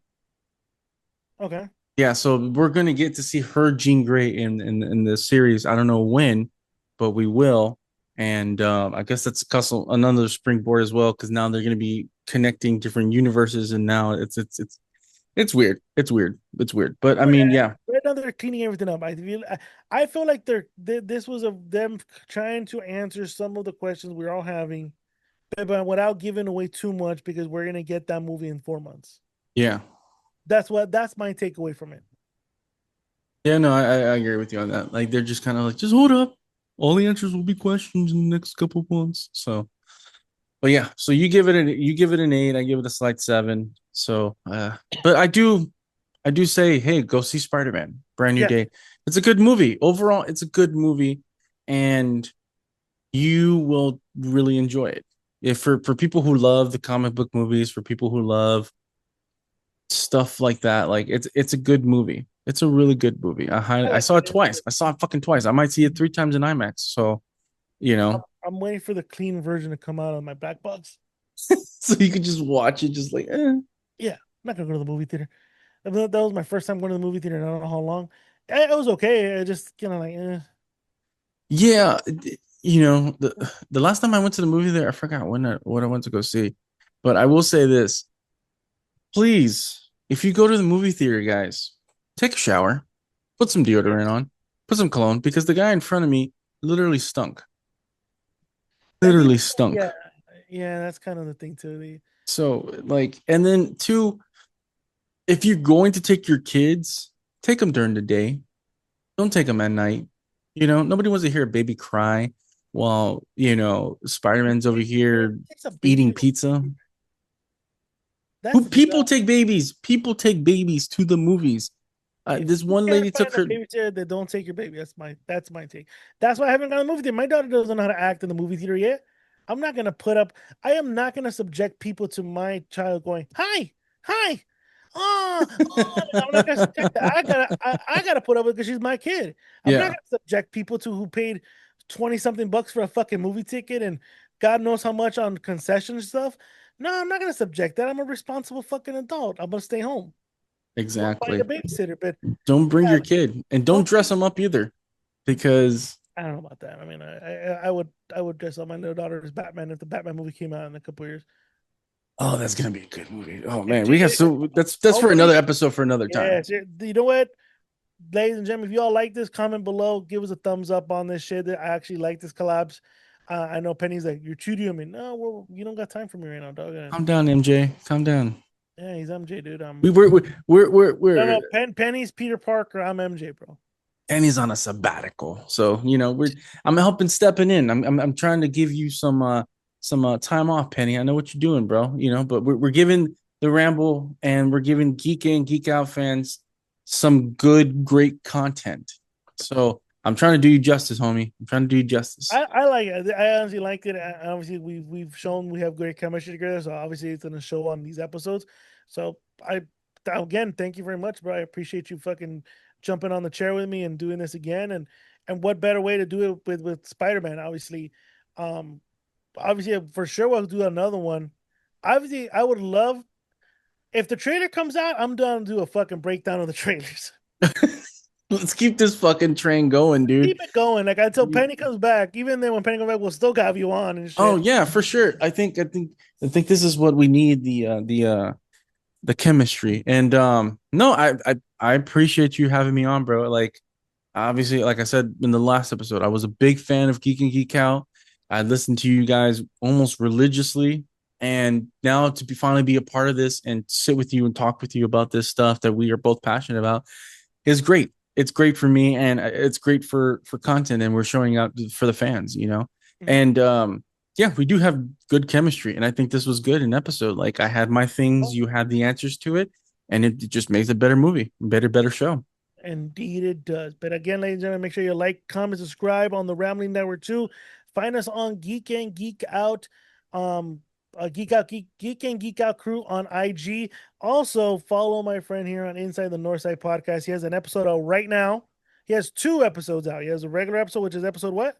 Okay. Yeah, so we're gonna get to see her Jean Grey in the series. I don't know when, but we will. And I guess that's another springboard as well because now they're gonna be connecting different universes, and now it's weird. It's weird. It's weird. But I mean, yeah, Right now they're cleaning everything up. I feel like this was them trying to answer some of the questions we're all having, but without giving away too much because we're gonna get that movie in 4 months. yeah, That's my takeaway from it. yeah. No, I agree with you on that. Like they're just kind of like, just hold up. All the answers will be questions in the next couple of months. So, but yeah, so you give it an 8. I give it a slight 7. So, but I do say, hey, go see Spider-Man, Brand New Yeah. Day. It's a good movie. Overall, it's a good movie, and you will really enjoy it. If for people who love the comic book movies, for people who love stuff like that, like it's a good movie. It's a really good movie. I saw it twice. I saw it fucking twice. I might see it 3 times in IMAX. So, I'm waiting for the clean version to come out on my black box. so you could just watch it, just like, eh. Yeah, I'm not gonna go to the movie theater. That was my first time going to the movie theater. And I don't know how long. It was okay. I just kind of like, Yeah, the last time I went to the movie there, I forgot what I went to go see. But I will say this. Please, if you go to the movie theater, guys, take a shower, put some deodorant on, put some cologne, because the guy in front of me literally stunk. Literally stunk. yeah, yeah. That's kind of the thing too. So like, and then two, if you're going to take your kids, take them during the day. Don't take them at night. Nobody wants to hear a baby cry while, Spider-Man's over here It's a baby. eating pizza. That's People take babies. People take babies to the movies. This one lady took her. Babysitter that don't take your baby. That's my take. That's why I haven't gone to the movie theater. My daughter doesn't know how to act in the movie theater yet. I'm not gonna put up. I am not gonna subject people to my child going hi, hi, I'm not gonna subject that. I gotta put up with it because she's my kid. I'm not Yeah, gonna subject people to who paid 20 something bucks for a fucking movie ticket and God knows how much on concession stuff. No, I'm not gonna subject that. I'm a responsible fucking adult. I'm gonna stay home. Or find a exactly. babysitter, but Don't bring yeah, your kid, and don't dress them up either, because I don't know about that. I mean, I would dress up my little daughter as Batman if the Batman movie came out in a couple years. oh, that's gonna be a good movie. Oh If man, she, we have so that's for hopefully, another episode for another time. yes. You know what, ladies and gentlemen, if you all like this, comment below, give us a thumbs up on this shit. That I actually like this collabs. I know Penny's like you're cheating me. No, well, you don't got time for me right now, dog. Calm down, MJ. Calm down. Yeah, he's MJ, dude. We we're No, no, Penny's Peter Parker. I'm MJ, bro. and he's on a sabbatical. So I'm helping stepping in. I'm trying to give you some time off, Penny. I know what you're doing, bro. But we're giving the Ramble and we're giving Geek In Geek Out fans some good, great content. So I'm trying to do you justice, homie. I'm trying to do you justice. I like it. I honestly liked it. Obviously, we've shown we have great chemistry together. So obviously, it's gonna show on these episodes. So again, thank you very much, bro. I appreciate you fucking jumping on the chair with me and doing this again. And what better way to do it with Spider-Man? Um, obviously for sure we'll do another one. Obviously, I would love if the trailer comes out. I'm down to do a fucking breakdown of the trailers. Let's keep this fucking train going, dude. Keep it going. Like until Penny comes back. Even then, when Penny comes back, we'll still have you on and shit. Oh yeah, for sure. I think this is what we need, the chemistry. And no, I appreciate you having me on, bro. Like obviously, like I said in the last episode, I was a big fan of Geek and Geek Out. I listened to you guys almost religiously, and now to finally be a part of this and sit with you and talk with you about this stuff that we are both passionate about is great. It's great for me, and it's great for content, and we're showing out for the fans. And yeah, we do have good chemistry, and I think this was good an episode. Like I had my things, you had the answers to it, and it just makes a better movie, better show. Indeed, it does. But again, ladies and gentlemen, make sure you like, comment, subscribe on the Rambling Network too. Find us on Geek and Geek Out, Geek and Geek Out crew on IG. Also, follow my friend here on Inside the Northside Podcast. He has an episode out right now. He has 2 episodes out. He has a regular episode, which is episode what?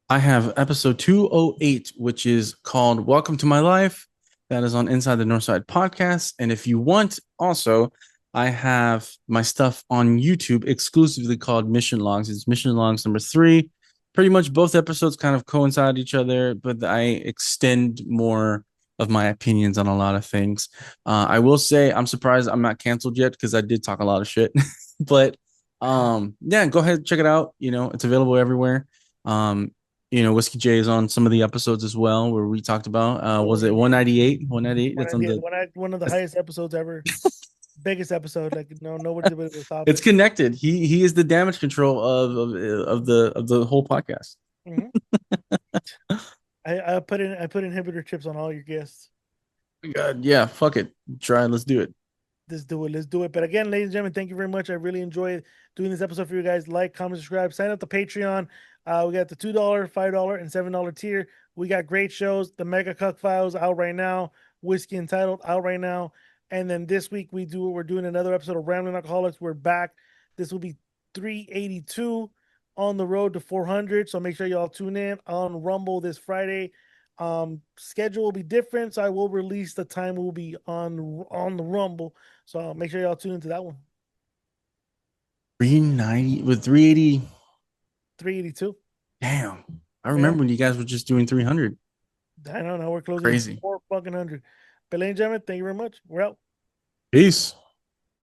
I have episode 208, which is called Welcome to My Life. That is on Inside the Northside Podcast. And if you want, also, I have my stuff on YouTube exclusively called Mission Logs. It's Mission Logs number 3. Pretty much both episodes kind of coincide each other, but I extend more of my opinions on a lot of things. I will say I'm surprised I'm not canceled yet because I did talk a lot of shit. But yeah, go ahead, check it out. It's available everywhere. Whiskey J is on some of the episodes as well, where we talked about was it 198? 198. That's on one of the highest episodes ever. Biggest episode. Like nobody would have thought. It's connected. He is the damage control of the whole podcast. Mm-hmm. I put inhibitor chips on all your guests. God, yeah, fuck it. Try and let's do it. Let's do it. But again, ladies and gentlemen, thank you very much. I really enjoyed doing this episode for you guys. Like, comment, subscribe, sign up to Patreon. We got the $2, $5, and $7 tier. We got great shows. The Mega Cuck Files out right now. Whiskey Entitled out right now. And then this week we're doing another episode of Rambling Alcoholics. We're back. This will be 382 on the road to 400. So make sure y'all tune in on Rumble this Friday. Schedule will be different, so I will release the time we'll be on the Rumble. So make sure y'all tune into that one. 390 with 380. 382. Damn. I remember when you guys were just doing 300. I don't know. We're closing crazy. 4 fucking hundred. But ladies and gentlemen, thank you very much. We're out. Peace.